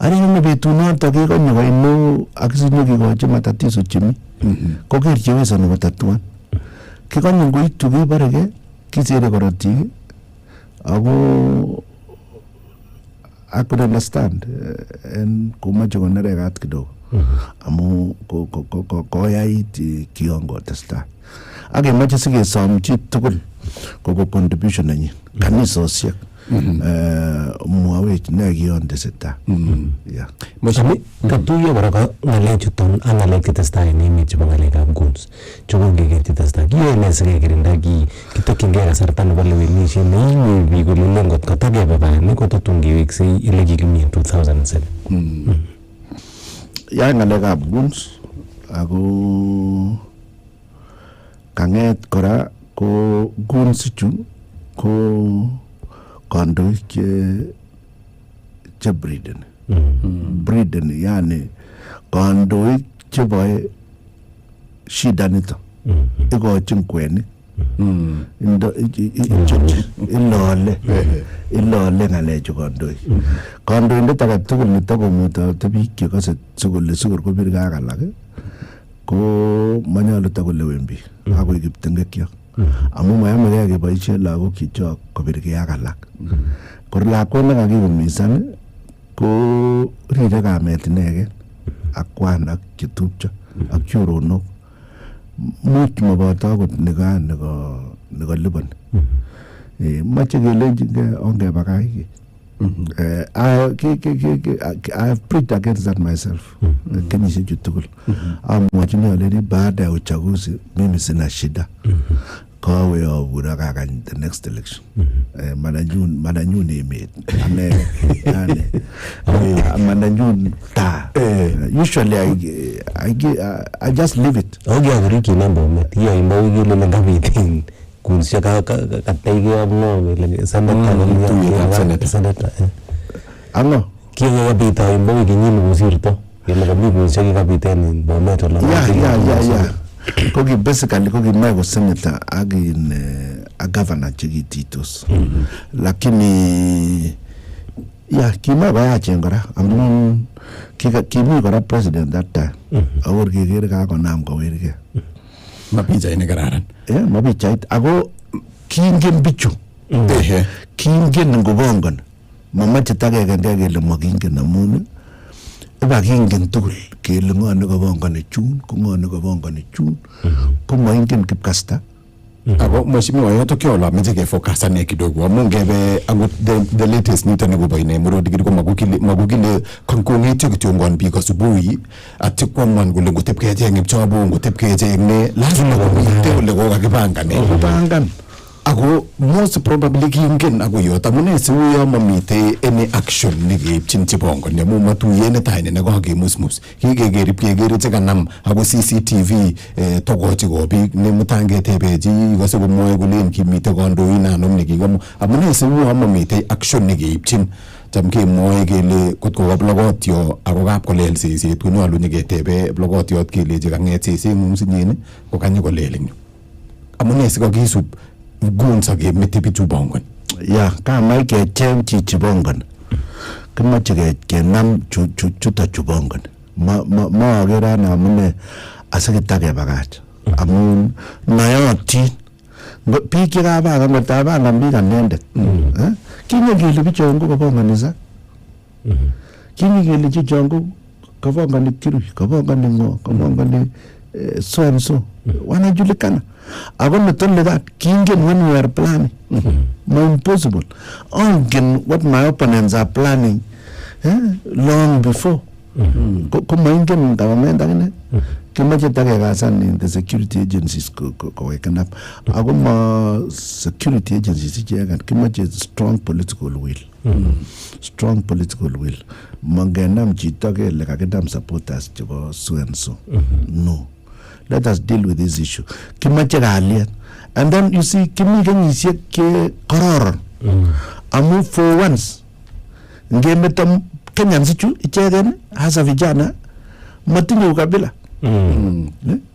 [SPEAKER 4] Arine betunoto kekonye koino akisinyo kikochi matatizo chemi koker chewesoni kotatuan. Kikonye ngoitu keborege kisere korotik ako I could understand en komoche konerekat kidogo amu koyait kiongo testai. Akemoche sikesom chi tugul koko contribution nenyin kanisosiek mwawech ne kion tesetai.
[SPEAKER 18] Moshami katuyo kora ng'alechuton ak ng'alek chetestai en emet chebo ng'alekab guns chekongeket chetestai kiyoe ne sikekirinda kitokyingei kasarta nebo lewenisiet neimuch biik kolelen kot kotakebe bani kotatun keweksei ile kikimi en 2007.
[SPEAKER 4] Yae ng'alekab guns ako kanget kora ko guns ichu ko kandoik che breeden yani kandoik cheboe shida nito ikochin kwenik ilole ngalechu kandoik. Kandoindet age tugul nitakomutote biik chekose sikole sikor kobir kaa alak ko manyalu takolewen biik akoi kiptengekyok amu mayamegei keboisie lagok chichok kobirgei ak alak. Kor lakwet nekakikumisan ko rire kamet inegen ak kwan ak chetupcho ak choronok much maboto akot nekoliponi. Mache kelenjingei ongebakach. I have preached against that myself. Kenyisiek chu tugul amwachini aleni baada ya uchaguzi mimi sina shida, kawe abur akakany the next election. Mananyun emet ane mananyun ta. Usually I just leave it.
[SPEAKER 18] Okay, agree number met. Yeah, imbawi gile ngabitin. Kunsia katege amno senator.
[SPEAKER 4] Ano?
[SPEAKER 18] Kiyo kapita imbawi kinyini kusirto. Kile kami kunsia kapiten bomet wala.
[SPEAKER 4] Yeah. Kogi basically kogi mego senator agin a governor chigititos. Lakini kima baya chengora. Amun kimi kora president that time. Awur kikir kako nam kawirke.
[SPEAKER 1] Mapichait nekararan.
[SPEAKER 4] Mapichait ako kingen bichu. Kingen ngobongon. Mamache takekende kele makingen amun iba kingen tugul kele ngo nekobongoni chun ko ngo nekobongoni chun ko moingen kipkasta.
[SPEAKER 1] Ako mheshimiwa yoto kiolo ameche kefocusane kidogo amu ngebe angot the latest nito nekobo ine murodi ko magukile konkongetyo kityongon biik asubuhi atikwamwan kole ngotep kecheng ipchobo ngotep kecheng ne lazima komite ole kokakipangane. Ako most probably kingen ako yot amune siuyo mamite any action nekeipchin chebongoni amu matuyet netai nekakemusmus kikekerip kekere chekanam ako CCTV tokochi ko biik nemutangetebechi ikose komwoe kolen kimite kandoinanom nekikomo amune siuyo mamite action nekeipchin cham kemwoe kele kotko kablokotyo ako kapkolel seset konyolu nyiketebe blokotyot kelechi kang'et seseng'ung sinyini kokanye kolel eng yu. Amune sikakisup gunsa kemete bichu bongon.
[SPEAKER 4] Kama kecheng chichi bongon kimache kenam chuta chu bongon. Ma agera na amune asikitake bakach amun nayotin biik chekabanga ngotabanga biik anendet kinye kele bichongo kabongoni sa kinye kele chichongo kabongoni kirui kabongoni ngo kabongoni so and so wanajulikana. Ako not that kingen when we are planning. More impossible. Ongen what my opponents are planning long before. Kuma ingen government agane kimache takekasan in the security agencies ko weken up. Ako ma security agencies chekan kimache strong political will. Strong political will. Mangenam chito kele kakidam supporters chebo so and so. No. Let us deal with this issue. Kimache kaaliet. And then you see kimi kenyisiek ke kororon. Amu for once ngemeto Kenyans ichu ichegen hasa vijana matinye ukabila.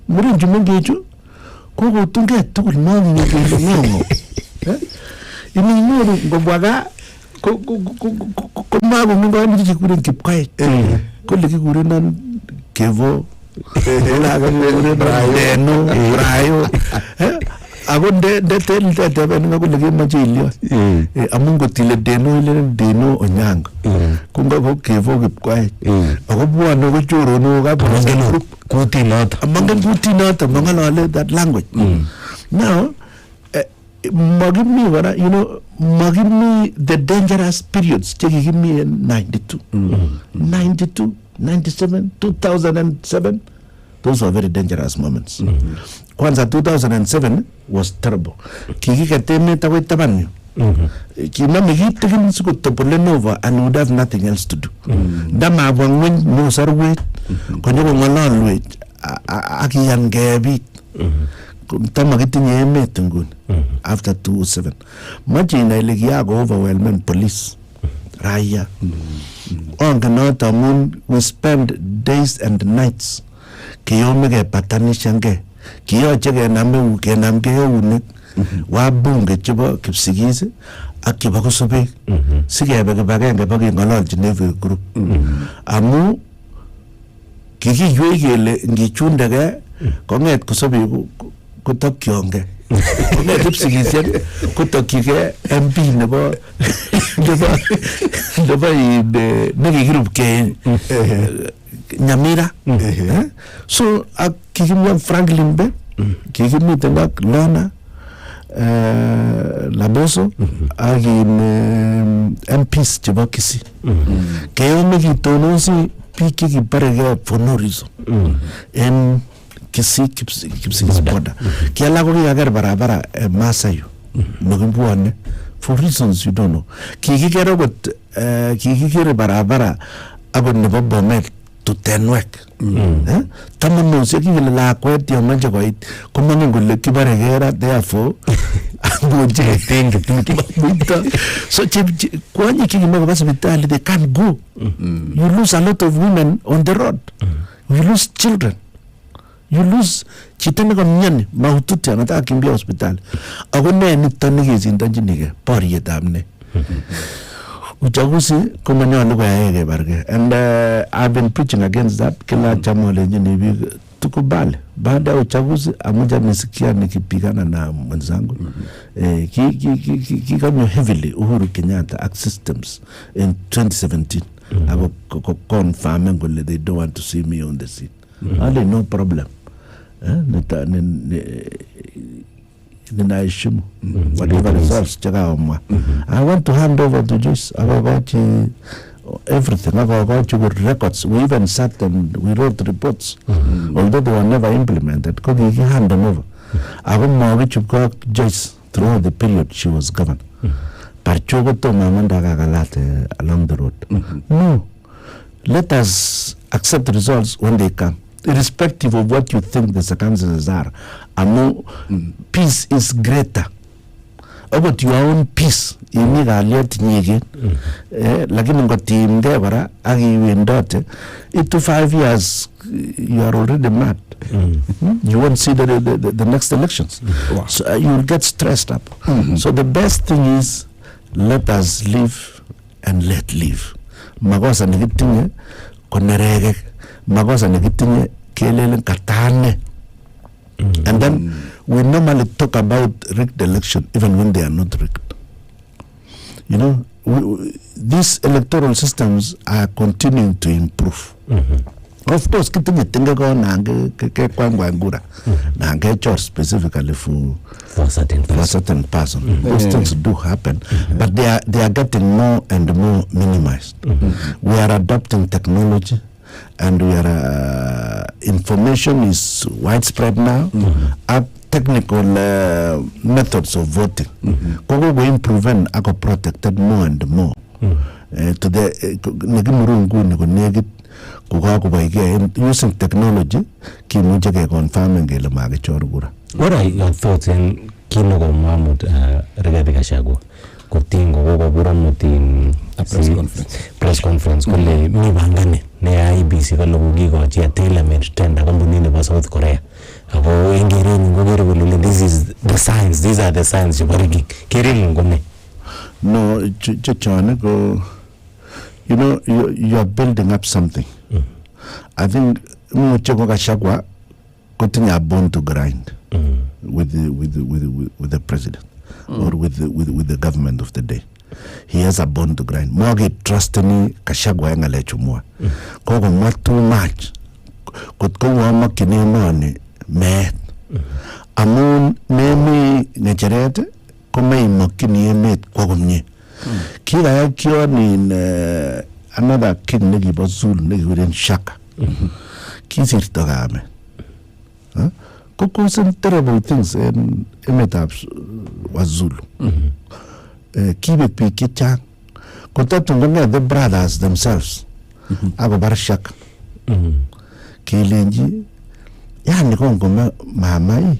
[SPEAKER 4] Murinju mengechu kokotunge tugul monge kele ngongo. Ininyoru ngobwaga komago ngoni chikuren kipkoech. Kole kikurenan Kevo Deno, Rayo, ako tebe nga kule kimache ilio amungo tile Deno Onyango kunga ko Kevo kipkwai ako buwano ko choro no ka kutinata mangalale that language. Now give me the dangerous periods give me in 92 97, 2007, those were very dangerous moments. Kwanza 2007 was terrible. Kiki kateme tawe tabanyo. Kima megitikin sukutopole nova and would have nothing else to do. Dama wangwen no sarwet, konyo ngololwet, aki yangebit. Tama kitinye emet ngun after 2007. Machi inailikiago overwhelming police. Raya. We spend days and nights kiyomege patanishange kiyoche kenamge eunek wabunge chebo Kipsigis ak chebo Kosopek sikebe kibagenge bakeng'ololchine group amu kikiywei kele ngichundege kong'et Kosopek kotokyonge kong'et Kipsigisiek kotokyige MP nebo nekikirubke Nyamira. So ak kikimwa Franklin Be kikimiten ak Lona Laboso ak MPs chebo Kisii keyome kitonosi biik chekibarege for no reason en Kisii Kipsigis border kialak ko kikaker barabara Masayu nokibwone for reasons you don't know kikiker akot kikikere barabara akot nebo Bomet to Tenwek tamanosiek kikele lakwet yomoche koit komongen kole kibarekera therefore so kwanyik chekimoe koba sipitali they can't go. You lose a lot of women on the road, you lose children, you lose chito nekomyoni mahututi anataka kimbia hospitali ako ne nito nekesindonjinige borietab ne uchaguzi komanyolu koyae kebarge and I've been preaching against that kila chama lenye biik tukubali baada ya uchaguzi amoja nisikia nikipigana na mwenzangu kikanyo heavily Uhuru Kenyatta ak systems in 2017 abo confirm ngole they don't want to see me on the seat only no problem ninaishimu whatever results chakaomwa I want to hand over to Joyce about everything about with records. We even sat and we wrote reports although they were never implemented because we hand them over Joyce throughout the period she was governor parchogo to mamanda kakalate along the road no, let us accept the results when they come irrespective of what you think the circumstances are. Peace is greater about your own peace lakini ngotimde kora akiwendote into 5 years you are already mad. You won't see the next elections. So you will get stressed up. So the best thing is let us live and let live. Makosa nikitinye konerege makosa nikitinye kelele katane. And then we normally talk about rigged election even when they are not rigged. You know, these electoral systems are continuing to improve. Of course, kitinye tinga ko nange ke kwangura nange church specifically for certain person. Those things do happen, but they are getting more and more minimized. We are adopting technology, and we are information is widespread now. Our technical methods of voting we improve and are protected more and more. To the using technology kimuche ke confirm ngele magichor kura.
[SPEAKER 18] What are your thoughts in Kinogo Mahmud Rigathi Gachagua kutingo go bura mutin press conference kole mi bangane ne IBC kalo kugigo chia tailor-made tender kampuni nebo South Korea ako ingireni ngogere kole this is the signs, these are the signs chibariki kirin ngone
[SPEAKER 4] no chone go. You know, you are building up something. I think Muchego Gachagua continue a bone to grind with the president or with the government of the day. He has a bone to grind. Mogi trust ni Gachagua engale chumwa. Kogo not too much. Kutko wama kinemani me. Amun memi necherete kome makini emet kogo mnye. Kila yakio ni another kid negi bazul negi within Shaka. Kisir tagame. Koko some terrible things in emetabs wazulu. Kibe pikicha. Kotatunga the brothers themselves. Abo bar Shaka. Kilenji yani kongo mamai.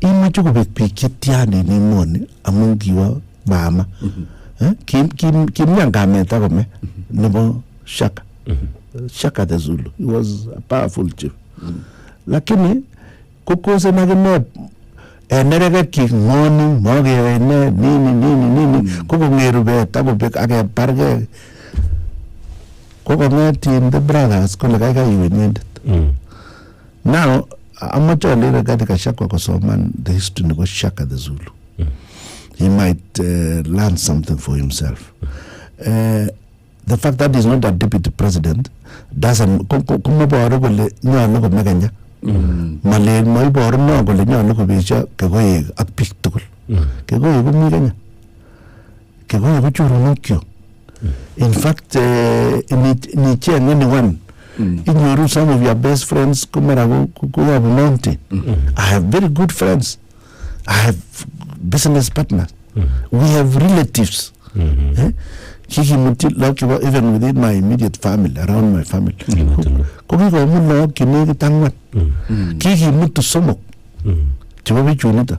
[SPEAKER 4] Ima chuko pikitiani ni moni amungiwa mama. Kim Yangameta kome nebo Shaka the Zulu. He was a powerful chief. Lakini kokose makine nereket ki ngoni moke nini kokongeru bet akobek akebarke kokong'et in the brothers kole kaikai iwe inyendet. Now amache alere katika Shaka kosoman the history nebo Shaka the Zulu. He might learn something for himself. The fact that he's not a deputy president doesn't kumabaro kole nyolu komekenya. Malen maiboru no kole nyolu kobesyo kekoek ak biik tugul. Kekoek komi Kenya. Kekoek ko chorunokyo. In fact, nicheng anyone, inyoru some of your best friends kumara go have mountain. I have very good friends. I have business partners. We have relatives. Like even within my immediate family, around my family. Koki ko mulo kinegi tangwan. Kiki mutu somok. Chibabi chunita.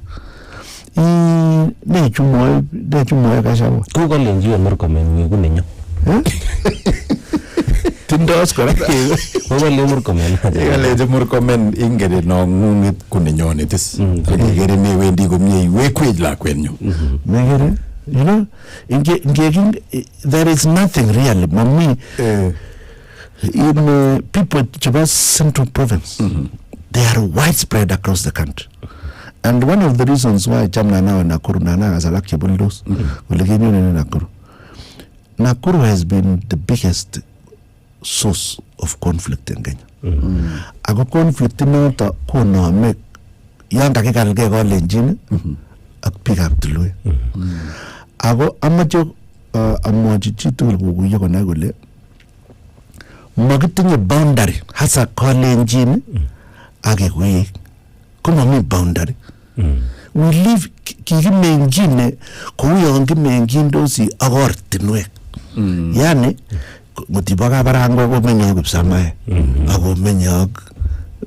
[SPEAKER 4] Ne chumoy kashawa.
[SPEAKER 18] Kuko lenji wa murkomen wigu ninyo.
[SPEAKER 4] Tindos correct.
[SPEAKER 18] Kuko le murkomen.
[SPEAKER 4] Le murkomen ingere no ngungit kuninyo tis. Ingere ne wendi komye we kwej la kwenyo. Megere you know there is nothing really mommy in people Chabas Central Province. They are widespread across the country. And one of the reasons why Chamna now and Nakuru Nana as a lucky bulldoze, Nakuru has been the biggest source of conflict in Kenya. Ago conflict in the Kono make Yanda Kikalge go Lenjin, a pick up the Louis. Ago Amajo Amojitu Yugonagule Marketing a boundary has a call engine Ageway. Come on, boundary. We live Kigimengine, Koyong Mengindosi, Agortinwe. Yani, Mutibaga Barango, Menyog Samae, Ago Menyog,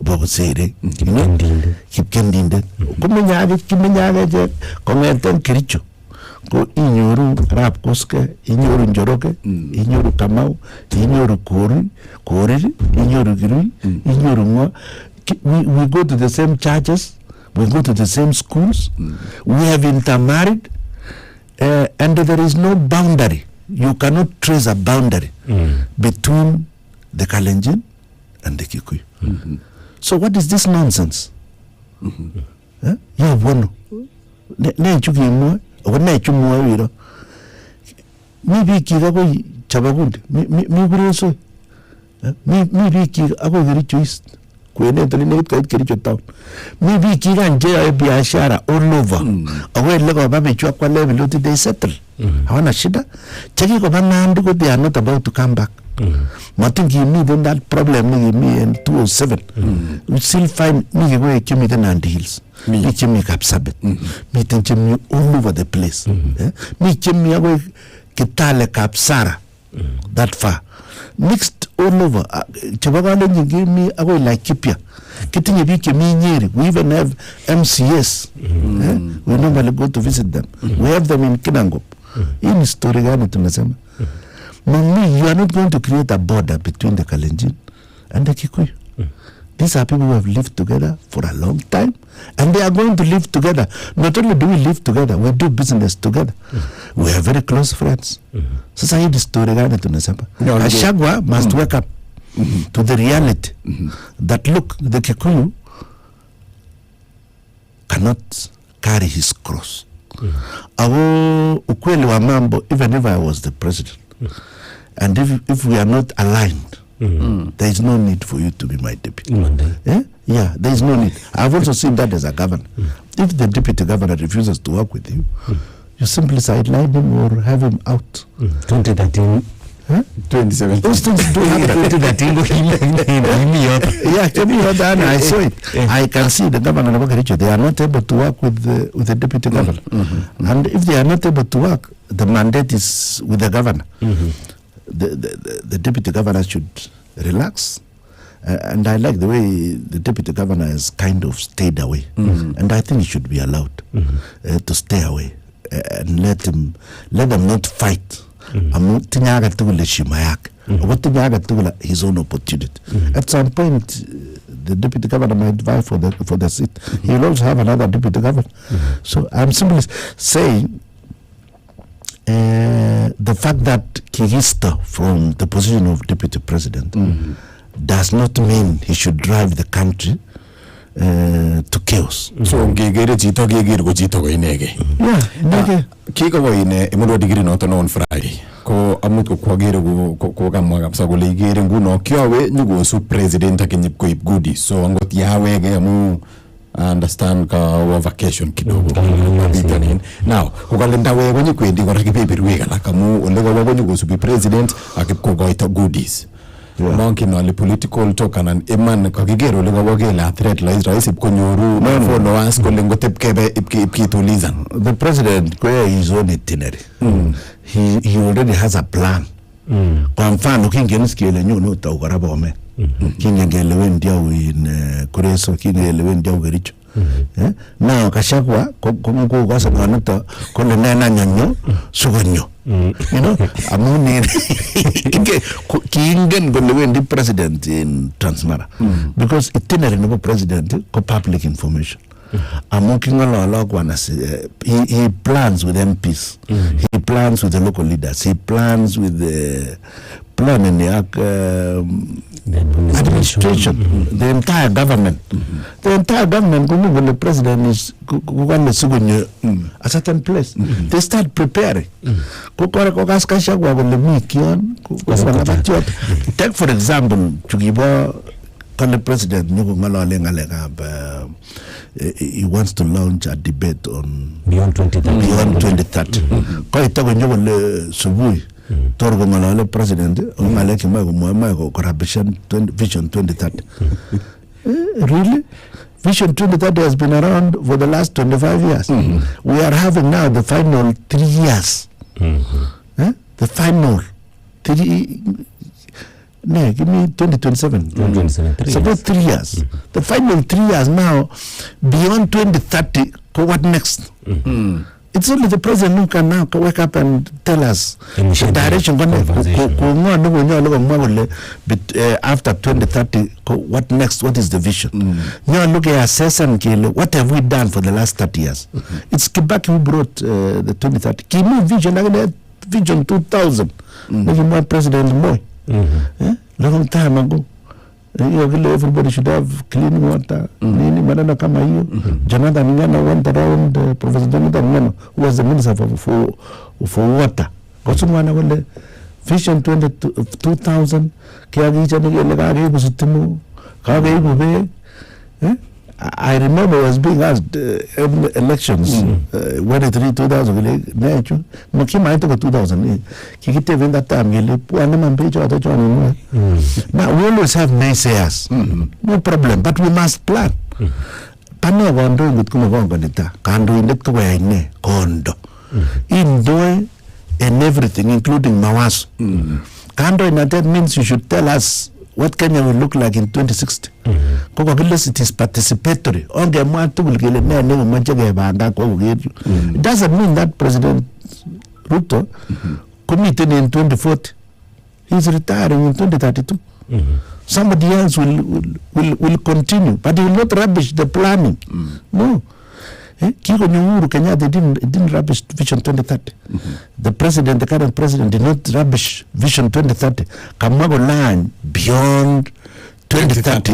[SPEAKER 4] Bobosere, you know, keep Kendinde. Kumenyaga, Commentan Kiricho. Go in your rap koske, in your Joroke, in your Kamau, in your Kori, in your Giri, in your Mo. We go to the same churches, we go to the same schools, we have intermarried, and there is no boundary. You cannot trace a boundary between the Kalenjin and the Kikuyu. So what is this nonsense? You won. Maybe Kigago Chabagund, maybe so. Maybe Kigago very choice. Maybe Kigan J. Biashara all over. Away level Baby Chokwa level, they settle. Hawana Shida, Cheki they are not about to come back. Nothing give me then that problem me in 207. We still find me away Kimi the Nandi Hills. Me Kimi Kapsabet. Me Tenchim all over the place. Me Kimi away Kitale Kapsara. That far. Mixed all over. Chabagale you give me away like Kipia. Kitting a big Nyeri. We even have MCS. We normally go to visit them. We have them in Kinangop. In Storigani to Nazama. Mami, you are not going to create a border between the Kalenjin and the Kikuyu. These are people who have lived together for a long time, and they are going to live together. Not only do we live together, we do business together. We are very close friends. Society is to regard to Nasamba. Ashagwa must wake up to the reality that look, the Kikuyu cannot carry his cross. Awo ukweli wa mambo, even if I was the president, and if we are not aligned, there is no need for you to be my deputy. Yeah, there is no need. I've also seen that as a governor. If the deputy governor refuses to work with you, you simply sideline him or have him out.
[SPEAKER 18] 2013.
[SPEAKER 4] 2017.
[SPEAKER 18] Those things do happen. 2013.
[SPEAKER 4] Yeah, I saw it. I can see the governor of Wakaricho. They are not able to work with the deputy governor. And if they are not able to work, the mandate is with the governor. The deputy governor should relax. And I like the way the deputy governor has kind of stayed away. And I think he should be allowed to stay away and let them not fight. His own opportunity. At some point, the deputy governor might vie for the seat. He will also have another deputy governor. So I'm simply saying the fact that Kirista from the position of deputy president does not mean he should drive the country to chaos.
[SPEAKER 1] So ngegere chito gegere ko chito ko inege.
[SPEAKER 4] Yeah,
[SPEAKER 1] kiko ko ine emuro digiri noto on Friday. Ko amut ko kwagere ko kamwa kapsa ko legere nguno kyowe nyugo su president akinyip ko ip goody. So angot yawege amu understand ka vacation kidogo. Now ko kalenda we ko nyikwendi ko rakipeper we kala kamu ole ko nyugo su president akip ko goita goodies. Monkey no le political talk and eman kakigero le gawoge la threat la Israel ip konyoru no no ask ko lengo tepkebe ipkitulizan.
[SPEAKER 4] The president go his own itinerary. He already has a plan. Kwa mfano kingenisikiele nyono taukaraba ome. Kingengelewe ndio in Kureso kingelewe ndio gericho. Now kashakwa ko kwasa nganato ko le nena nyanyo sugonyo. You know, amuni kingen gelewe ndi president in Transmara. Because itinerary no president ko public information. He plans with MPs. He plans with the local leaders. He plans with the planning the administration, the entire government. The entire government, when the president is a certain place, they start preparing. Take for example, the president he wants to launch a debate on
[SPEAKER 18] beyond 2030.
[SPEAKER 4] Beyond 2030. Koitama nyole subui torgo ngala president ngale kimago moemago corruption vision 2030. Really? Vision 2030 has been around for the last 25 years. We are having now the final 3 years. The final 3. No, give me 2027.
[SPEAKER 18] 2027.
[SPEAKER 4] It's about 3 years. The final 3 years now, beyond 2030, what next? It's only the president who can now wake up and tell us the direction. But after 2030, what next? What is the vision? Now look at assessment. What have we done for the last 30 years? It's Kibaki who brought the 2030. Kimi vision 2000. My president Moy. Long time ago. Everybody should have clean water. Nini manana kama hiyo. Jonathan Ngana went around, Professor Jonathan Ngana, who was the minister for water. Kosumwana wale vision 2000 kiagicha nigele kage kusitimu kage ibube. I remember I was being asked elections when it reached 2000 makima ito 2000 kikite when that time now we always have naysayers. No problem, but we must plan. Pano gondo with kuma gongonita kando indet ko yaine kondo indoe and everything including mawaso. Kando in that means you should tell us what Kenya will look like in 2060. It is participatory. It doesn't mean that President Ruto committed in 2040. He's retiring in 2032. Somebody else will continue, but he will not rubbish the planning. No. Kiko Nyuhuru Kenyatta didn't rubbish Vision 2030. The current president did not rubbish Vision 2030. Kamago line beyond 2030.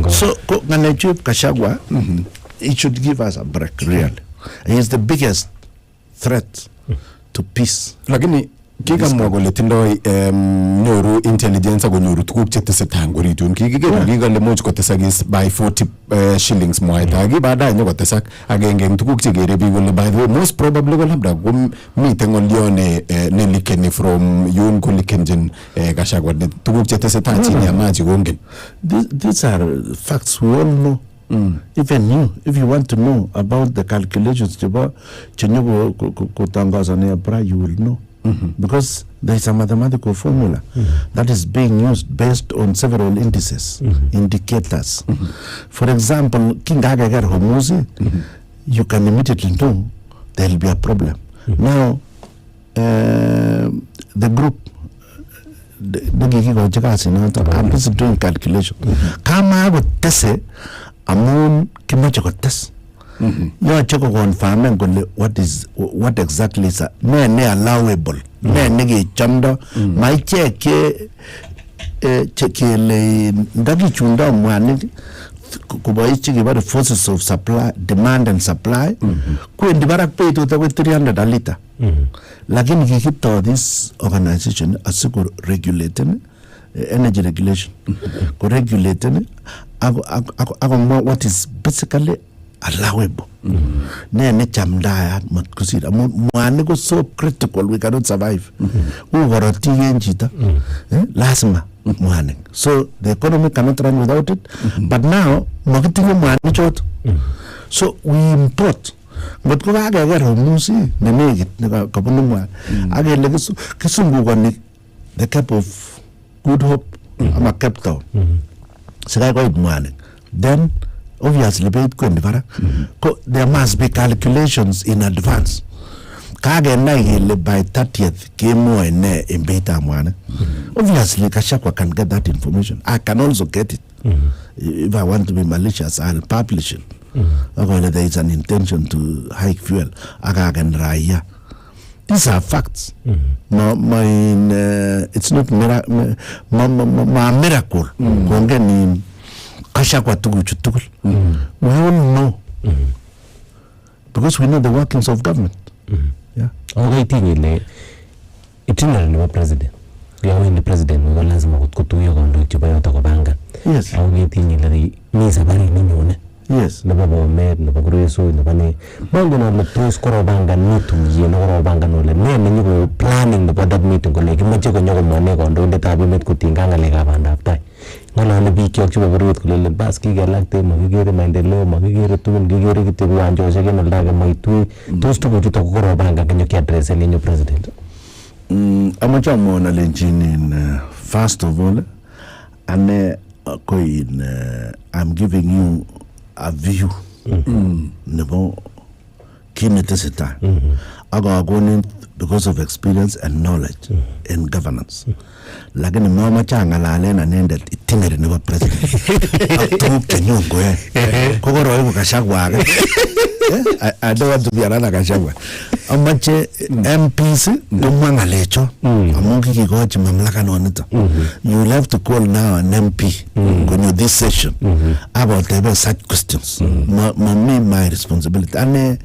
[SPEAKER 4] So Kashagwa, it should give us a break, really. He is the biggest threat to peace.
[SPEAKER 1] Kika mwagole tindoi nyoru intelligence ago nyoru tukuk chetesetang uritun kiga le moch kotesagis by 40 shillings mwaitagi baada nyo kotesak agenge tukuk chegere bigole by the way most probably will have gum meeting on lione nelikeni from yun kulikenjen Gachagua tukuk chetesetang chini ya maji gongen.
[SPEAKER 4] These are facts we all know. Even you, if you want to know about the calculations chenyo kutangaza ne abra, you will know. Because there is a mathematical formula that is being used based on several indices, indicators. For example, King Agagar Homuzi, you can immediately know there will be a problem. Now, the group, nekikikochi kasi noto. I'm busy doing calculation. Kama kotese amun kimoche kotes. Yoche ko confirmen kole what exactly is ne allowable. Ne nekechomdo. Maichek chekele ndakichunda mwanik kubois chekibare forces of supply, demand and supply, kwendi barak betut akoi 300 a liter. Lakini kikipto this organization asiko regulating energy regulation. Ko regulating ako what is basically allowable. Ne chamdayat mat kusira. Mwanik ko so critical, we cannot survive. Ukoroti yen chita. Lasma. Mwanik. So the economy cannot run without it. But now, makitingi mwanik choto. So we import. But ko kagagero musi nenegit nekabunu mwanik. Agele kisungukoni the Cape of Good Hope ama Cape Town. Sikai koit mwanik. Then obviously beit kwendi barak. There must be calculations in advance. Kagenai kele by 30th kemo ene in beta mwana. Obviously Kashakwa can get that information. I can also get it. If I want to be malicious, I'll publish it. Or there is an intention to hike fuel. Raya. These are facts. It's not miracle. Kashakwa tugu. We all know. Because we know the workings of government. Yeah.
[SPEAKER 18] Okay, tingile itinerary wa president. Yawe ni president ngo lazima kutuyo kondo chibayoto kubanga.
[SPEAKER 4] Yes.
[SPEAKER 18] Okay, tingile ni sabari ni nyone.
[SPEAKER 4] Yes.
[SPEAKER 18] Na baba med na bagrueso na bane. Bango na mtos koro banga nitu ye na koro banga no le ne ni planning na board meeting ko le kimache ko nyogo mane kondo ndetabi met kutinganga le gabanda aftai. Ngala le bikyo chiba barut ko le baski galakte magigere maendeleo magigere tugun gigere kitibu anjo sege na daga maitu tos to kujuta koro banga kenyo ki address le nyo president.
[SPEAKER 4] Amacha mona lenjini first of all ane koin I'm giving you a view nebo kinetesita aga because of experience and knowledge in governance. Lakini mama changa lale na nende itingere nebo president atu kenyongo kokoro yuko Kashagwa. I don't want to be another Kashagwa. Amache MPs dumanga lecho amongi kikochi mamlaka nonito. You will have to call now an MP when this session about such questions. My responsibility. And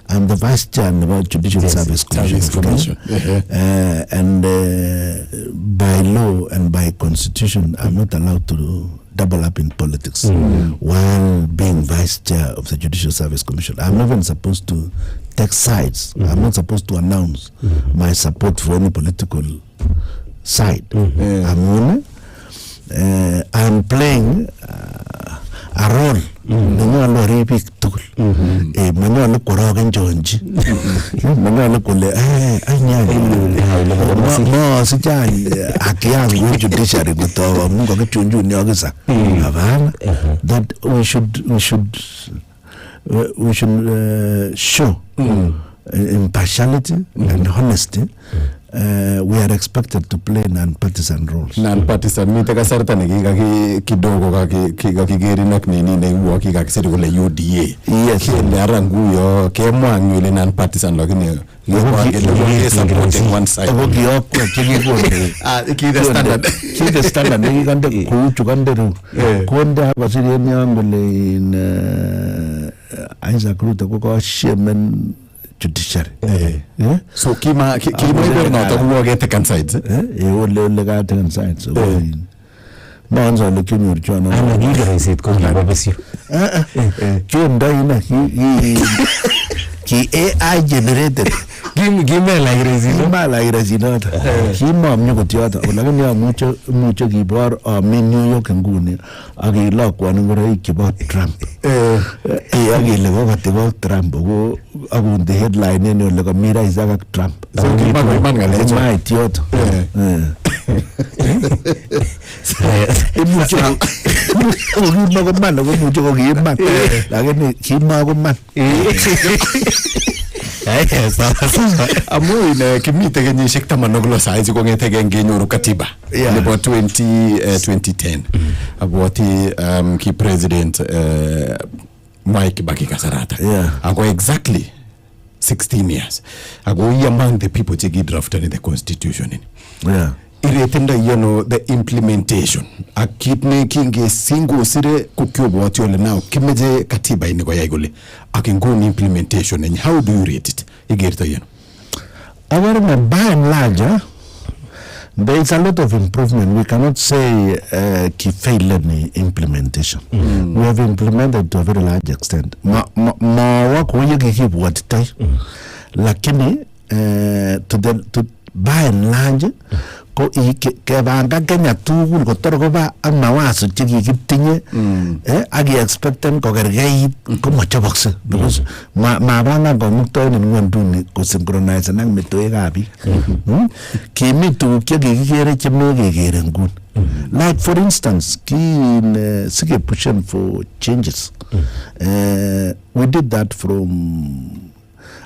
[SPEAKER 4] I'm the vice chair about Judicial Service Commission. And by law and by constitution, I'm not allowed to double up in politics while being vice chair of the Judicial Service Commission. I'm not even supposed to take sides. I'm not supposed to announce my support for any political side. I'm playing a role. Manolo ripik tukul. Manolo korogen jonji. Manolo kule no sijani akiangu judiciary kutoa mungu kichunju ni ogisa. Havana that we should show impartiality and honesty. We are expected to play non-partisan roles.
[SPEAKER 3] Non-partisan mite kasarta nikika kidogo kigeri nak nini na iwo kikakisiri kule UDA.
[SPEAKER 4] Yes.
[SPEAKER 3] Kile arangu yo kemwa ngwile non-partisan lakini supporting one side.
[SPEAKER 4] Ogi okwe chigi konde.
[SPEAKER 3] Kide standard.
[SPEAKER 4] Kide standard nikikande kuchu kande ru. Konde hapa siri eni angole in Isaac Ruto kuko shemen judiciary.
[SPEAKER 3] So kima iber na takuwa get taken sides.
[SPEAKER 4] Ole ga taken sides. So manzo le kinyo chona.
[SPEAKER 18] Ana giga isit ko la babesio.
[SPEAKER 4] Chunda ina ki AI generated.
[SPEAKER 18] Gime la irezino.
[SPEAKER 4] Gime la irezino. Kima mnyoko tiata. Lakini ya mucho kibor New York nguni. Agi lokwa ngore kibor Trump. Agi lego katibo Trump. Agu the headline ni ole kamira Isaac Trump.
[SPEAKER 3] So kima ngale.
[SPEAKER 4] Kima tiata. Mucho komano mucho kima. Lakini kima komano.
[SPEAKER 3] Amu ine kimite kenyishek 16 saizi kongeteke ngenyoru katiba.
[SPEAKER 4] nebo 2010 abwoti ki president Mwai Kibaki kasarata ako exactly 16 years ago among the people che drafted in the constitution iretenda the implementation akit ne kinge singo sire kukyobwati ole now kimeje katiba ini ko yai gole akingoni implementation and how do you rate it igerta
[SPEAKER 16] by and large there is a lot of improvement. We cannot say ki fail in implementation. We have implemented to a very large extent. Ma wako yeki keep what tai. Lakini to by and large ko kebanga Kenya tugul kotor koba ang mawaso chiki kitinye agi expecten ko gergeit ko machobokse because mabana ko mukto ni ngonduni ko synchronize nang metoe gabi kimi tu kigere chemegere ngun like for instance kin sige pushing for changes we did that from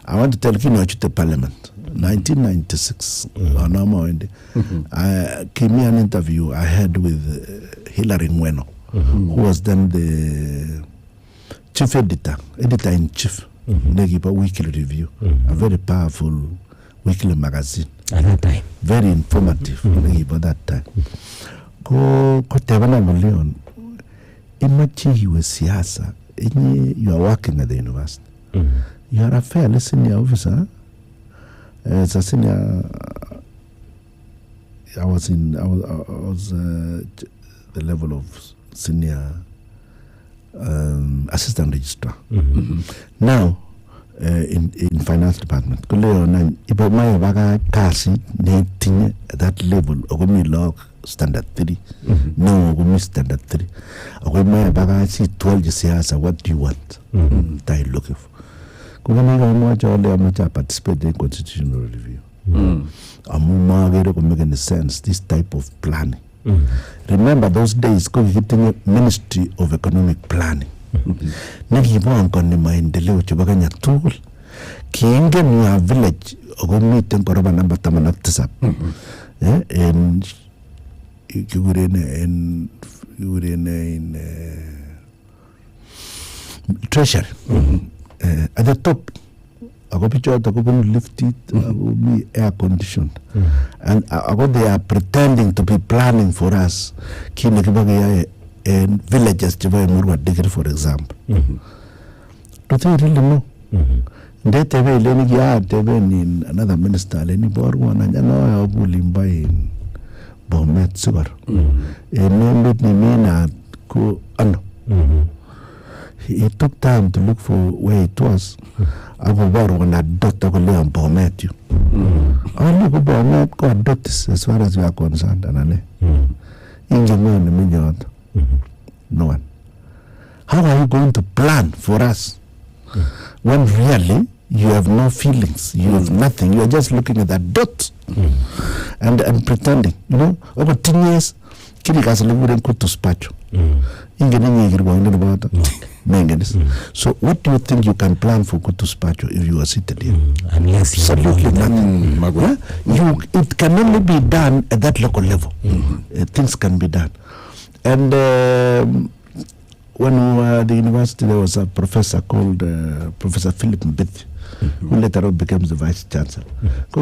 [SPEAKER 16] I want to tell you the parliament 1996 I came an interview I had with Hilary Ngweno who was then the chief editor-in-chief Negiba Weekly Review, a very powerful weekly magazine at that time, very informative Negiba that time. Koitama Leon imachi was siasa you are working at the university you are a fairly senior officer. As a senior, I was the level of senior assistant registrar. Now, in finance department, at that level, I log standard 3. No, I standard 3. I see 12 years. What do you want? I looking for. I participate in constitutional review. I'm making sense this type of planning. Remember those days, getting Ministry of Economic Planning. Nagibo on maendeleo chubaganya tool. Kienge ni village ogomi temporoba namba tamanaptisa. And you were in treasury. At the top, I go picture I go lift it, I go be air conditioned, and I go they are pretending to be planning for us. Kinekibagi and villages Chibai Murwa degree, for example. Do they really know? They tell me in another minister, any born and I know I will buy in Bomet sugar. And let me mean go ano. It took time to look for where it was. I go borrow when I doctor go lay on Bomet you. I look Bomet go adopt as far as we are concerned, and no one. How are you going to plan for us when really you have no feelings, you have nothing, you are just looking at that dot and pretending, over 10 years, Kirikas wouldn't go to Spacho. So what do you think you can plan for Kutuspacho if you are seated here? Absolutely nothing. It can only be done at that local level. Things can be done. And when we were at the university, there was a professor called Professor Philip Mbith, who later on became the vice chancellor. He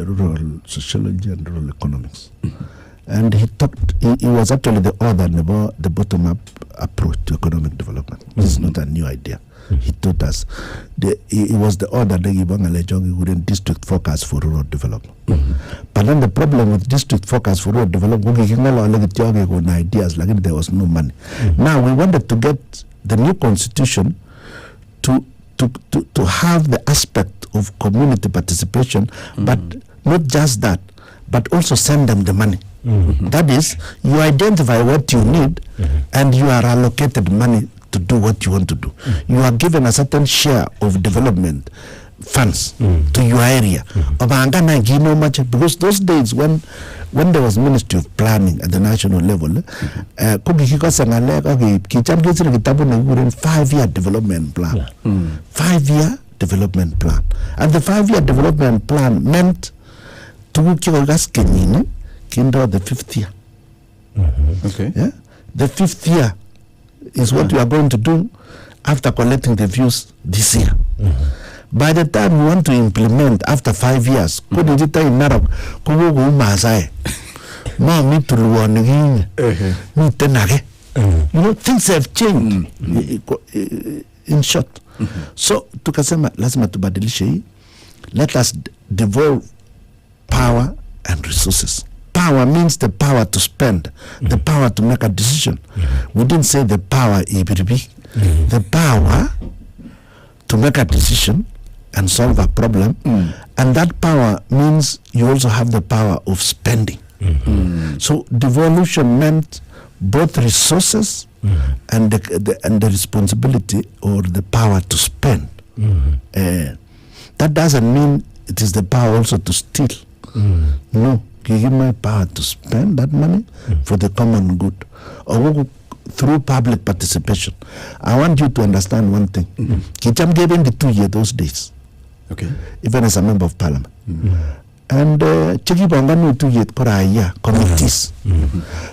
[SPEAKER 16] rural sociology and rural economics. And he was actually the author about the bottom-up approach to economic development. This is not a new idea. He taught us. He was the author of district focus for rural development. But then the problem with district focus for rural development, ideas like there was no money. Now we wanted to get the new constitution to have the aspect of community participation, but not just that, but also send them the money. That is, you identify what you need and you are allocated money to do what you want to do. You are given a certain share of development funds to your area. Because those days when there was Ministry of Planning at the national level, 5-year development plan. 5-year development plan. And the 5-year development plan meant to
[SPEAKER 4] kindo the 5th year.
[SPEAKER 3] Okay.
[SPEAKER 4] Yeah, the 5th year is what we are going to do after collecting the views this year. By the time we want to implement after 5 years, could it in Narok, Kugu Masai, Mammy to Luan, Tenage. You know, things have changed in short. So, to Kasema, Lasma to Badilishi, let us devolve power and resources. Power means the power to spend, the power to make a decision. We didn't say the power, the power to make a decision and solve a problem, and that power means you also have the power of spending. So devolution meant both resources and the responsibility or the power to spend. That doesn't mean it is the power also to steal. No, give me power to spend that money for the common good, or through public participation. I want you to understand one thing. Kicham gave in the 2 years those days.
[SPEAKER 3] Okay.
[SPEAKER 4] Even as a member of parliament. And Cheki Banganu 2 years per year committees.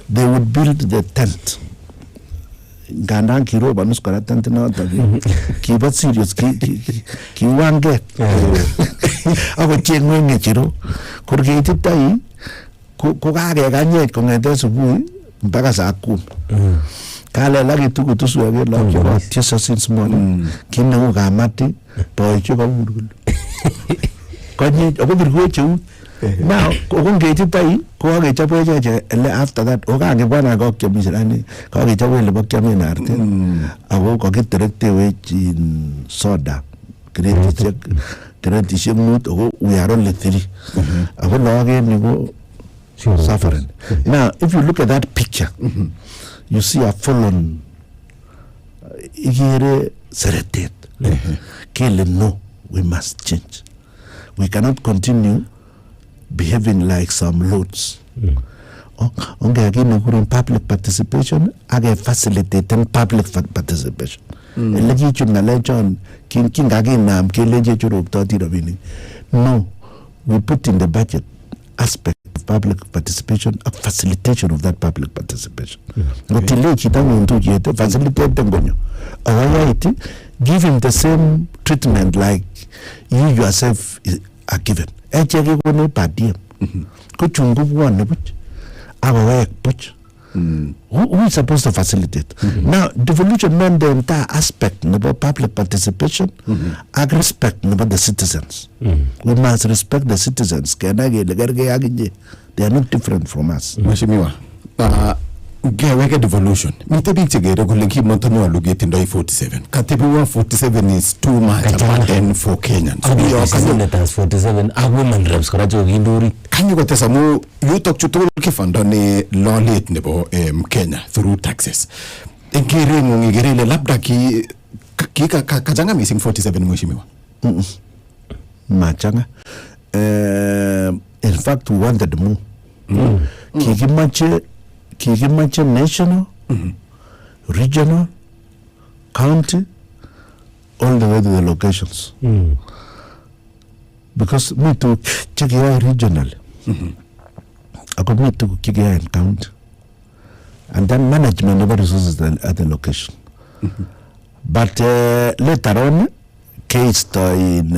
[SPEAKER 4] They would build the tent. Gandan Kiro Banus Karatent now. Keep it serious. Ki one get. I would check when it you Kurgate Tai Kukage Ganye Kongates Wui Bagasakum. Kale lagi tuku tu suage lagi wa tisa since morning. Kina uga mati boy chuka burgul. Kanye ogo burgul chu. Now ogo ngeti tai ko age chapo je ele after that oga age bwana go kemiserani ko age chapo le bok kemi na arte. Ago ko get directe we in soda. Create check mut ogo we are only 3. Ago lagi ni go suffering. Now if you look at that picture, you see a fallen igere seretet. Kele no, we must change. We cannot continue behaving like some loads. In public participation, I facilitating public participation. No, we put in the budget aspect of public participation, a facilitation of that public participation. Give him the same treatment like you yourself are given. Who is supposed to facilitate? Now, devolution meant the entire aspect about public participation, and respect about the citizens. We must respect the citizens. They are not different from us.
[SPEAKER 3] Mheshimiwa, weke devolution. Mitebi chegere kulenki montano alugeti ndoi 47. Katebiwa 47 is too much a burden for Kenyans.
[SPEAKER 18] Senators 47 are women reps karajo ginduri.
[SPEAKER 3] Kanyi kwa tesamu yutok chutul kifandone lawlet nebo Kenya through taxes. Ngere ngere labda ki kajanga missing 47 mheshimiwa.
[SPEAKER 4] Machanga. In fact, we wanted more. Kigimache national, regional, county, all the way to the locations. Because me to check your regional. I could meet to kick in county. And then management of resources at the location. But later on, case in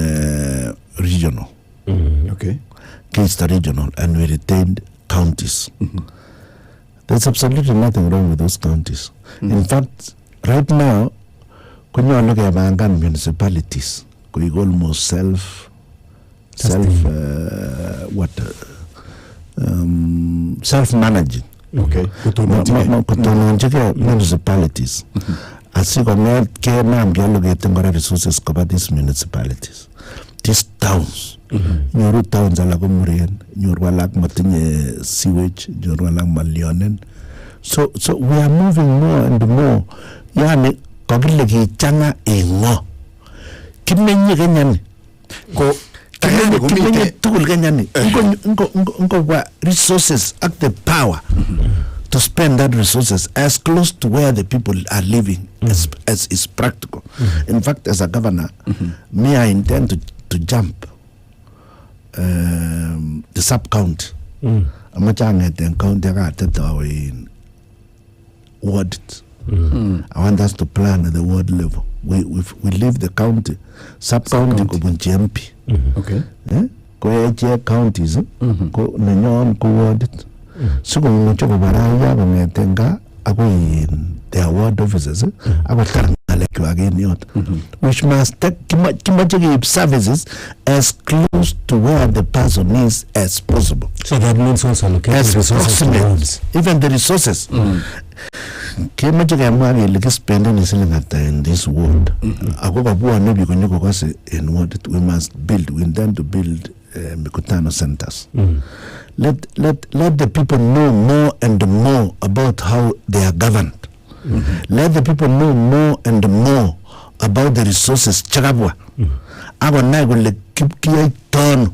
[SPEAKER 4] regional.
[SPEAKER 3] Okay.
[SPEAKER 4] Case regional, and we retained counties. There's absolutely nothing wrong with those counties. In fact, right now, when you look at Bangan municipalities, we almost self-managing.
[SPEAKER 3] Okay.
[SPEAKER 4] Municipalities. As you can get resources cover these municipalities. These towns. Nyoru towns alago murian, nyoru alag matinye sewage, nyoru alag malionen. So we are moving more and more. Yani kogile ki changa ingo. Kimenye kenyani. Kimenye tukul kenyani. Ngo resources at the power to spend that resources as close to where the people are living as is practical. In fact, as a governor, me I intend to jump the sub-county. amachanget en county akateto in ward. I want us to plan at the ward level. We leave the county, sub-county kubun GMP. Okay. Ko counties ko nanyon ko ward. So ko ngocho ko baraya bangetenga ako in their ward offices. Ako tarngalek again yot. Which must take kimaji services as close to where the person is as possible.
[SPEAKER 18] So that means also locating resources to wards.
[SPEAKER 4] Even the resources. Kimaji kamari like spending is in this world. Ako kabuwa no bikunyuko kasi in ward. We must build. We intend to build Mikutano centers. Let the people know more and more about how they are governed. Let the people know more and more about the resources. Chakabwa. Our neighbor keep ton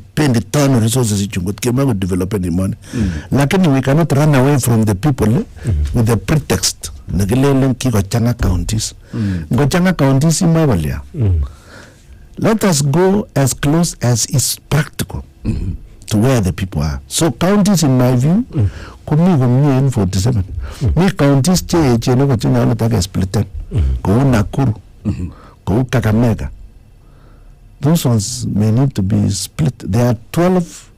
[SPEAKER 4] resources to develop any money. Lakini we cannot run away from the people with the pretext. Nagilele kiko changa counties. Go changa counties imawalia. Let us go as close as is practical to where the people are. So counties, in my view, kumi 47. Me counties che no kochina ala taka splitten. Ko Nakuru, ko Kakamega. Those ones may need to be split. There are 12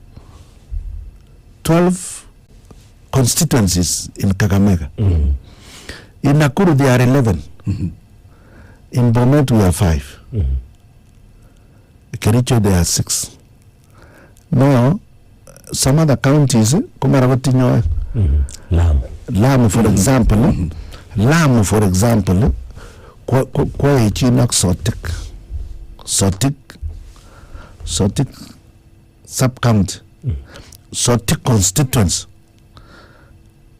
[SPEAKER 4] constituencies in Kakamega. In Nakuru there are 11. In Bomet we are 5. Kericho there are 6. Now, some other counties, Lamu for example, kwa ichinak Sotik sub-county, Sotik constituents,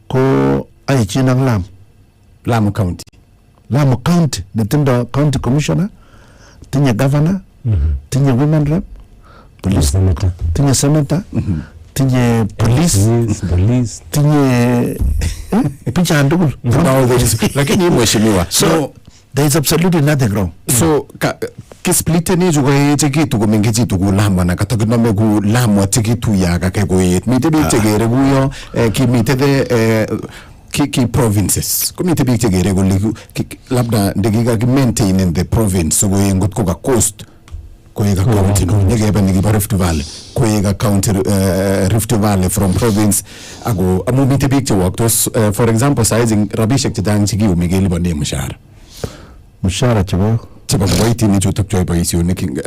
[SPEAKER 4] ko aichinak Lamu County, the Tindo County Commissioner, Tinya Governor, Tinya Women Rep, Police Senator, Tinya Senator, Tinya Police, Tinya Picha Andugul. So there is absolutely nothing wrong. So kisplite ni jugo tiki tugo mengezi tugo lamba na katokino megu lamba tiki tuyaga kego yet. Mite bi tegere guyo ki mite de ki provinces. Ko mite bi tegere go labda degiga ki maintain in the province so go yengot ko coast. Koyega county no nege ba nigi Rift Valley koyega county Rift Valley from province ago amumite picture work tos for example sizing rabishek tidang chigi umigeli bane mushara chabo boyti ni jutok joy boyisi uniking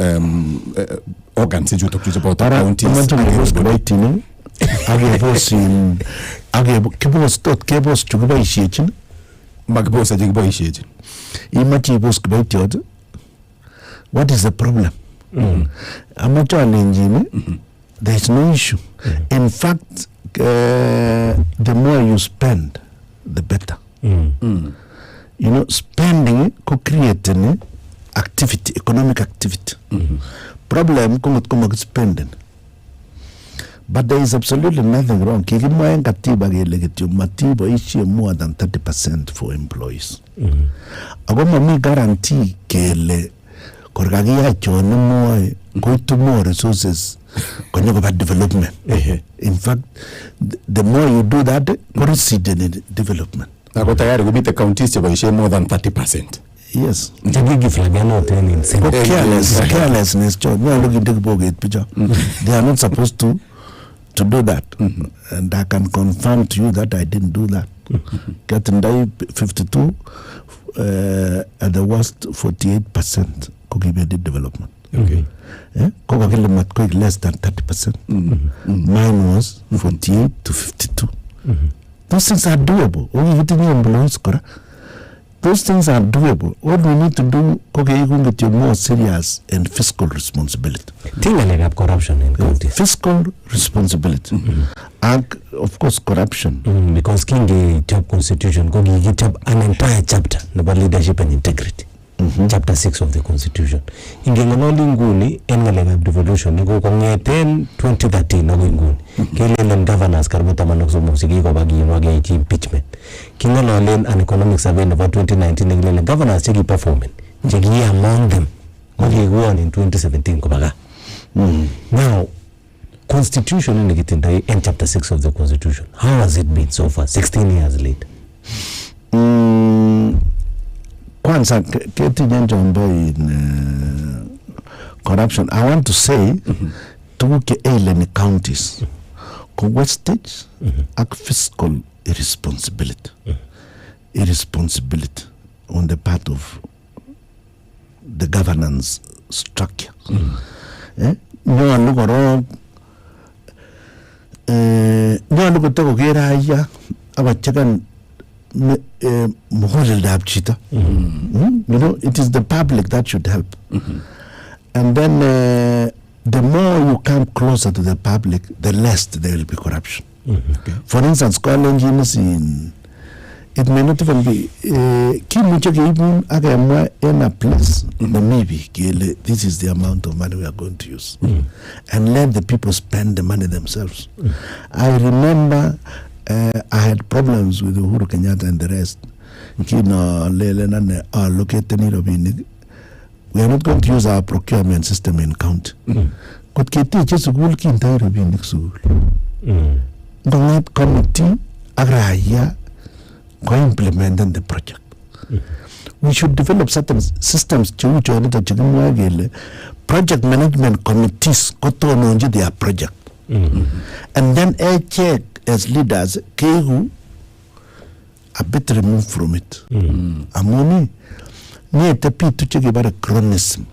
[SPEAKER 4] organs jutok jutok counties boyti ni age bosin age kibos tot kebos chugo ishechin magbos age boishechin imachi bos boyti. What is the problem? I'm not challenging. There is no issue. In fact, the more you spend, the better. You know, spending could create an activity, economic activity. Problem come spending. But there is absolutely nothing wrong. Matiba issue more than 30% for employees. I guarantee kele korgagia chono mo go to more resources about development. In fact, the more you do that, proceed in development.
[SPEAKER 3] Tayari kubita counties chabaishe more than 30%.
[SPEAKER 4] Yes. Carelessness. They are not supposed to do that. And I can confirm to you that I didn't do that. Katendai 52, at the worst 48% cogibeted development.
[SPEAKER 3] Okay.
[SPEAKER 4] Less than 30%. Mine was 48 to 52. Those things are doable. Those things are doable. What we need to do is more serious and fiscal responsibility.
[SPEAKER 18] Corruption in counties.
[SPEAKER 4] Fiscal responsibility. And of course corruption.
[SPEAKER 18] Because King job constitution an entire chapter about leadership and integrity. Chapter 6 of the constitution. Ingenganoli nguni engalega devolution niko kongeten 2013 nago nguni. Kelelen governors karbota manokso musiki ko bagi wage impeachment. Kingalolen an economic survey about 2019 ngelele governors cheki performing. Cheki among them. Wage won in 2017 ko baga. Now constitution in Nikitindai and chapter 6 of the constitution. How has it been so far, 16 years late?
[SPEAKER 4] Kwanza ketinye njombo in corruption. I want to say to the counties wastage and fiscal irresponsibility. Irresponsibility on the part of the governance structure. Nyolu korok nyolu kotokokere haya abachekan mukoldab chito. You know, it is the public that should help. And then the more you come closer to the public, the less there will be corruption. For instance, it may not even be in a place, maybe this is the amount of money we are going to use, and let the people spend the money themselves. I remember I had problems with Uhuru Kenyatta and the rest. We are not going to use our procurement system in county. But committee implementing the project. We should develop certain systems project management committees their project. And then I check as leaders who are bit removed from it. Amoni ni tapi tu cheki bara chronism.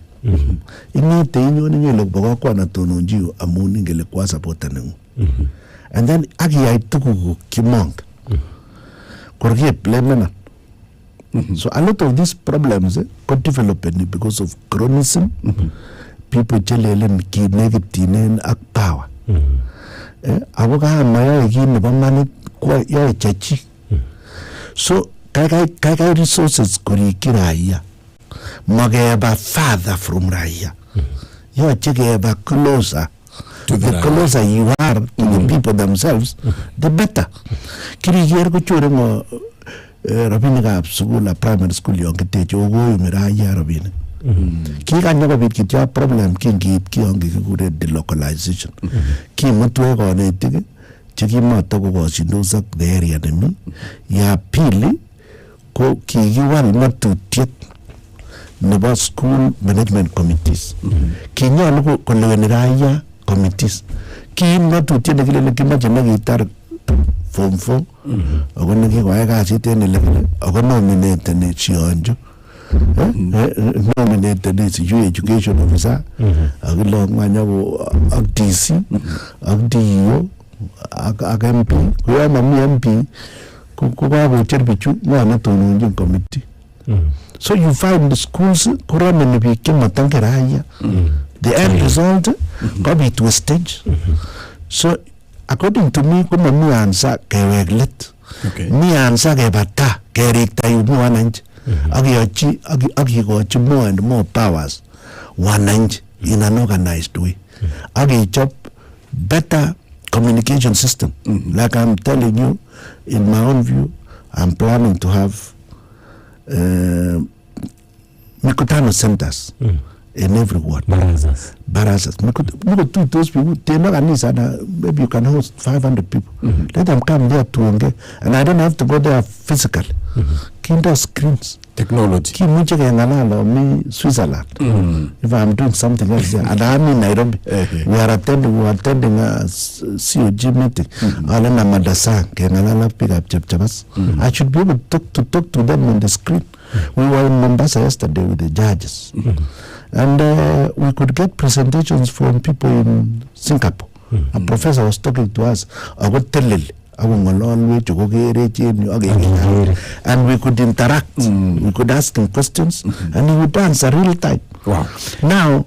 [SPEAKER 4] Ini te inyo ni ngelo baga kwa na tono njiyo amoni ngele kwa supporta nengu. And then agi ya ituku kimong. Korgie plemena. So a lot of these problems got developed because of chronism. People chelele negative ak power. Awoga maya igini bamani kwa ya chachi. So kai resources kuriki raia. Mageba farther from raia. You chegeba closer. The closer you are to the people themselves, the better. Kiri here go churemo Rabini gap school, a primary school young teacher go miraya Rabini. Kika never be kitya problem king keep kiongi good delocalization. Ki mutwe go ne tige chiki mata go was in those the area de me ya pili ko ki yuwal matu tiet nebo school management committees. Ki nyo ko kolweniraya committees. Ki matu tiet de kile kima jana gitar form 4 ogonna ki kwa ga site ne level ogonna nominate ne chionjo nominate ne education officer agilo nganya go DC agdio MP kwa mami MP kuba go cherbichu na tonunje committee. So you find the schools kurame ne bi kimatangeraya. The end result probably to a stage. So according to me, kuma mi answer keweglet. Mi answer kebata kerikta yu wananchi. Agi go more and more powers wananchi in an organized way. Agi chop better communication system. Like I'm telling you, in my own view, I'm planning to have Mikutano centers in every ward. Barazas. Those people, they're not maybe you can host 500 people. Let them come there to engage. And I don't have to go there physically. Kinder screens. Technology. Me Switzerland. If I'm doing something else there, and I'm in Nairobi, we are attending a COG meeting. I should be able to talk to them on the screen. We were in Mombasa yesterday with the judges. And we could get presentations from people in Singapore. A professor was talking to us about Telil. And we could interact. We could ask him questions and he would answer real time. Wow. Now,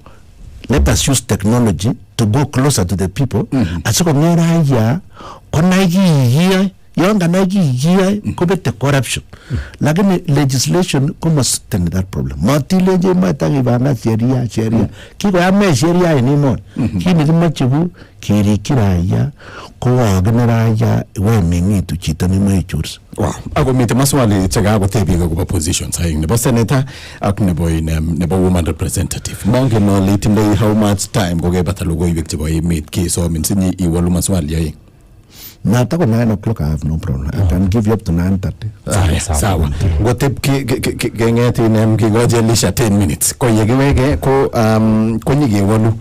[SPEAKER 4] let us use technology to go closer to the people. yon kanai kikiyoe kobete corruption lakini legislation komosteni that problem matileje matakipangan sheria kikoyamech sheria en emoni kit nekimoche ku kerikyi raia kowokene raia wemeng'itu chito nemoe chorse.
[SPEAKER 1] Ako mite maswali chekakotebik akobo positions aeng nebo senator ak nebo woman representative. Mongen ole itindoi how much time kokebata logoiwek chebo emet kesomin sinyi iwalu maswali aeng.
[SPEAKER 4] Not at 9 o'clock, I have no problem. I can give you up to 9:30.
[SPEAKER 1] Sawa. Ngotep kengeti kigojelisha 10 minutes. Ko yegiwege ko nyigewalu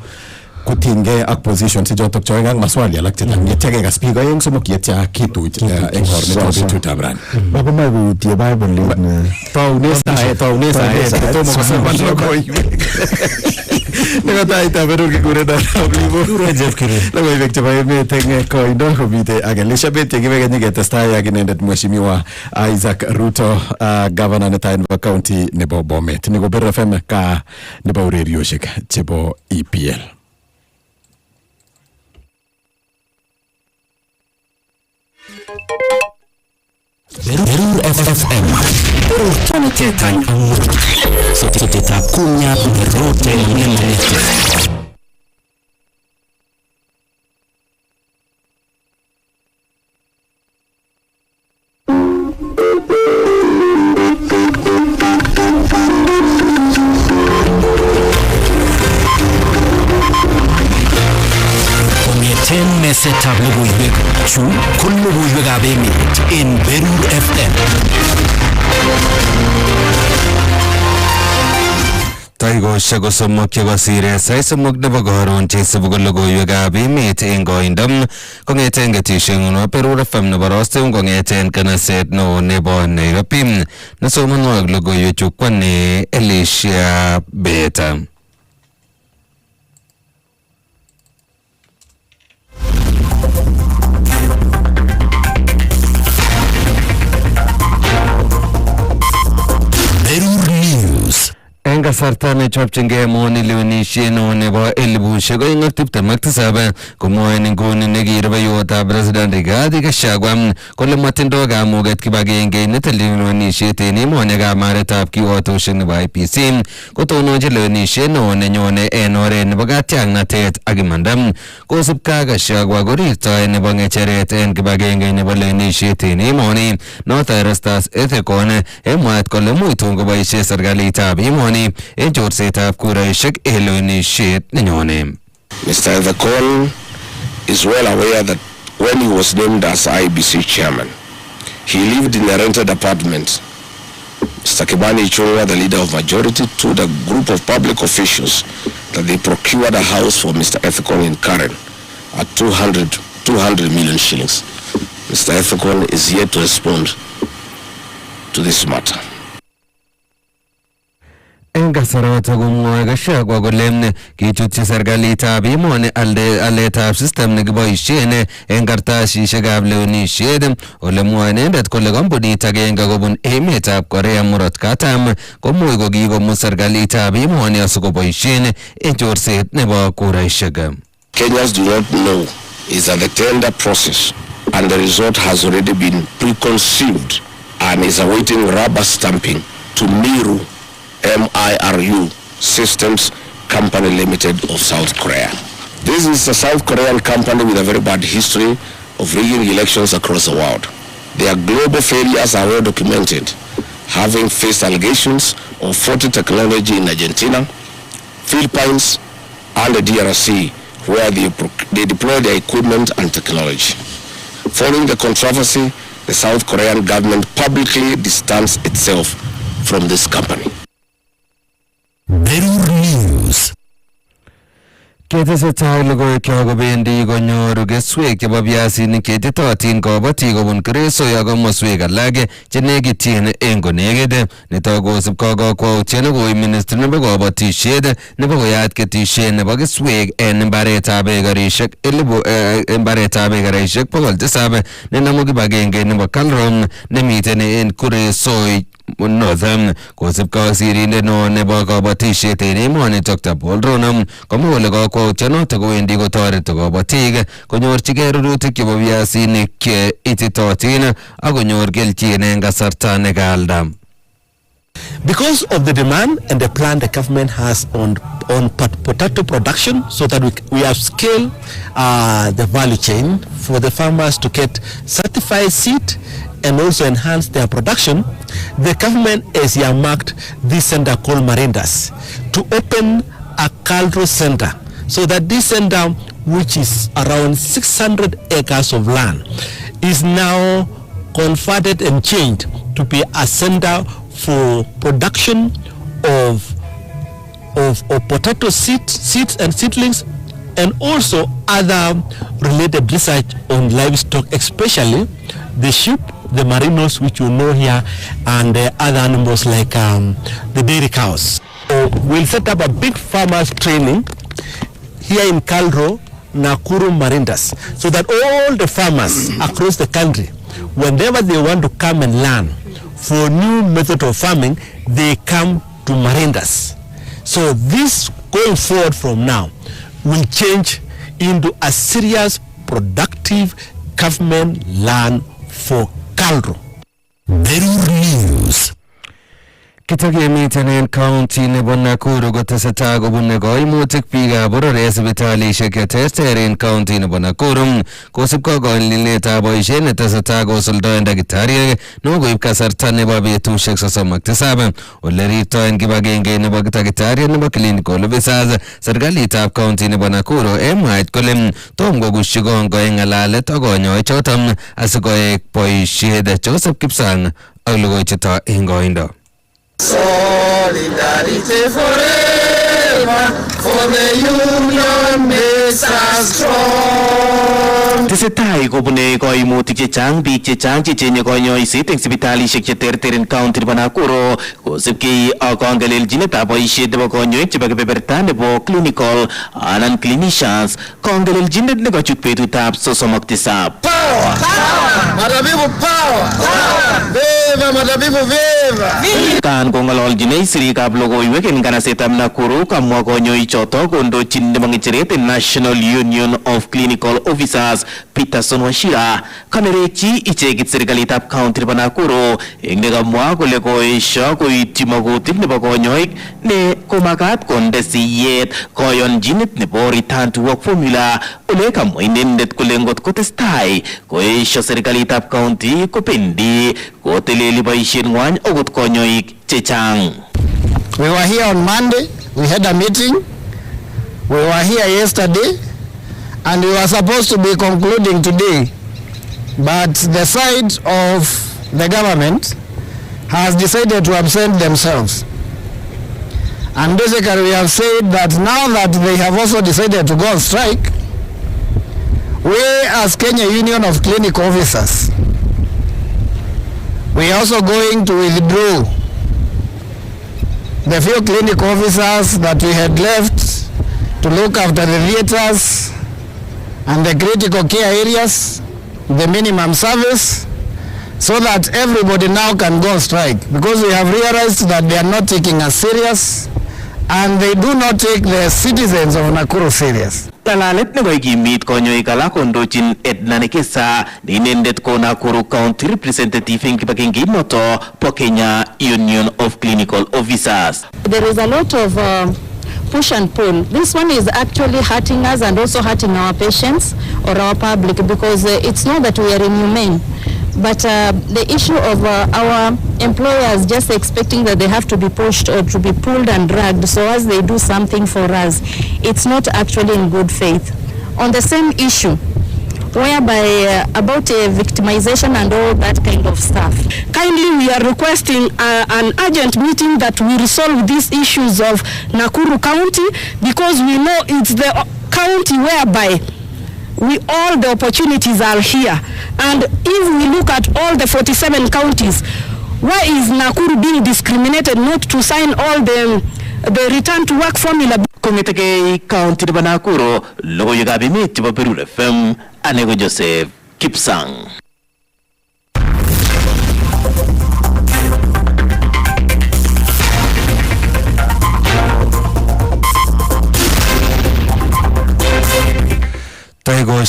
[SPEAKER 1] kutinge ak positions jotok choeng ak maswali alak chetang yetiage ka speaker eng somok yetya kituch eng hornet betut abran.
[SPEAKER 4] Bako mai kutie Bible len
[SPEAKER 1] taune sae tomo kusema logoiwek. Nekataita Berur kikuren Raplimo Jeff Kirui. Logoiwek chebo emet eng koindo komite ak Elizabeth yekiweke nyiketestai ak inendet Mheshimiwa Isaac Ruto governor netai nebo county nebo Bomet. Ni ko Berur FM ka nebo urerioshek chebo EPL.
[SPEAKER 8] Berur FM. Berur Toniketan ang Sotita Kunya Rote Nemanete. Ten mesetab logoiwek chu ko logoiwekab emet en Berur FM.
[SPEAKER 3] Taikoshek kosomok chekosire sait somok nebo koron cheisubu ko logoiwekab emet eng koindom kong'eten ketishek nebo Berur FM nebo Rostum kong'eten kanaset neo nebo Nairobi. Nesomonwok logoiwechu kwane Elisha Beta. En kasarta nechopchingei emoni lewenisiet neo nebo 2027 komwoen inguni nekirubeiwotab president Rigathi Gachagua kole matindoi kamuget kibagenge netelelchin lewenisiet en emoni kamaretab kiwatoshek nebo IEBC kotononchi lewenisiet neo nenyone en oret nebo katiaknatet ak imanda. Kosubkei ak Gachagua korirtoi nebo ng'echeret en kibagenge nebo lewenisiet en emoni noto Restas Ethekon en mwaet kole muitun koboisie serikalitab emoni en chorsetab kuraishek en lewenisiet nenyone.
[SPEAKER 10] Mr. Ethekon is well aware that when he was named as IEBC chairman, he lived in a rented apartment. Mr. Kibani Ichung'wa, the leader of majority, told a group of public officials that they procured a house for Mr. Ethekon in Karen at 200 million shillings. Mr. Ethekon is yet to respond to this matter.
[SPEAKER 3] En kasarata komwoe Gachagua kole kichutyi serikalitab emoni aletab system nekiboisien en kartasisiekab lewenisiet ole mwoe inendet kole kampunit agenge kobun emetab Korea murot katam komuch kokikomut serikalitab emoni asikoboisien en chorset nebo kuraishek.
[SPEAKER 10] Kenyans do not know is that the tender process and the result has already been preconceived and is awaiting rubber stamping to Miru MIRU Systems Company Limited of South Korea. This is a South Korean company with a very bad history of rigging elections across the world. Their global failures are well documented, having faced allegations of faulty technology in Argentina, Philippines, and the DRC, where they deploy their equipment and technology. Following the controversy, the South Korean government publicly distanced itself from this company.
[SPEAKER 8] Berur News.
[SPEAKER 3] Ketesetai logoiwek kobendi konyoru keswek chebo biasinik chetitotin kobotik kobun Keresoi ak komoswek alak chenekityin en konekit. Nitok kosubkei ak kakwautiet nekoi ministry nebo kabatisiet nebo koyat ketisiet nebo keswek en mbaretab ekarishek 700 nenamu kibagenge nebo Kalrom nemiten en Keresoi Northern kosipka sirindet no nebo kabatishet en emoni Dr. Paul Ronham komwa kole kakwautyonoto kowendi kotoreti kabatik konyorchigei rurutik chebo viasinik ititootin ak konyor kelchin en kasarta nekaalda.
[SPEAKER 6] Because of the demand and the plan the government has on potato production, so that we have scaled the value chain for the farmers to get certified seed and also enhance their production, the government has earmarked this center called Marindas to open a Caldro center, so that this center, which is around 600 acres of land, is now converted and changed to be a center for production of potato seeds and seedlings, and also other related research on livestock, especially the sheep, the merinos, which you know here, and other animals like the dairy cows. So we'll set up a big farmers training here in Caldro, Nakuru, Marindas, so that all the farmers across the country, whenever they want to come and learn for new method of farming, they come to Marindas. So this going forward from now will change into a serious productive government land for Caldro.
[SPEAKER 8] Berur News.
[SPEAKER 3] Kitokemiten en county nebo Nakuru kotesetai kobune koimutik biikab boror en sipitalishek cheterter en county nebo Nakuru kosipkei koililetab boisiet netesetai kosuldoen dakitariek nekoib kasarta nebo betusiek 37 ole riptoen kibagenge nebo dakitariek nebo clinical officers serikalitab county nebo Nakuru mwaet kole tom kokusyi kongo en ng'alalet ak konyoichoton asikoek boisiet. Joseph Kipsang ak logoiwechuto en koindo.
[SPEAKER 22] Solidarity forever, for the union makes us strong.
[SPEAKER 11] Tesetai kobune koimutik chechang biik chechang chechenye konyoiset eng sipitalishek cheterter en county nebo Nakuru kosipkei ak kongelelchinetab boisiet nebo konyoik chebo kebeberta nebo clinical anan clinicians, kongelelchinet nekachut betutab 37.
[SPEAKER 22] Madabibu power! Viva Madabibu viva!
[SPEAKER 11] Kan kong'ololjinei sirikab logoiwek en kanasetab Nakuru kamwa konyoichoto kondochin nebo ng'echeret en National Union of Clinical Officers Peterson Washira kanerekchi icheket serikalitab county nebo Nakuru eng nekamwa kole koesho koityi makutik nebo konyoik ne komakat konde siyet koyonjinet nebo return to work formula ole kamwa inendet kole ngot kotestai koesho serikalitab county kopendi koteleli boisieng'wany okot konyoik chechang.
[SPEAKER 12] We were here on Monday, we had a meeting, we were here yesterday, and we were supposed to be concluding today, but the side of the government has decided to absent themselves. And basically we have said that now that they have also decided to go on strike, we as Kenya Union of Clinical Officers, we are also going to withdraw the few clinical officers that we had left to look after the theaters and the critical care areas, the minimum service, so that everybody now can go on strike, because we have realized that they are not taking us serious and they do not take the citizens of Nakuru serious.
[SPEAKER 11] Ng'alalet nekoikimit konyoik alak kondochin Edna Nekesa ne inendet ko Nakuru County Representative eng kibagengeit noto po Kenya Union of Clinical Officers.
[SPEAKER 13] There is a lot of push and pull. This one is actually hurting us and also hurting our patients or our public, because it's not that we are inhumane, but the issue of our employers just expecting that they have to be pushed or to be pulled and dragged so as they do something for us, it's not actually in good faith. On the same issue, whereby about victimization and all that kind of stuff.
[SPEAKER 14] Kindly, we are requesting an urgent meeting that we resolve these issues of Nakuru County, because we know it's the county whereby all the opportunities are here. And if we look at all the 47 counties, why is Nakuru being discriminated not to sign all the return to work formula?
[SPEAKER 11] Kong'eteke county nebo Nakuru, logoiwekab emet chebo Berur FM, anego Joseph Kipsang.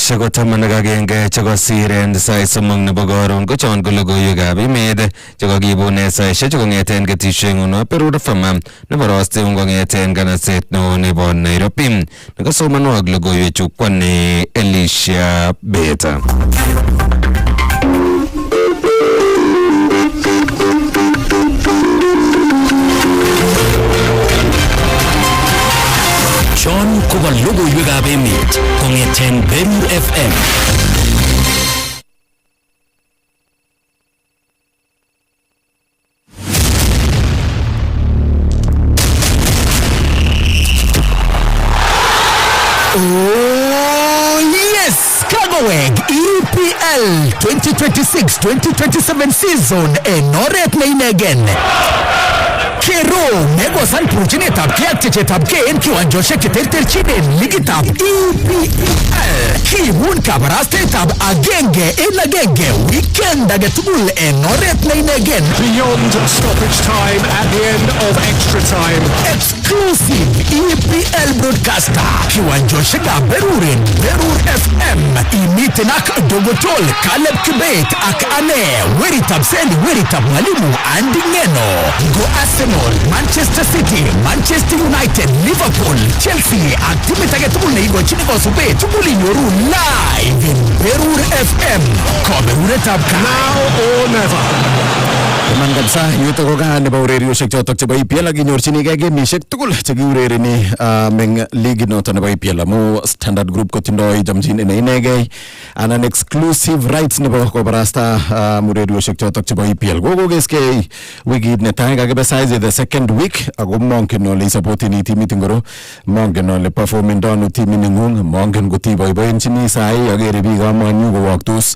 [SPEAKER 3] Dakikaishek 11 chekosir en sait somok nebo koron ko chon ko logoiwekab emet chekokibune saisiek chekong'eten ketisieng'ung Berur FM nebo rosteung kong'eten kanaset neo nebo Nairobi. Nekasomanwok logoiwechu kwani Elisha Beta.
[SPEAKER 8] Chon kobo logoiwekab emet kong'eten Berur FM.
[SPEAKER 1] Oh yes, Kagoweg EPL 2026-2027 season en oret neinen. Kero megosan puchinetab kee ak techetab kee en kiwanjoshek cheterterchinen ligitab EPL. Kibun kabarastetab agenge en agenge weekend agetugul en oret neinen.
[SPEAKER 15] Beyond stoppage time at the end of extra time.
[SPEAKER 1] Exclusive EPL broadcaster. Kiwanjoshekab Berurin, Berur FM. Imiten ak Dogotol, Caleb Kibet ak ane. Weritab Sendi, Weritab Mwalimu, Andy Ngeno. Go Arsenal, Manchester City, Manchester United, Liverpool, Chelsea ak timit agetugul neigo chini kosupe tugul inyoru live in Berur FM. Koberuretab Kai.
[SPEAKER 15] Now or never.
[SPEAKER 4] Man kabisa yuto ko gaa nebo urerioshek chotok chebo EPL ak inyorchinigei gemishek tugul chekiurereni meng ligi noto nebo EPL amu Standard Group kotindoi chamchin inegei anan exclusive rights nebo kobarasta urerioshek chotok chebo EPL. Kokokeskei wikit netai kakibe saizi the second week ako mongen ole isupportini timit ingoro, mongen ole performendonu timit ning'ung, mongen kuti boiboenchini sai akere biik amanyu kowaktos.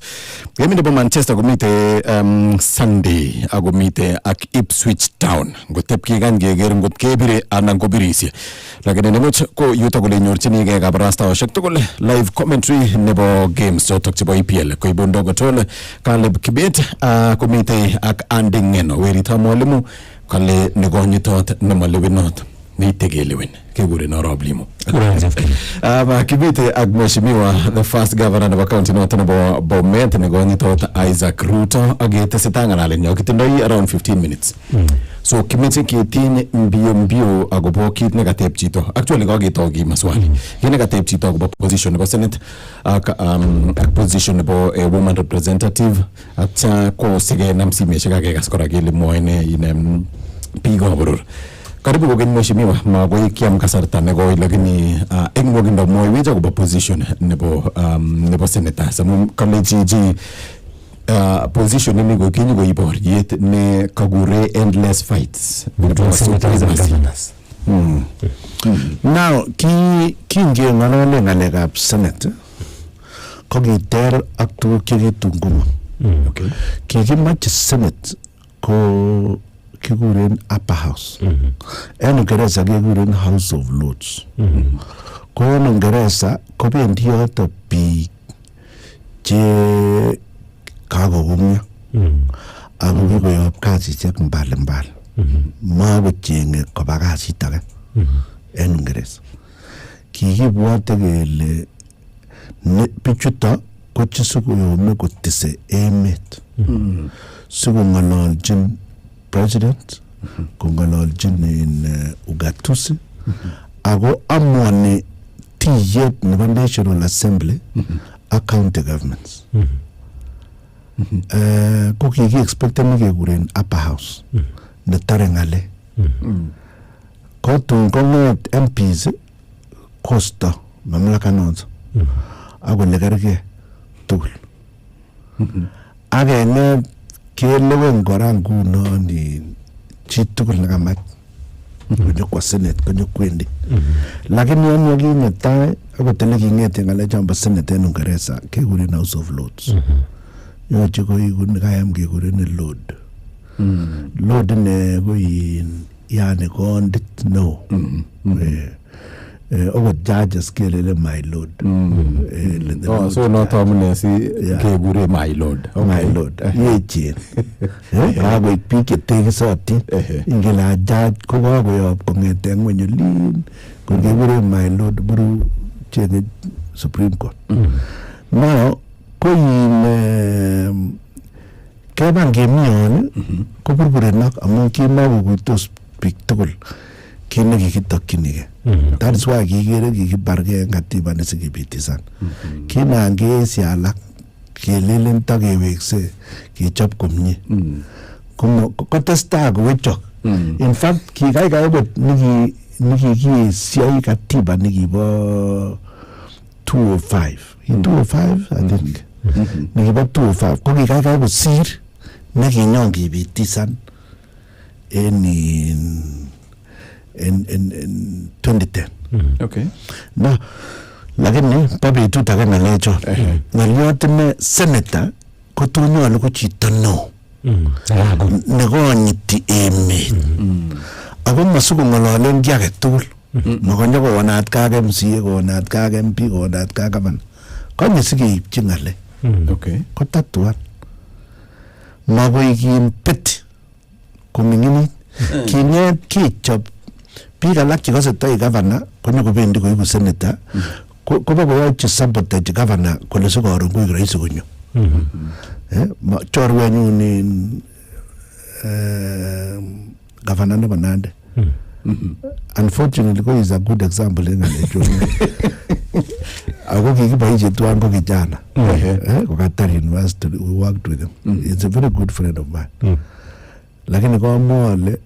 [SPEAKER 4] Gemi nebo Manchester komite Sunday komite ak Ipswich Town. Ngotep kikany keker ngot kebire anan kobirisye. Lakini nemuch ko yuto kole nyorchinigei kabarastaoshek tugul live commentary nebo games chotok chebo EPL. Koibun Dogotol, Caleb Kibet komite ak Andy Ngeno. Werita mwalimu kale nekonyitot nemalewenot. Neite kelewen kekure Arap Limo. Kibite ak mheshimiwa the first governor nebo county noto nebo Bomet nekonyitot Isaac Ruto aketeseta ng'alalet nyo kitindoi around 15 minutes. So kimeche ketiny mbio akobo kit nekateb chito. Actually kaketoi maswali. Kit nekateb chito akobo position nebo Senate ak position nebo woman representative atya ko sikenam simeshek akekas kora kele mwoine inem biikab Berur. Karibu kokeny mheshimiwa, magoi kiam kasarta nekoi lakini eng nwokindo mwoiwech akobo position nebo senators amu kale chichi position ini kokinyi koiboriet ne kakure endless fights between senators and governors.
[SPEAKER 16] Now kingeng'olole ng'alekab Senate ko kiter ak tuguk chekitunguma. Kikimache Senate ko kikuren upper house. En Uingereza kekuren House of Lords. Ko en Uingereza kobendi yoto biik che kakokumyo ako kikoyob kasisiek mbalimbali. Makocheng'e koba kasit age en Uingereza. Kikibwote kele bichuto ko che sikoyome kotise emet sikong'ololjin president kong'ololjin in ugatuzi ako amuani tiyet nebo National Assembly ak county governments. Ko kiki-expecteni kekuren upper house netare ng'alek. Kotun kong'et MPs kosto mamlaka noto akole kergei tugul. Akeng'et kelewen kora ngunon chitugul nekamach konyo kwa Senate konyo kwendi. Lakini yon yokinye tai akot ele king'ete ng'alechombo Senate en Uingereza kekuren House of Lords. Yoche koiku nekayam kekuren Lord. Lord ine ko yani kondit neo. Okot judges kelele my lord.
[SPEAKER 4] So not amune si kekure my lord.
[SPEAKER 16] My lord. Yechen. Kakoik biik chetekisotin. Ingele judge ko kakoyob kong'ete ng'weny olin ko kekure my lord buru chenge Supreme Court.
[SPEAKER 4] Now, koyin keban kemion ko burburenak amun kimakokuitos biik tugul kit nekikitokyinige. That is why kikere kikibarge en katiba nesikibitisan. Kinan keesyo alak kelelen takewekse kechop komie. Kotestai kowechok. In fact, kikaikai okot nikikiyesyo katiba nikibo 205. In 205, I think. Nikibo 205. Ko kikaikai kosir nekinyon kibitisan en 2010. Okay.
[SPEAKER 2] No,
[SPEAKER 4] lakini pa betut age ng'alecho. Ng'alyot ine senator kotonyolu ko chito neo nekonyiti emet. Ako masikong'ololen ki age tugul. Makonyo kowonat ka ak MCA, kowonat ka ak MP, kowonat ka ak gavana. Konye sikeipchi ng'alek. Kotatuan. Makoi kimpet koming'init. King'et kechop biik alak chekose toi gavana konyokobendi koiku senator kobo koyoche sabotage gavana kole sikoron koik rahisi konyo. Chorwenyun in gavana nebo Nandi. Unfortunately, ko is a good example in ng'alechu. Ako kikiboisie tuan ko kijana. Kokatar university, we worked with him. He's a very good friend of mine. Lakini komwa ale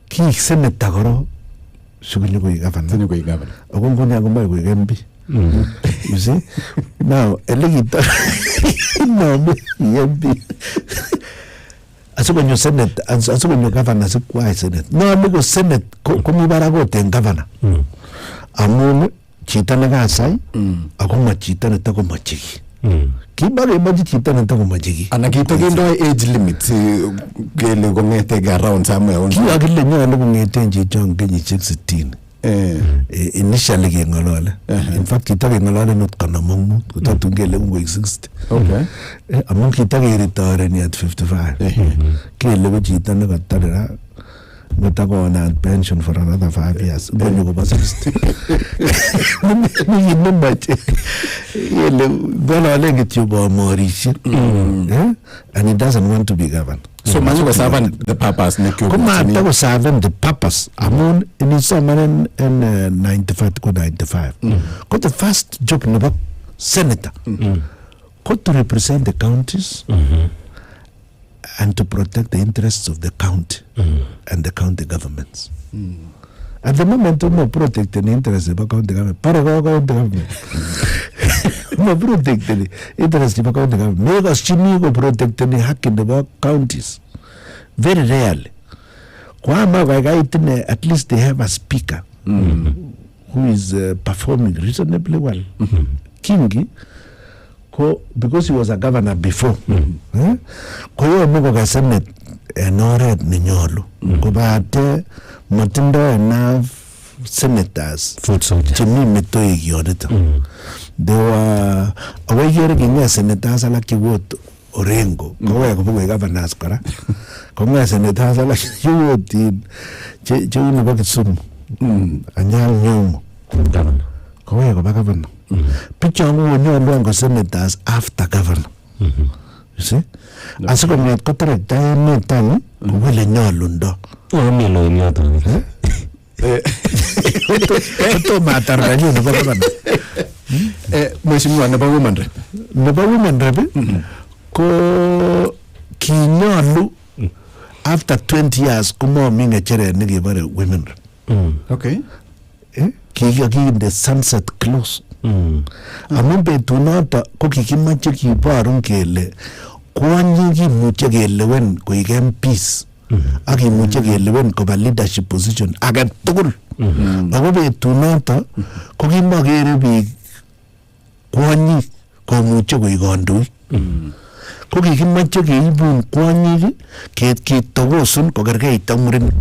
[SPEAKER 4] ki senator koro sikonyo koik gavana. Ako nguni akomoe koik MP. You see? Now, elekito inome MP. Asikonyo senate, asikonyo gavana sikwai senate. Nyolu ko senate komi barak ot en gavana. Amun chito nekasai ako ma chito netakomoche ki. Kimakemoche chito netakomoche ki.
[SPEAKER 2] Ana kitokendoi age limit kele kong'ete around somewhere.
[SPEAKER 4] Kiyokile nyolu kong'eten chichon kenyisiek 60. Initially keng'olole. In fact kitokeng'ololen ot 55 kotatun kele koik 60. Amun kitokeretoreni at 55. Kele ko chito nekatore netakonat pension for another 5 years. Ngonyo kobo 60. Nikinemoche kele ng'ololen kityo bomorishe. And he doesn't want to be governed.
[SPEAKER 2] So manyo ko serve the purpose
[SPEAKER 4] Kumata ko serve the purpose. Amun inisoman en 95 ko 95. Ko the first job nebo senator ko to represent the counties and to protect the interests of the county and the county governments. At the moment, we protect the interests of the county government. Para county government. We protect the interests of the county government. Make us chini protect the haki of the counties. Very rarely. At least they have a speaker who is performing reasonably well. Kingi, because he was a governor before. Kwa hiyo mungu ka senate enoret ninyolu. Kubate matindo enough senators chemi metoi kionito. They were away here kinye senators alak chewot Orengo. Kwa kubuwe governors kora. Kwa senators alak chewot chewu nebo Kisumu. Anyang Nyong'o. Kwa kuba governor. Pichongu nyolu ngo senators after governor. You see? Asikomit koterekta emetani kowele nyolu ndo.
[SPEAKER 18] Milo in yoto.
[SPEAKER 4] Kotomo atar nenyu nebo governor.
[SPEAKER 2] Mheshimiwa nebo women rep.
[SPEAKER 4] Nebo women rep ko kinyolu after 20 years komomi ng'echeret nekebore women rep.
[SPEAKER 2] Okay.
[SPEAKER 4] Kikakinde sunset clause. Amun betunoto ko kikimache kiborun kele kwonyik kimuche kelewen koik MPs ak kimuche kelewen koba leadership position age tugul. Ako betunoto ko kimakere biik kwonyik komuche koik kandoik. Ko kikimache keibun kwonyik ketokosun kokerkeit ak murenik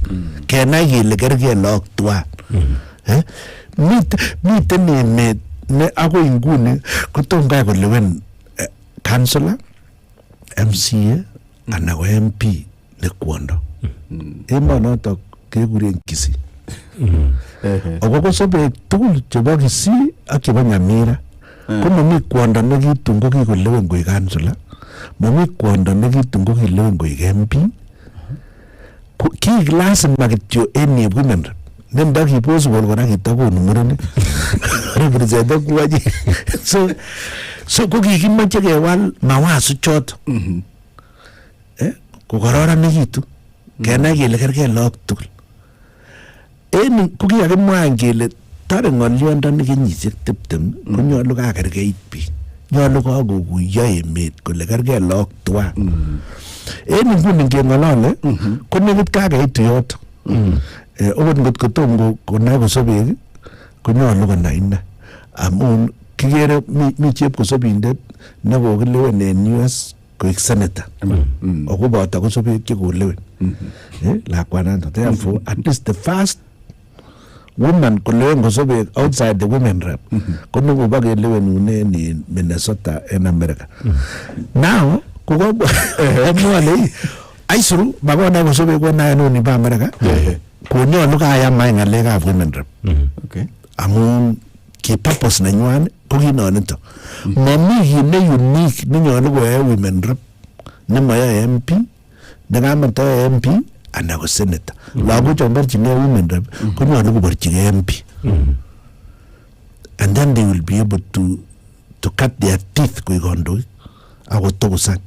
[SPEAKER 4] kenai kele kergei look tuan. Miten emet ne akoi nguni kotom kai kolewen councillor, MCA anan ko MP ne kwondo. Emonotok kekuren Kisii. Ako ko sobek tugul chebo Kisii ak chebo Nyamira ko mami kwondo nekitun ko kikolewen koik kansula, mami kwondo nekitun ko kilewen koik MP. Kiik lazima kityo en women rep. Nenda kiposibol kora kitakonu murenik represente kwonyi. So ko kikimoche kewal mawazo choto kokororonekitu kenai kele kergei look tugul. En ko kikakimwa kele tore ng'olyondoni kenyisiek 20 konyolu kakergeit biik, nyolu kakokuyo emet kole kergei look tuwan. En inguni ngeng'olole ko nekit kakeitu yoto. Okot ngot kotom konai kosobek konyolu konai ine amun kikere mi chepkosobindet nekokilewen en US koik senator akoboto kosobek chekolewen lakwanato. Therefore at least the first woman kolewen kosobek outside the women rep ko nekobo kelewenunen in Minnesota en America. Now kokobwa amwale aisuru makonai kosobek konai noni ba America konyolu kayamai ng'alekab women rep amun ki purpose nenywan ko kinonito. Mami kit ne unique nenyolu koyae women rep nemoyoe MP nekamatoyoe MP anan ko senator. Lagok chon borchingei women rep konyolu koborchigei MP and then they will be able to cut their teeth koik kandoik ako tokusan.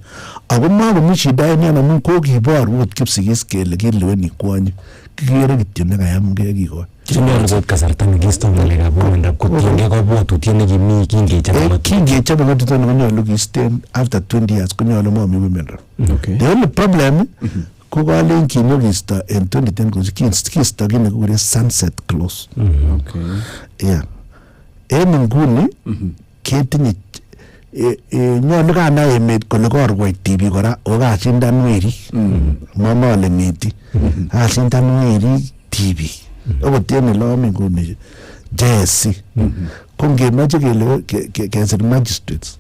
[SPEAKER 4] Ako makomi shida en yon amun kokibor ot Kipsigis kele kileweni kwonyi, kikere kityo nekayamgei kikon.
[SPEAKER 18] Kinyolu kot kasarta nekisto ng'alekab women rep kotiengei kabwatutiet nekimi
[SPEAKER 4] kingechobe ng'atutioni konyolu kiisten after 20 years konyolu momi women rep. The only problem ko kalen kinyokisto en 2010 kisto kit nekikuren sunset clause. En inguni ketinye nyolu kanai emet kole korwai tibiik kora okasindan werik mamole ng'eti asindan werik tibiik okot en elome nguni JSC ko ngemoche kele kesir magistrates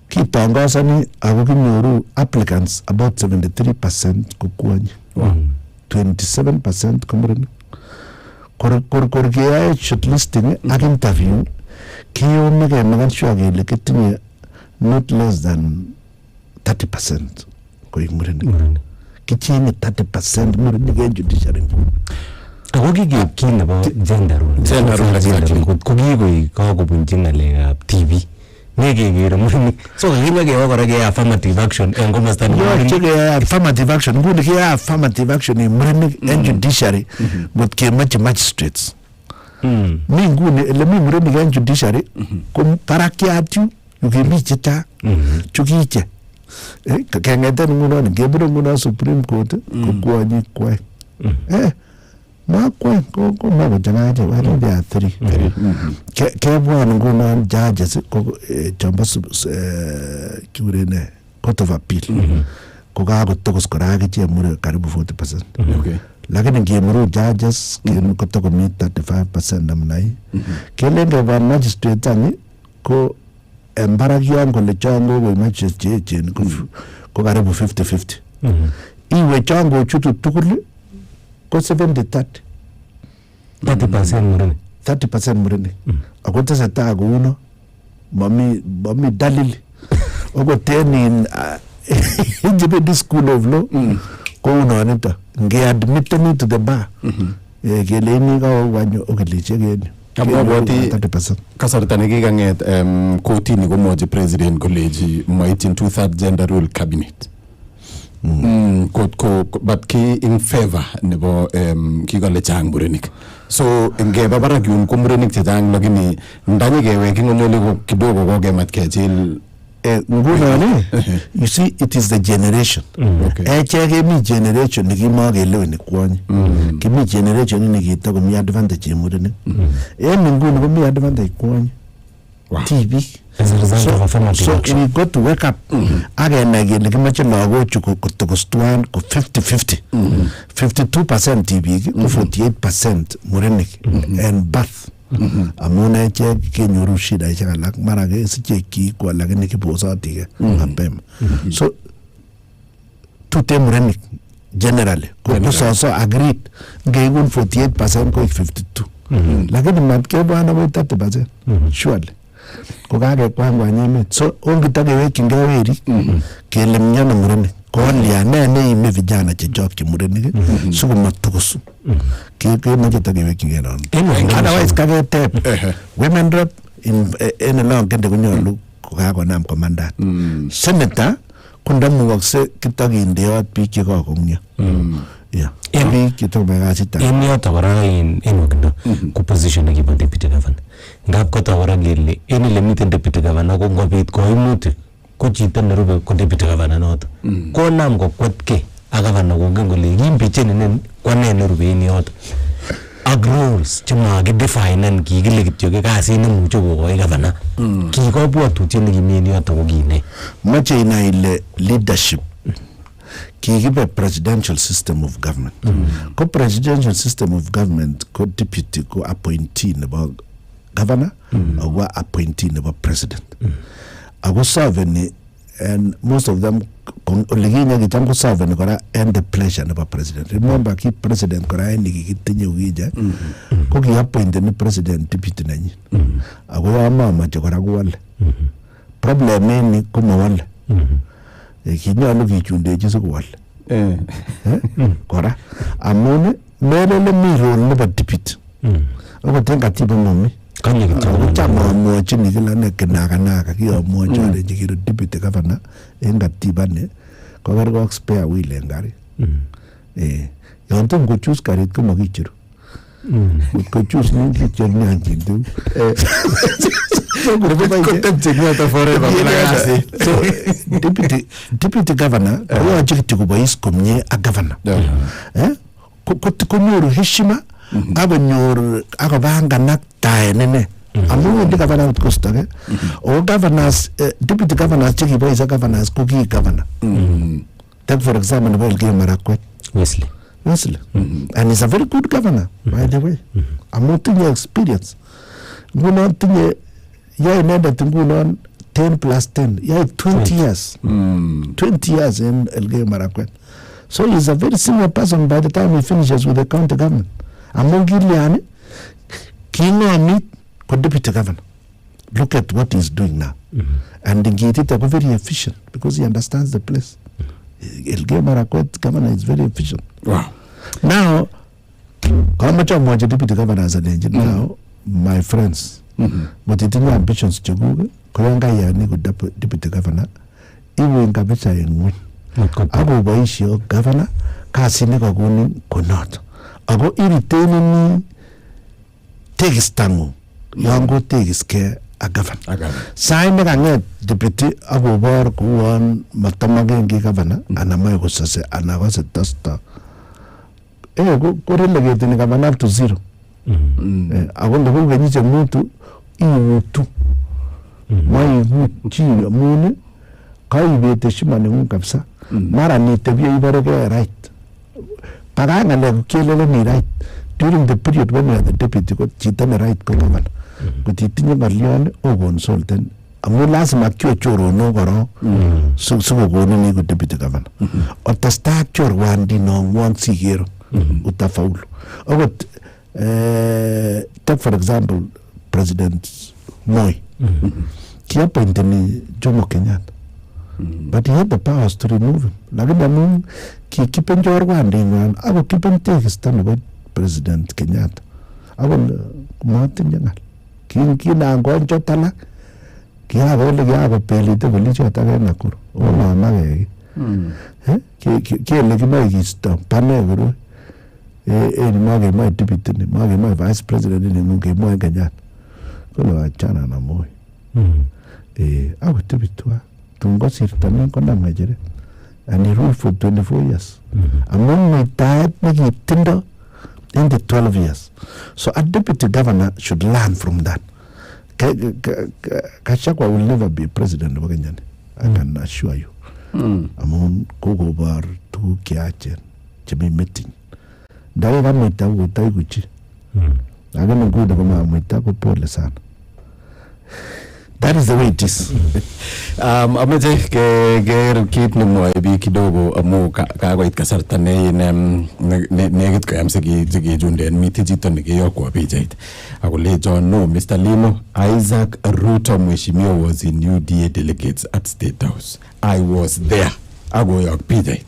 [SPEAKER 4] kitangazani ako kinyoru applicants about 73% ko kwonyi, 27% ko murenik. Kor keyae shortlisting ak interview kiyome kemakan sure kele kitinye not less than 30% koik murenik. Kichenge 30% murenik en judiciary.
[SPEAKER 18] Ako kikeib kit nebo gender role ko kikoik kakobunchi ng'alekab TV nekekere murenik, so kakimwa kewa kora keyai affirmative action en komosta
[SPEAKER 4] yoche keyai affirmative action. Nguni keyai affirmative action en murenik en judiciary ngot kemoche magistrates. Mi nguni ele mi murenik en judiciary ko barakiat yu kemi chechang chukiche keng'eten ngunon ngebire ngunon Supreme Court ko kwonyik kwai makwai ko makochang'ache wale they are 3 kebwan ngunon judges ko chombo kiurene Court of Appeal ko kakotokos kora akichek mure karibu 40%. Lakini ngemuru judges kotokomi 35% namna hii. Kelen kebwan magistrate ani ko embarakyon kole chongo ko magistrate cheechen ko karibu 50-50. Iwe chongo chutu tugul ko 70-30.
[SPEAKER 18] 30% murenik.
[SPEAKER 4] 30% murenik. Ako tesetai kouno mami dalili. Oko tenin Independent School of Law kouno nito ngeadmitted to the bar kele ini kawanyo okiliche kenyu.
[SPEAKER 7] Kabwati 30%. Kasarta nekikang'et kotini komwochi president koleji moityin 2/3 gender role cabinet. But ki in favor nebo kikole chang murenik. So ngeba barak yun ko murenik chechang lakini ndani keweki ng'olole kidogo kokemat kechil
[SPEAKER 4] ngunon you see it is the generation. Kemi generation nekimokeleweni kwonyi, kimi generation nekitakomi advantage en murenik. En nguni komi advantage kwonyi tibiik. So we got to wake up akenai kele kimache lagochu kotokos tuwan ko 50-50. 52% tibiik ko 48% murenik en birth. Amun echek kenyoru shidaishek alak mara kesiche kiiko lakini kibosotige mapema. So tute murenik generally so agreed ngeikun 48% koik 52 lakini matkebwana koik 30% surely kokakekwangwany emet so ongitakewekchingei werik kele mnyana murenik kolia neime vijana chechok che murenik sikomatkosu kemoche takewekchingei non otherwise kaketep women rep in along kende konyolu kokakonam komandat senator kondamukokse kitakindeot biik chekakong'yo biik chetomo kasit
[SPEAKER 18] en yoto kora en wakindo ko position nekibo deputy governor ngap koto kora kele en ile miten deputy governor ko ngobit koimutik ko chito nerube ko deputy governor noto konam kokwetkei ak governor kongen kole kimbichen inen kwane nerube en yoto ak rules chemakidefinen kikile kityo kasit nemuche kokoi governor kikobwotutiet nekimi en yoto ko kine
[SPEAKER 4] moche inai ile leadership kikibe presidential system of government ko presidential system of government ko deputy ko appointee nebo governor ako appointee nebo president ako serveni and most of them olikinye kitam ko serveni kora and the pleasure nebo president remember ki president kora en kikitinye ukija ko ki appointeni president deputy nanyin ako yamamache kora kowale problem ni ko mawale kinyolu kichundechi sikowale kora amun melele mi role nebo deputy akot en katiba momi chamamwachini kila ne kinakanaka kiyamwachi alenchi kiro deputy governor en katiba ne kokergei ak spare wheel en karit yon tom kochus karit ko makicheru kochus ni kicheru nyanjin tu deputy governor koyoche kityo kobois komie ak governor konyoru heshima akonyor akopanganak taenene amun wendi governor kostake o governors deputy governors chekibois ak governors ko ki governor take for example nebo Elgeyo Marakwet
[SPEAKER 18] Wesley
[SPEAKER 4] and he's a very good governor by the way amun tinye experience ngunon tinye yae inendet ngunon 10+10 yae 20 years 20 years in Elgeyo Marakwet so he's a very senior person by the time he finishes with the county government among Giliani kingomit ko deputy governor look at what he's doing now and Ngitita go very efficient because he understands the place Elgeyo Marakwet governor is very efficient now kamacha mmoja deputy governor as an engineer now my friends but itinye ambitions chekuke koyanga yani ko deputy governor iwe kabisa en ngweny ako boishe governor kasi ne kakonin konot ako iriteni tekistangu yango tekiske a governor sai ne kanget deputy akobor kuon matamagengi governor anamaye kosase anakose tosta ko relegate ni governor to zero ako ndo kenyiche mtu iwutu maiwuchi amune kaibet heshima nengung kabisa mara nitebie iborege right pakangale kelele ni right during the period when you are the deputy ko chito ne right ko governor kotitinye ngolion o consultant amun lazima kyo chorono koro sikokonin ko deputy governor otesta chorwandi nongwong sikero utafaulu akot take for example President Moi he appointed Jomo Kenyatta but he had the powers to remove him lakini amun kikipen chorwandi ngwan ako kipen tekista nebo President Kenyatta ako matinye ngal kinangoncho talak kiakole kiakopelite polichot ake Nakuru omamake kele kimoe kisto pane koroi makemoe deputy ni makemoe vice president ni ngung kemoe Kenyatta kole achana na Moi ako deputy tun kosirto ni konam ngecheret and he ruled for 24 years amun muitaet nekitindo in the 12 years so a deputy governor should learn from that Kashakwa will never be president of Kenya I can assure you amun kokobor tuguk cheachen chemi meeting ndai kamuita kotai kuchi lakini nguni kama muita ko pole sana That is the way it is. Amache ke kit nemwoe biik kidogo amu kakoit kasarta negit koyam sigejunden mite chito nekeyokwo pichait akolecho no Mr. Limo Isaac Ruto mheshimiwa was in UDA delegates at State House. I was there. Akoyok pichait.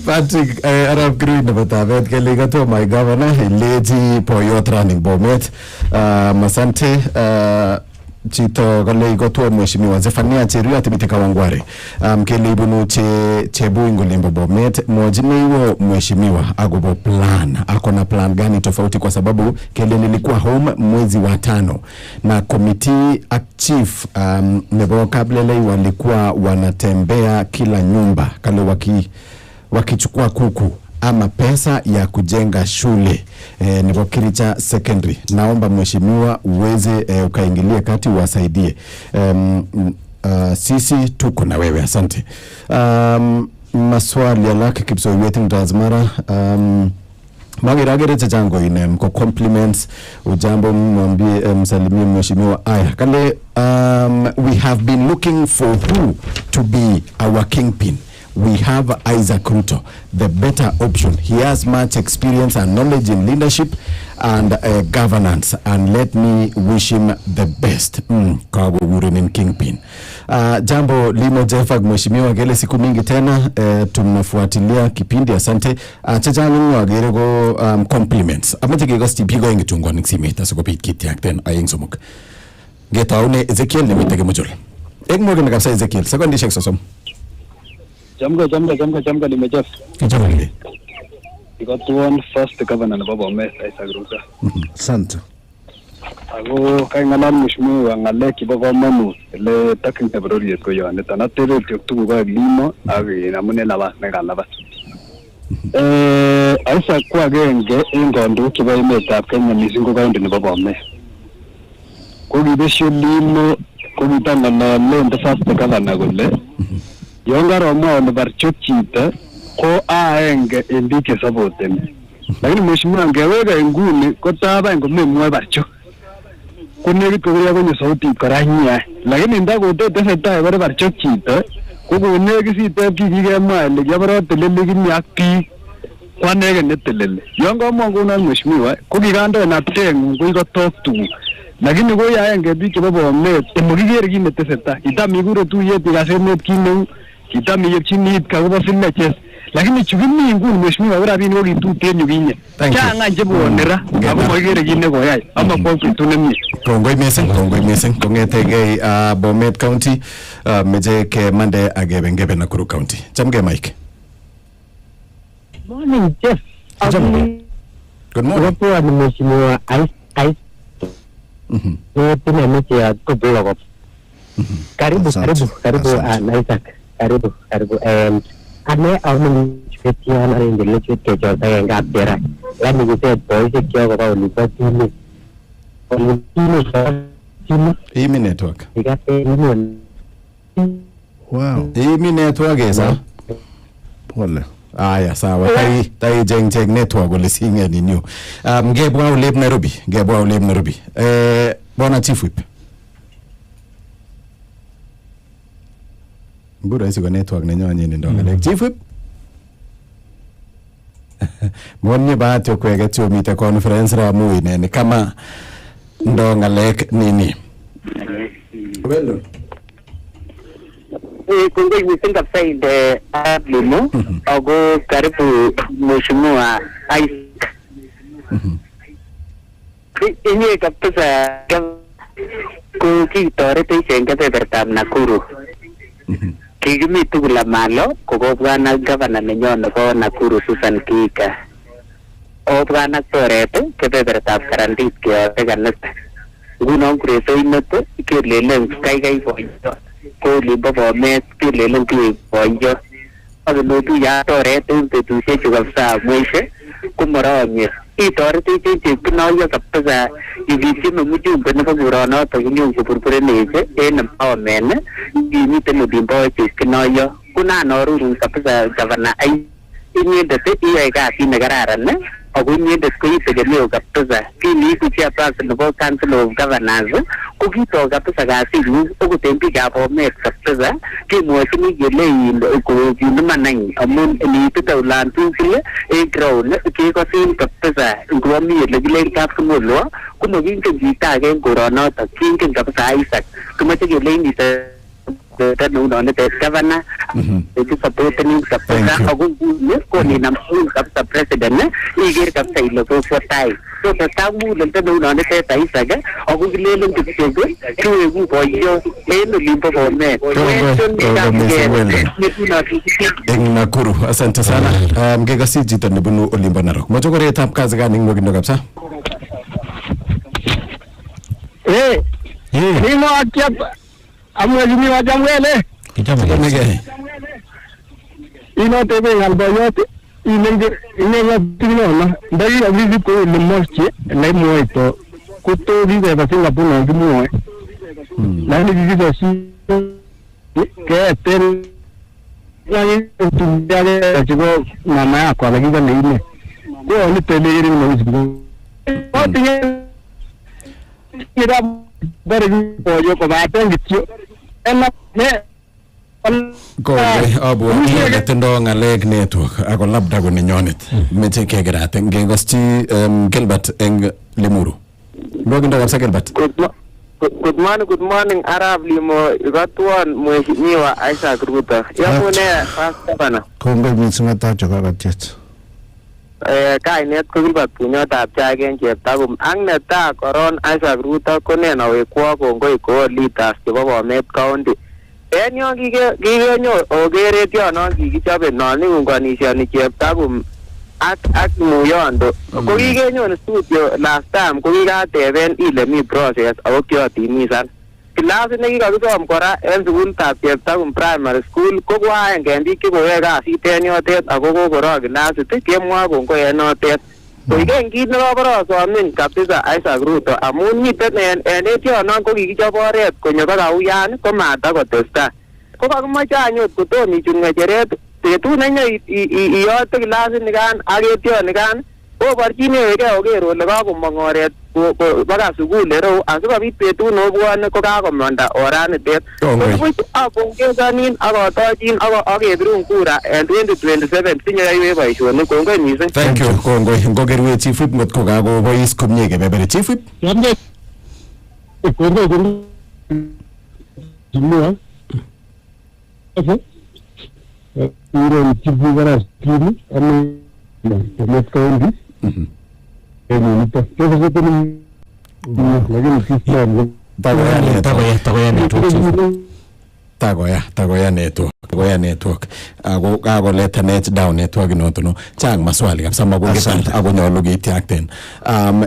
[SPEAKER 4] Patrick Arab Green nebo Tabet kele kato my governor leji poyot running Bomet masante chito kale ikoto mheshimiwa Zefania Cheruiyot mite Kawangware kele ibunu chebu ingolembo Bomet mojineiwo mheshimiwa agobo plan akona plan gani tofauti kwa sababu kele nilikuwa home mwezi wa 5 na committee chief nebo kablele walikuwa wanatembea kila nyumba kale wakichukua kuku ama pesa ya kujenga shule nebo Kiricha Secondary. Naomba mheshimiwa uweze ukaingilie kati wasaidie. Sisi tuko na wewe, asante. Maswali ya laki Kipsoiwet Mtazmara magiragere chango ine mko compliments ujambo mwambie msalimie mheshimiwa aya kale we have been looking for who to be our kingpin. We have Isaac Ruto, the better option. He has much experience and knowledge in leadership and governance, and let me wish him the best. Kago Wurenin Kingpin. Jambo Limo Jeffag mheshimiwa gele siku mingi tena tunafuatilia kipindi asante. Chachangu wagerego compliments. Amate gego stipigo ingi chungwa niksimeta soko pit kiti yakten ayeng somok. Getaune Ezekiel limitege mojol. Egmoge nakapsa Ezekiel. Sekondi shek sosom.
[SPEAKER 21] Jamga limejaf.
[SPEAKER 4] Jamga.
[SPEAKER 21] Ikatuan first governor na baba Bomet Isaac Ruto.
[SPEAKER 4] Asante.
[SPEAKER 21] Ako kay ngalan mheshimiwa ngale kibogo manu le taking Berur ko yon ta na tere tuktu ko limo agi namune laba negalaba. Isaac kwa genge ingondo kiba imetab Kenya misingo kaunti ne baba Bomet. Ko gibesho limo ko gitanga na le first governor gole. Yongaro mo ne barchokita ko aenge indike saboten. Lakini mheshimiwa ngewega nguni ko taba ngomemwe barcho. Kunegi koya kwenye sauti karanya. Lakini ndako tete bare barchokita ko kunegi site kikige mali yabaro telele kimyaki kwanege netelele. Yongo mo nguna mheshimiwa ko kigando na teng ko ikotok tu. Lakini ko yaenge bike babo Bomet emogigere kineteseta. Itamigure tu yeti gasemet kineu kitami yepchinit kagoba sileches lakini chugini nguni mheshimiwa urabini wogi tutenyu kinye changa njebonera abo mogere kine koyai ama konfitu nemi
[SPEAKER 4] kongoi meseng kongetege Bomet County meje ke mande agebe Nakuru County chamge Mike.
[SPEAKER 9] Morning Jeff.
[SPEAKER 4] Good morning.
[SPEAKER 9] Wapo ni mheshimiwa Ice tuna mechi ya kublogo karibu Isaac karibu and ane awni chetiana ngele chete chota yanga pera yani gite boys kyo ko ulipatini
[SPEAKER 4] Imi network
[SPEAKER 9] ikate imo
[SPEAKER 4] wow Imi network esa pole aya sawa tai jeng network ole singe ni new ngebwa ulep Nairobi bona chief whip Mbura isi kwa network na nyonyi ni ndonga Chief Whip Mwonye bahati wa kwege chuo mita conference ra mui nene kama ndonga lek nini Wendo
[SPEAKER 20] Kungoi misinga faide Limo Ogo karibu mheshimiwa Isaac Inye kapisa Kukitorete isenge pepertab Nakuru Kigimi tugula malo kogobwana governor nenyon nebo Nakuru Susan Kika obwana torete kebebertab karandit keyote kanit ngunon kureso inete kelelen kaikai boyo ko limbo Bomet kelelen kiwek boyo akelotu ya torete betusiechu kabisa mwishe komoronye itorete chepkinoyo kabisa ibitieme mjumbe nebo kuronoto kinyon koburbureneche en empowerment imiten olimbo chepkinoyo kunan orurun kabisa gavana inyendet iyoe kasit nekararan ako inyendet ko itegemeo kabisa kiniiku chairperson nebo Council of Governors ko kitoo kabisa kasinyi okot en biikab Bomet kabisa kemwochini kele kokimanany amun niitite olan tugul en ground kekosin kabisa ngomi ele kilen kapsimolwo komokingen chito age en koronotok kingen kabisa Isaac kimoche kelein ite Governor, supporting the president, eager captain of for time. So the Tamu, the Tadu on the Isaac, or we learn to be good, to for you, and the limp of men.
[SPEAKER 4] In Nakuru, asante sana. Mgega si jita nibunu Olimba Narok. Mojogore tap kazi gani ngogindo kapsa?
[SPEAKER 21] Nimo akyap amwajini wajamwele
[SPEAKER 4] Kijamwele
[SPEAKER 21] ino tebe ngalboyoti inenge tinona ndai avizi ko le moche le moito kuto vive ba Singapore no gimoe la ni vive si que ten yani tundale chigo mama yako alagiza leine ko ni tele iri no vizi ko tinge ira bare ko ko ba tengitio ena ne
[SPEAKER 4] Kongoi abwoti tindo ngalek network ako labda ko nenyonet meche kegerate ngengoschi Gilbert eng Limuru ngogindo kapsa Gilbert.
[SPEAKER 17] Good morning Arab Limo igatuan mheshimiwa Isaac Ruto yamune first bana
[SPEAKER 7] kongoi mising atacho kakatiet
[SPEAKER 17] kainet ko Gilbert punyotab chagen cheptagum ak neta koron Isaac Ruto ko nena wekwo kongoi ko leaders chebo Bomet County en yon kikenyo okeret yon kikichobe non iunganishoni cheptagum ak Muyondo ko kikenyon studio last time ko kikateben ile mi process ako kiotimisan kilasit nekikakisom kora en sukulitab cheptagum primary school ko kwaenge en biik chekoyoe kasit en yotet ako kokoro kilasit kemwoe kongoi en notet koiken kit nekoborosomin kabisa Isaac Ruto amun miten en etionon ko kikichop oret konyo baka uyan ko matakotestai ko kakimoche anyot kotom ichut ng'echeret betut nenyo iyote kilasit nikan ak etionikan koborchinewekei oker ole kakomong oret baka sukul ereu asikobit betut nobwone ko kakomanda oranitet kobuch apongesonin ak atochin ak kebirun kura en 2027 sinyekaiwech boisionik kongoi mising.
[SPEAKER 4] Thank you kongoi ngokerwech Chief Whip ngot ko kakobois komie kebebere Chief Whip.
[SPEAKER 21] Kongoi Jimua Uro chifu gara skini ame Bomet County nito kesa seteni lakini kislam
[SPEAKER 4] tagoya network ako kakoleta net down network inotono chang maswali kabisa makongetan ako nyolu kityakten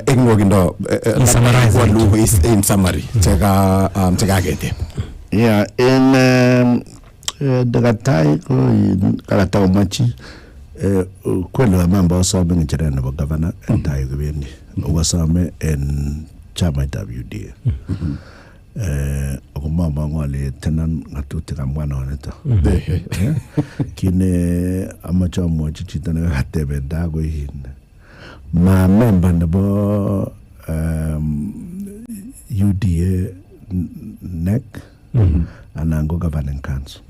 [SPEAKER 4] engwokindo walu in summary chekaketep
[SPEAKER 7] yeah in dagatai ko karata machi kweli wa mambo wasome ngechera nebo governor entayo kibendi wasome en chama cha UDA ako mama ngwale tenan ngatutik amwana oneto kine amacha mwachi chito nekatebe dago hin ma member nebo UDA NEC anango governing council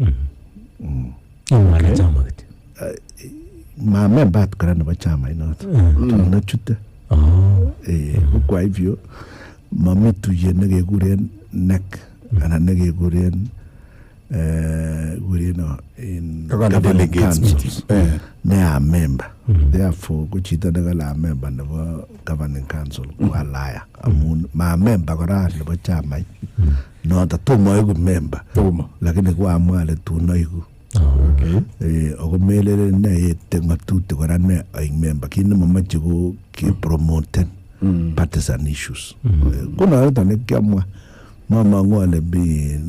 [SPEAKER 7] ma member kora nebo chama inoto tunachute kwa hivyo mamituye nekekuren NEC anan nekekuren in governing councils ne a member therefore ko chito nekala member nebo governing council ko alaya amun ma member kora nebo chama noto tomo iku member lakini kwa amwale tunoiku ako melele ne tengatuti kora ne ai member kini mamache ko ki promoten partisan issues kuna hata nikiamwa mama ngwale bi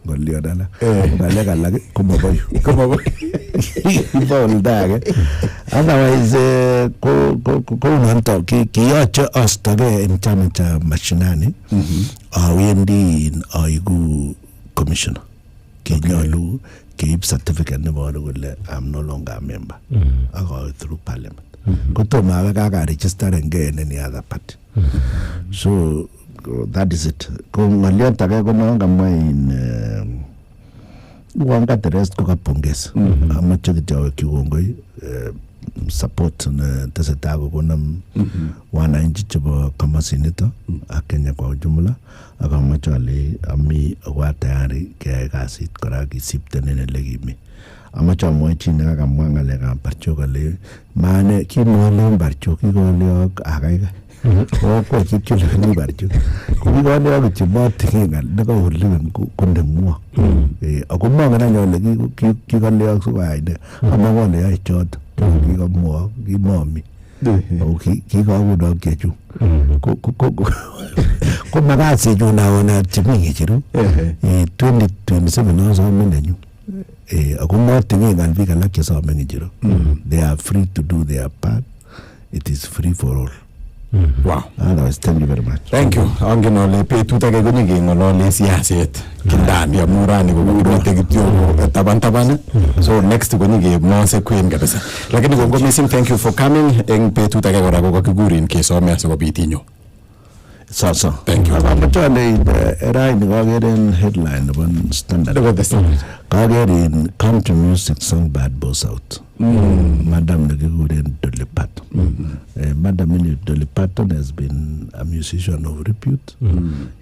[SPEAKER 7] ngoliodala baleka lagi kumaboy dage otherwise ko nanto kiyoche ostage en chama cha mashinani awendi aigu commissioner kinyolu keep certificate nebo kole I'm no longer a member I go through parliament Kotomo kaka register in any other party. So that is it. Kung ngalion taga ko nang gamay in wanga the rest ko kapongeza. Amacho kitao kiwongoy support na tesetago ko nam wananchi chabo kama sinito Kenya kwa ujumla akamacho ali ami wa tayari kaya kasit kora kisipte nene legimi amacho mwachi na kama ngale kama parcho kale mane kimole parcho kigole akaiga ko kichule ni parcho kigole akichimo tinga ndaka uliwe kunde mwa akuma ngana nyole kigole aksukaide amangole ya ichoto kigamwa gimomi kigawo kechu ko magasi ju naona timingi chiru 2027 no so menenyu akuma tinga ngalbi kala kesa mengi chiru they are free to do their part. It is free for all.
[SPEAKER 4] Wow.
[SPEAKER 7] Otherwise, thank you very much.
[SPEAKER 4] Thank you. Angin ole pe tutage guni ge ngolole siaset kindani ya murani go gurote kityo taban. So next guni ge mose queen kabisa. Lakini go missing, thank you for coming. Eng pe tutage gora go kigurin ke so me aso bitinyo.
[SPEAKER 7] So
[SPEAKER 4] thank you.
[SPEAKER 7] Abamachane era in the headline one standard. Kagere country music song bad boss out. Madam Nagiguren Dolly Patton. Madam Dolly Patton has been a musician of repute.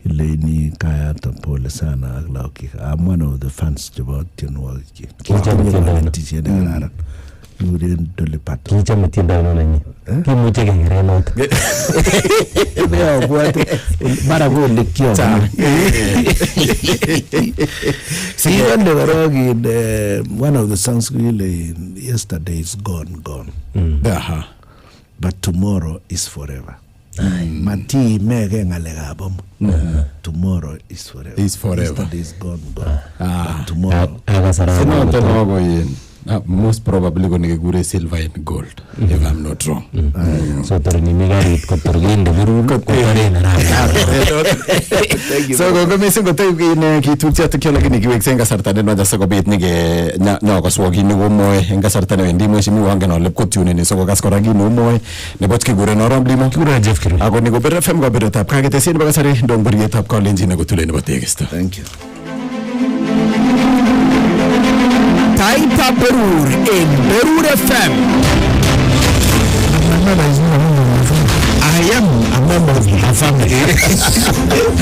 [SPEAKER 7] Ileni Kaya Tampole Sana Aglauki. I'm one of the fans about Tianwaki. Guren Dolly Patton. See, when they were in one of the songs really yesterday is gone. But tomorrow is forever. Mati mege ngalegabom. Tomorrow is forever. Yesterday is gone. But tomorrow.
[SPEAKER 4] Most probably going to get silver and gold, if I'm not wrong.
[SPEAKER 18] So
[SPEAKER 4] so go missing go take in kitutya to kill ni giwek senga sartane no jasa go bit ni ge no go swogi ni go moy enga sartane ndi mo shimi wanga no lep ko tune ni so go gas ko ragi no moy ne bot ki gure no rom limo ki gure jef kiro ago ni go ber fem go ber tap ka gete sin ba sare ndong bur tap ko lenji ne go tule ne botegesta.
[SPEAKER 7] Thank you.
[SPEAKER 1] Taita Berur in Berur FM.
[SPEAKER 16] I am a member of her family,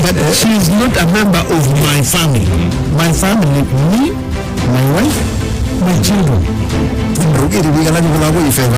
[SPEAKER 16] but she is not a member of my family. My family, me, my wife, my children.